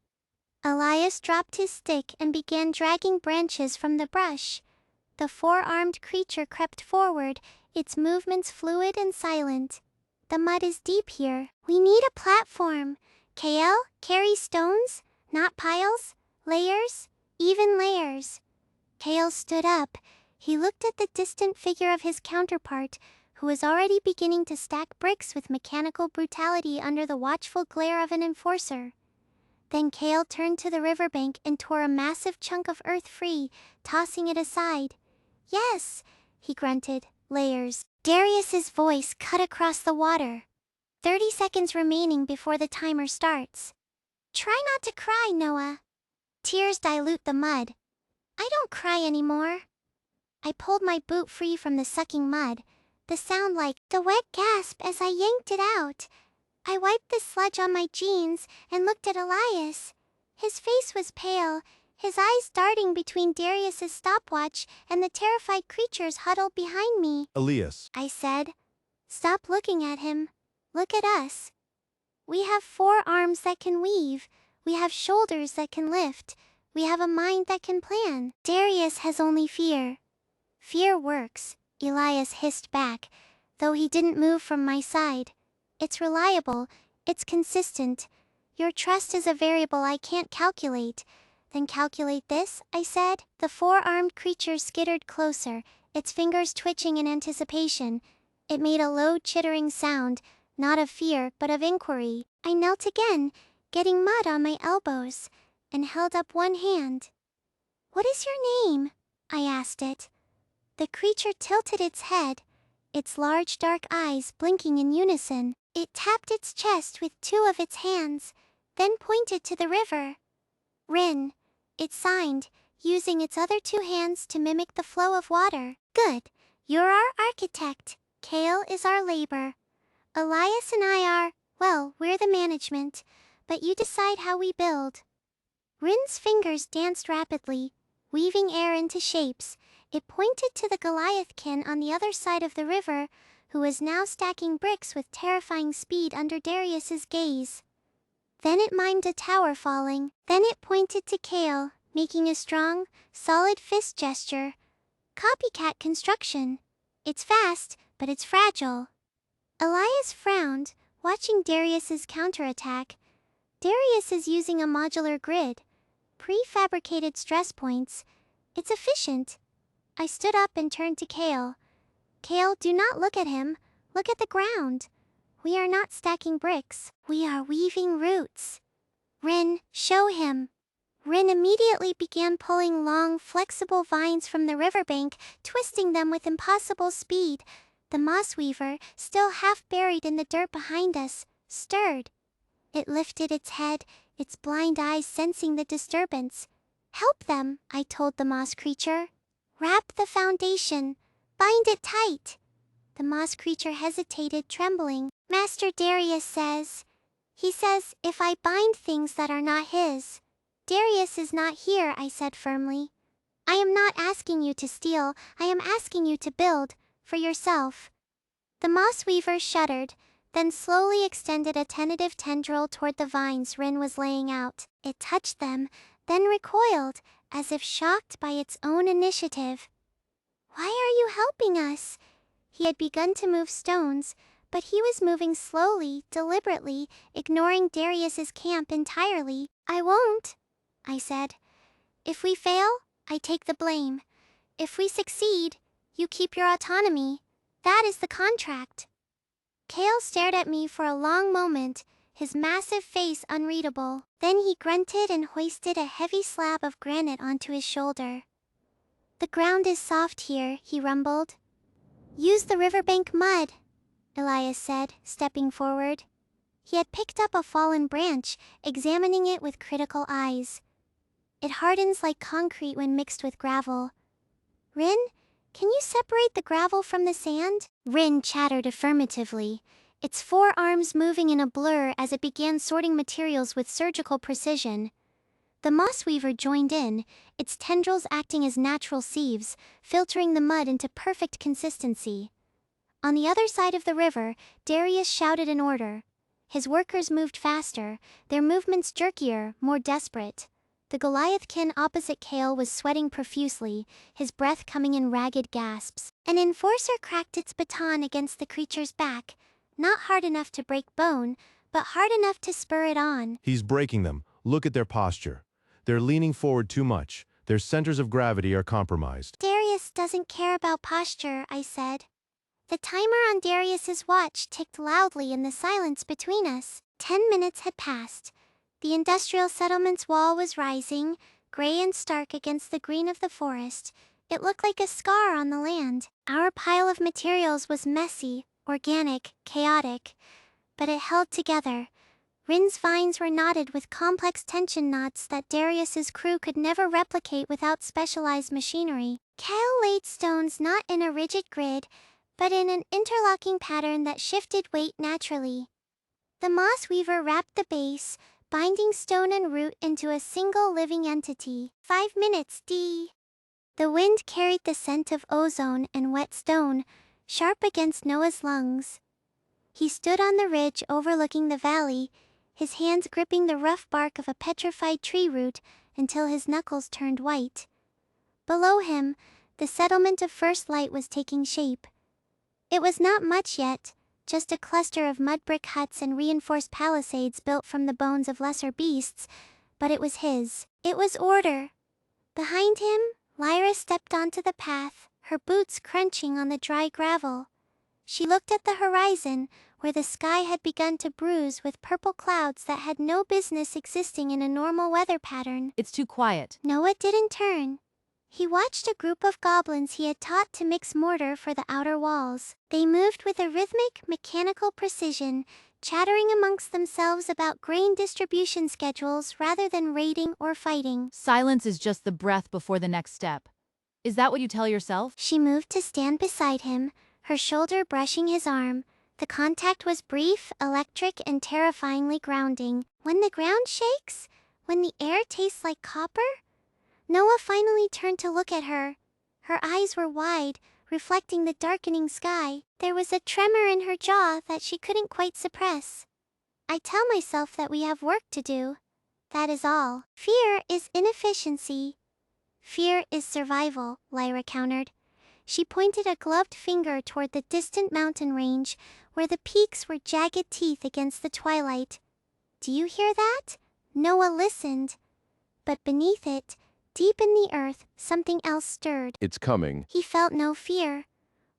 Elias dropped his stick and began dragging branches from the brush. The four-armed creature crept forward, its movements fluid and silent. The mud is deep here. We need a platform. KL, carry stones, not piles, layers, even layers. Kale stood up. He looked at the distant figure of his counterpart, who was already beginning to stack bricks with mechanical brutality under the watchful glare of an enforcer. Then Kale turned to the riverbank and tore a massive chunk of earth free, tossing it aside. Yes, he grunted, layers. Darius's voice cut across the water. 30 seconds remaining before the timer starts. Try not to cry, Noah. Tears dilute the mud. I don't cry anymore. I pulled my boot free from the sucking mud, the sound like the wet gasp as I yanked it out. I wiped the sludge on my jeans and looked at Elias. His face was pale, his eyes darting between Darius's stopwatch and the terrified creatures huddled behind me. Elias. I said. Stop looking at him. Look at us. We have 4 arms that can weave. We have shoulders that can lift. We have a mind that can plan. Darius has only fear. Fear works, Elias hissed back, though he didn't move from my side. It's reliable. It's consistent. Your trust is a variable I can't calculate. Then calculate this, I said. The 4-armed creature skittered closer, its fingers twitching in anticipation. It made a low chittering sound, not of fear, but of inquiry. I knelt again, getting mud on my elbows, and held up one hand. What is your name? I asked it. The creature tilted its head, its large dark eyes blinking in unison. It tapped its chest with 2 of its hands, then pointed to the river. Rin, it signed, using its other 2 hands to mimic the flow of water. Good. You're our architect. Kale is our labor. Elias and I are, well, we're the management, but you decide how we build. Rin's fingers danced rapidly, weaving air into shapes. It pointed to the Goliathkin on the other side of the river, who was now stacking bricks with terrifying speed under Darius's gaze. Then it mimed a tower falling. Then it pointed to Kale, making a strong, solid fist gesture. Copycat construction. It's fast, but it's fragile. Elias frowned, watching Darius's counterattack. Darius is using a modular grid. Prefabricated stress points. It's efficient. I stood up and turned to Kale. Kale, do not look at him. Look at the ground. We are not stacking bricks. We are weaving roots. Rin, show him. Rin immediately began pulling long, flexible vines from the riverbank, twisting them with impossible speed. The moss weaver, still half buried in the dirt behind us, stirred. It lifted its head, its blind eyes sensing the disturbance. Help them, I told the moss creature. Wrap the foundation. Bind it tight. The moss creature hesitated, trembling. Master Darius says, He says, if I bind things that are not his. Darius is not here, I said firmly. I am not asking you to steal, I am asking you to build, for yourself. The moss weaver shuddered, then slowly extended a tentative tendril toward the vines Rin was laying out. It touched them, then recoiled, as if shocked by its own initiative. Why are you helping us? He had begun to move stones, but he was moving slowly, deliberately, ignoring Darius's camp entirely. I won't, I said. If we fail, I take the blame. If we succeed, you keep your autonomy. That is the contract. Kale stared at me for a long moment, his massive face unreadable. Then he grunted and hoisted a heavy slab of granite onto his shoulder. The ground is soft here, he rumbled. Use the riverbank mud, Elias said, stepping forward. He had picked up a fallen branch, examining it with critical eyes. It hardens like concrete when mixed with gravel. Rin, can you separate the gravel from the sand? Rin chattered affirmatively, its forearms moving in a blur as it began sorting materials with surgical precision. The moss weaver joined in, its tendrils acting as natural sieves, filtering the mud into perfect consistency. On the other side of the river, Darius shouted an order. His workers moved faster, their movements jerkier, more desperate. The Goliathkin opposite Kale was sweating profusely, his breath coming in ragged gasps. An enforcer cracked its baton against the creature's back, not hard enough to break bone, but hard enough to spur it on. He's breaking them. Look at their posture. They're leaning forward too much. Their centers of gravity are compromised. Darius doesn't care about posture, I said. The timer on Darius's watch ticked loudly in the silence between us. 10 minutes had passed. The industrial settlement's wall was rising, gray and stark against the green of the forest. It looked like a scar on the land. Our pile of materials was messy, organic, chaotic, but it held together. Rin's vines were knotted with complex tension knots that Darius's crew could never replicate without specialized machinery. Kale laid stones not in a rigid grid, but in an interlocking pattern that shifted weight naturally. The moss weaver wrapped the base, binding stone and root into a single living entity. 5 minutes, D. The wind carried the scent of ozone and wet stone, sharp against Noah's lungs. He stood on the ridge overlooking the valley, his hands gripping the rough bark of a petrified tree root until his knuckles turned white. Below him, the settlement of First Light was taking shape. It was not much yet, just a cluster of mud brick huts and reinforced palisades built from the bones of lesser beasts, but it was his. It was order. Behind him, Lyra stepped onto the path, her boots crunching on the dry gravel. She looked at the horizon, where the sky had begun to bruise with purple clouds that had no business existing in a normal weather pattern. It's too quiet. Noah didn't turn. He watched a group of goblins he had taught to mix mortar for the outer walls. They moved with a rhythmic, mechanical precision, chattering amongst themselves about grain distribution schedules rather than raiding or fighting. Silence is just the breath before the next step. Is that what you tell yourself? She moved to stand beside him, her shoulder brushing his arm. The contact was brief, electric, and terrifyingly grounding. When the ground shakes? When the air tastes like copper? Noah finally turned to look at her. Her eyes were wide, reflecting the darkening sky. There was a tremor in her jaw that she couldn't quite suppress. I tell myself that we have work to do. That is all. Fear is inefficiency. Fear is survival, Lyra countered. She pointed a gloved finger toward the distant mountain range, where the peaks were jagged teeth against the twilight. Do you hear that? Noah listened. But beneath it, deep in the earth, something else stirred. It's coming. He felt no fear,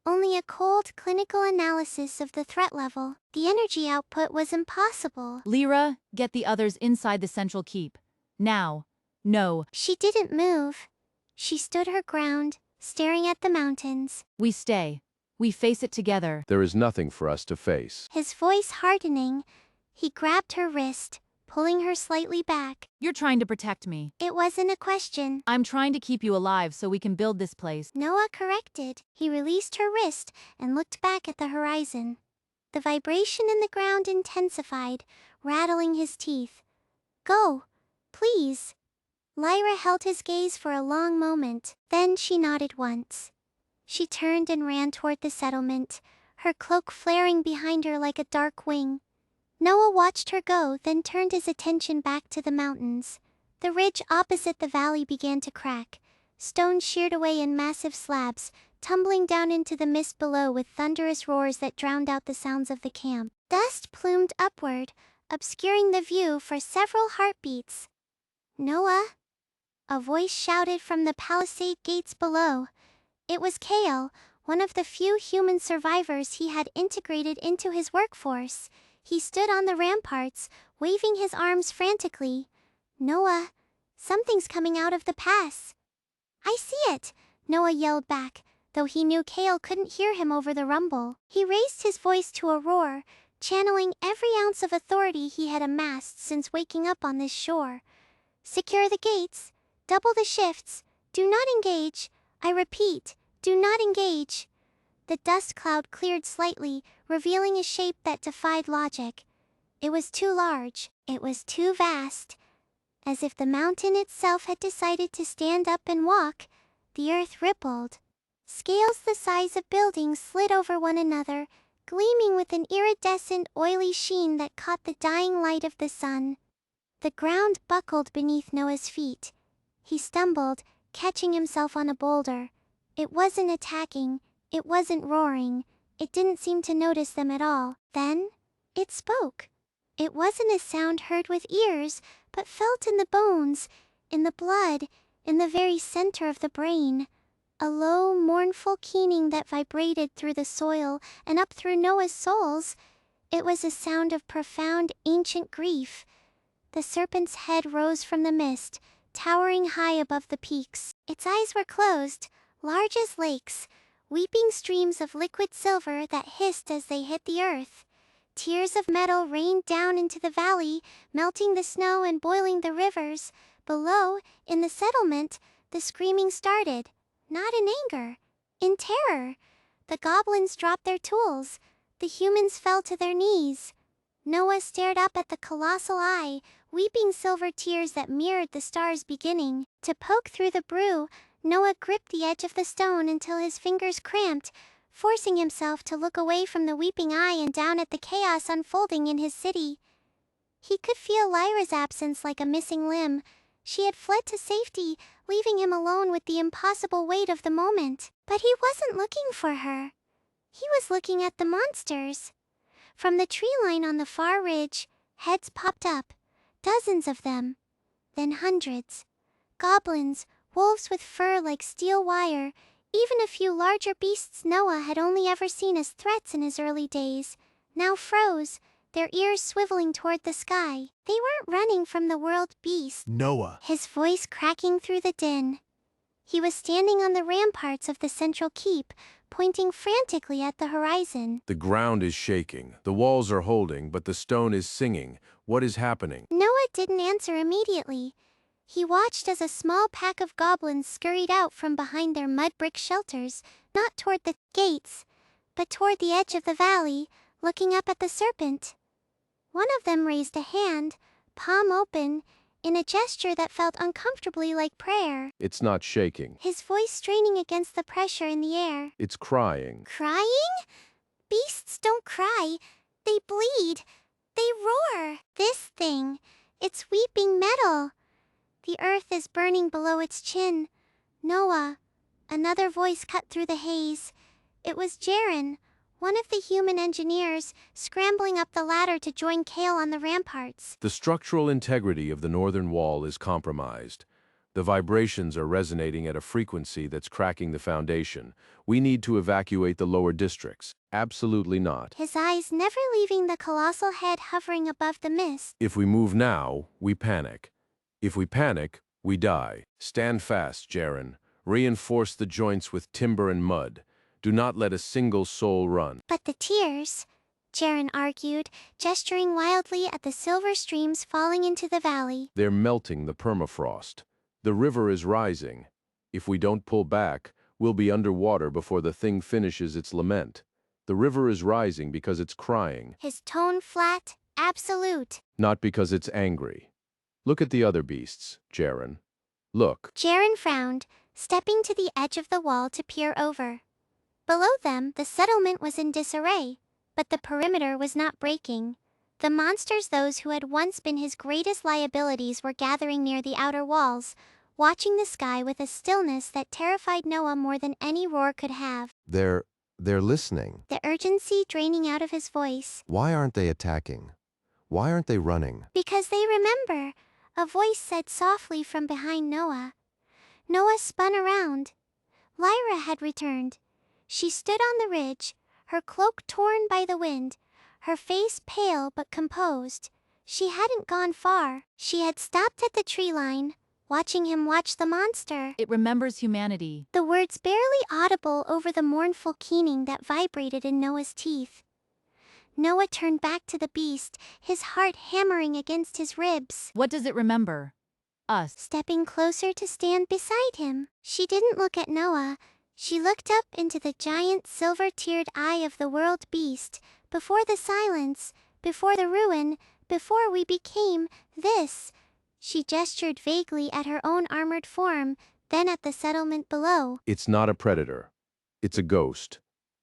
only a cold clinical analysis of the threat level. The energy output was impossible. Lyra, get the others inside the central keep. Now. No. She didn't move. She stood her ground, staring at the mountains. We stay. We face it together. There is nothing for us to face. His voice hardening, he grabbed her wrist, pulling her slightly back. You're trying to protect me. It wasn't a question. I'm trying to keep you alive so we can build this place. Noah corrected. He released her wrist and looked back at the horizon. The vibration in the ground intensified, rattling his teeth. Go, please. Lyra held his gaze for a long moment, then she nodded once. She turned and ran toward the settlement, her cloak flaring behind her like a dark wing. Noah watched her go, then turned his attention back to the mountains. The ridge opposite the valley began to crack. Stone sheared away in massive slabs, tumbling down into the mist below with thunderous roars that drowned out the sounds of the camp. Dust plumed upward, obscuring the view for several heartbeats. Noah? A voice shouted from the palisade gates below. It was Kale, one of the few human survivors he had integrated into his workforce. He stood on the ramparts, waving his arms frantically. Noah, something's coming out of the pass. I see it, Noah yelled back, though he knew Kale couldn't hear him over the rumble. He raised his voice to a roar, channeling every ounce of authority he had amassed since waking up on this shore. Secure the gates, double the shifts, do not engage, I repeat, do not engage. The dust cloud cleared slightly, revealing a shape that defied logic. It was too large, it was too vast. As if the mountain itself had decided to stand up and walk, the earth rippled. Scales the size of buildings slid over one another, gleaming with an iridescent oily sheen that caught the dying light of the sun. The ground buckled beneath Noah's feet. He stumbled, catching himself on a boulder. It wasn't attacking, it wasn't roaring, it didn't seem to notice them at all. Then, it spoke. It wasn't a sound heard with ears, but felt in the bones, in the blood, in the very center of the brain. A low, mournful keening that vibrated through the soil and up through Noah's soles. It was a sound of profound, ancient grief. The serpent's head rose from the mist, towering high above the peaks. Its eyes were closed, large as lakes, weeping streams of liquid silver that hissed as they hit the earth. Tears of metal rained down into the valley, melting the snow and boiling the rivers. Below, in the settlement, the screaming started, not in anger, in terror. The goblins dropped their tools. The humans fell to their knees. Noah stared up at the colossal eye, weeping silver tears that mirrored the stars beginning to poke through the brew. Noah gripped the edge of the stone until his fingers cramped, forcing himself to look away from the weeping eye and down at the chaos unfolding in his city. He could feel Lyra's absence like a missing limb. She had fled to safety, leaving him alone with the impossible weight of the moment. But he wasn't looking for her. He was looking at the monsters. From the tree line on the far ridge, heads popped up, dozens of them, then hundreds. Goblins, wolves with fur like steel wire, even a few larger beasts Noah had only ever seen as threats in his early days, now froze, their ears swiveling toward the sky. They weren't running from the world beast. Noah. His voice cracking through the din. He was standing on the ramparts of the central keep, pointing frantically at the horizon. The ground is shaking, the walls are holding, but the stone is singing. What is happening? Noah didn't answer immediately. He watched as a small pack of goblins scurried out from behind their mud brick shelters, not toward the gates, but toward the edge of the valley, looking up at the serpent. One of them raised a hand, palm open, in a gesture that felt uncomfortably like prayer. It's not shaking. His voice straining against the pressure in the air. It's crying. Crying? Beasts don't cry. They bleed. They roar. This thing, it's weeping metal. The earth is burning below its chin. Noah. Another voice cut through the haze. It was Jaren, one of the human engineers, scrambling up the ladder to join Kale on the ramparts. The structural integrity of the northern wall is compromised. The vibrations are resonating at a frequency that's cracking the foundation. We need to evacuate the lower districts. Absolutely not. His eyes never leaving the colossal head hovering above the mist. If we move now, we panic. If we panic, we die. Stand fast, Jaren. Reinforce the joints with timber and mud. Do not let a single soul run. But the tears, Jaren argued, gesturing wildly at the silver streams falling into the valley. They're melting the permafrost. The river is rising. If we don't pull back, we'll be underwater before the thing finishes its lament. The river is rising because it's crying, His tone flat, absolute. not because it's angry. Look at the other beasts, Jaren. Look. Jaren frowned, stepping to the edge of the wall to peer over. Below them, the settlement was in disarray, but the perimeter was not breaking. The monsters, those who had once been his greatest liabilities, were gathering near the outer walls, watching the sky with a stillness that terrified Noah more than any roar could have. They're listening. The urgency draining out of his voice. Why aren't they attacking? Why aren't they running? Because they remember, a voice said softly from behind Noah. Noah spun around. Lyra had returned. She stood on the ridge, her cloak torn by the wind, her face pale but composed. She hadn't gone far. She had stopped at the tree line, watching him watch the monster. It remembers humanity. The words barely audible over the mournful keening that vibrated in Noah's teeth. Noah turned back to the beast, his heart hammering against his ribs. What does it remember? Us. Stepping closer to stand beside him, she didn't look at Noah. She looked up into the giant silver-tiered eye of the world beast. Before the silence, before the ruin, before we became this. She gestured vaguely at her own armored form, then at the settlement below. It's not a predator. It's a ghost.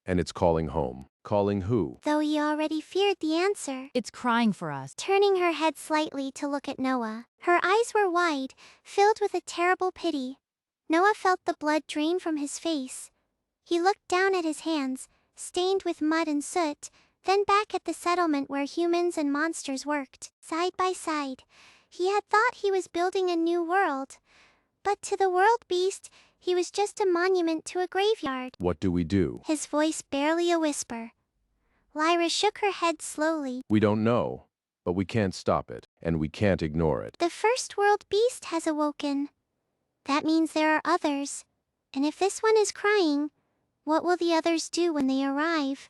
And it's calling home. Calling who? Though he already feared the answer. It's crying for us. Turning her head slightly to look at Noah, her eyes were wide, filled with a terrible pity. Noah felt the blood drain from his face. He looked down at his hands, stained with mud and soot, then back at the settlement where humans and monsters worked, side by side. He had thought he was building a new world. But to the world beast, he was just a monument to a graveyard. What do we do? His voice barely a whisper. Lyra shook her head slowly. We don't know, but we can't stop it, and we can't ignore it. The first world beast has awoken. That means there are others. And if this one is crying, what will the others do when they arrive?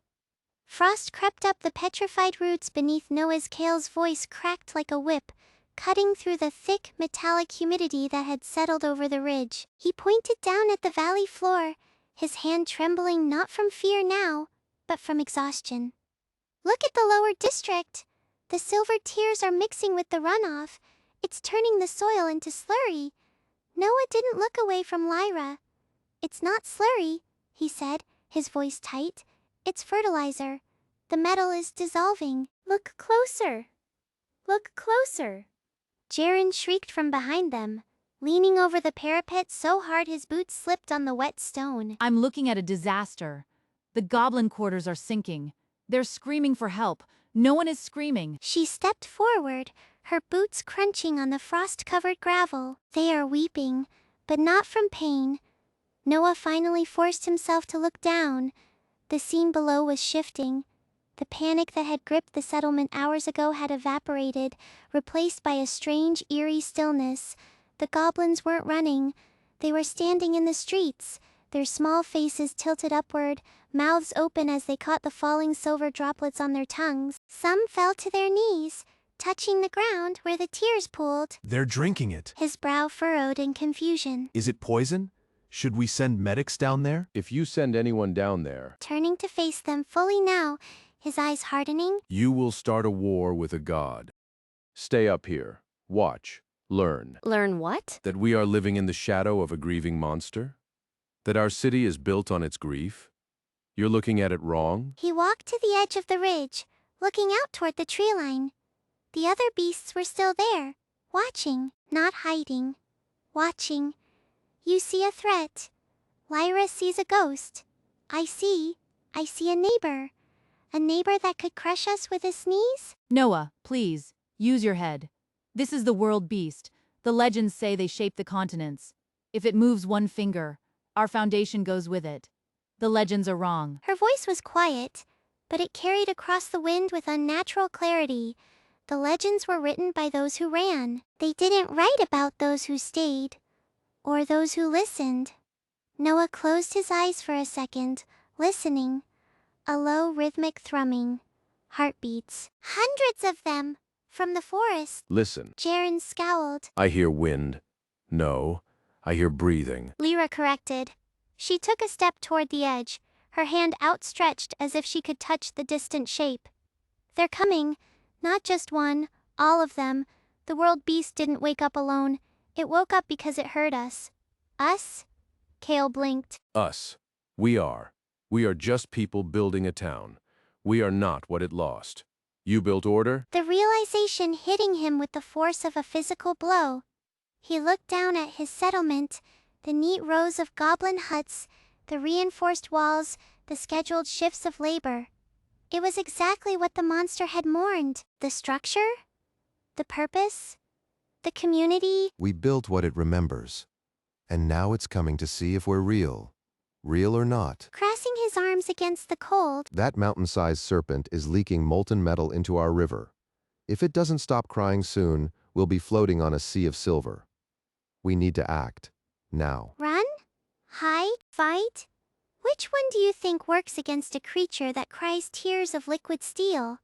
Frost crept up the petrified roots beneath Noah's. Kale's voice cracked like a whip, cutting through the thick, metallic humidity that had settled over the ridge. He pointed down at the valley floor, his hand trembling not from fear now, but from exhaustion. Look at the lower district. The silver tears are mixing with the runoff. It's turning the soil into slurry. Noah didn't look away from Lyra. It's not slurry, he said, his voice tight. It's fertilizer. The metal is dissolving. Look closer. Look closer. Jaren shrieked from behind them, leaning over the parapet so hard his boots slipped on the wet stone. I'm looking at a disaster. The goblin quarters are sinking. They're screaming for help. No one is screaming. She stepped forward, her boots crunching on the frost-covered gravel. They are weeping, but not from pain. Noah finally forced himself to look down. The scene below was shifting. The panic that had gripped the settlement hours ago had evaporated, replaced by a strange, eerie stillness. The goblins weren't running. They were standing in the streets, their small faces tilted upward, mouths open as they caught the falling silver droplets on their tongues. Some fell to their knees, touching the ground where the tears pooled. They're drinking it. His brow furrowed in confusion. Is it poison? Should we send medics down there? If you send anyone down there, Turning to face them fully now, his eyes hardening. you will start a war with a god. Stay up here. Watch. Learn. Learn what? That we are living in the shadow of a grieving monster? That our city is built on its grief? You're looking at it wrong? He walked to the edge of the ridge, looking out toward the tree line. The other beasts were still there, watching, not hiding. Watching. You see a threat. Lyra sees a ghost. I see a neighbor. A neighbor that could crush us with a sneeze? Noah, please, use your head. This is the world beast. The legends say they shape the continents. If it moves one finger, our foundation goes with it. The legends are wrong. Her voice was quiet, but it carried across the wind with unnatural clarity. The legends were written by those who ran. They didn't write about those who stayed, or those who listened. Noah closed his eyes for a second, listening. A low rhythmic thrumming. Heartbeats. Hundreds of them! From the forest. Listen. Jaren scowled. I hear wind. No, I hear breathing. Lyra corrected. She took a step toward the edge, her hand outstretched as if she could touch the distant shape. They're coming. Not just one, all of them. The world beast didn't wake up alone. It woke up because it heard us. Us? Kale blinked. Us. We are. We are just people building a town. We are not what it lost. You built order? The realization hitting him with the force of a physical blow. He looked down at his settlement, the neat rows of goblin huts, the reinforced walls, the scheduled shifts of labor. It was exactly what the monster had mourned. The structure? The purpose? The community? We built what it remembers. And now it's coming to see if we're real. Real or not. Crossing his arms against the cold. That mountain-sized serpent is leaking molten metal into our river. If it doesn't stop crying soon, we'll be floating on a sea of silver. We need to act. Now. Run? Hide? Fight? Which one do you think works against a creature that cries tears of liquid steel?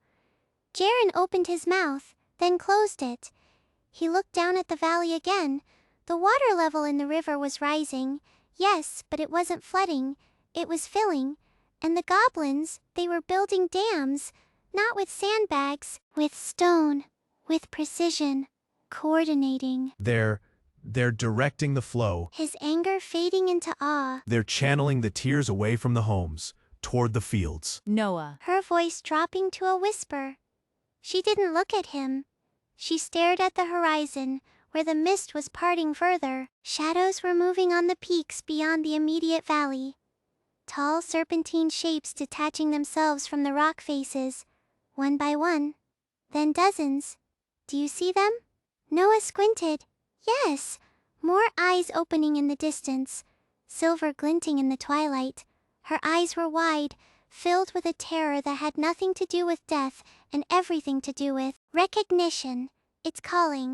Jaren opened his mouth, then closed it. He looked down at the valley again. The water level in the river was rising. Yes, but it wasn't flooding. It was filling. And the goblins, they were building dams, not with sandbags, with stone, with precision, coordinating. They're directing the flow. His anger fading into awe. They're channeling the tears away from the homes, toward the fields. Noah. Her voice dropping to a whisper. She didn't look at him. She stared at the horizon, where the mist was parting further. Shadows were moving on the peaks beyond the immediate valley. Tall serpentine shapes detaching themselves from the rock faces, one by one. Then dozens. Do you see them? Noah squinted. Yes, more eyes opening in the distance, silver glinting in the twilight. Her eyes were wide, filled with a terror that had nothing to do with death and everything to do with recognition. It's calling.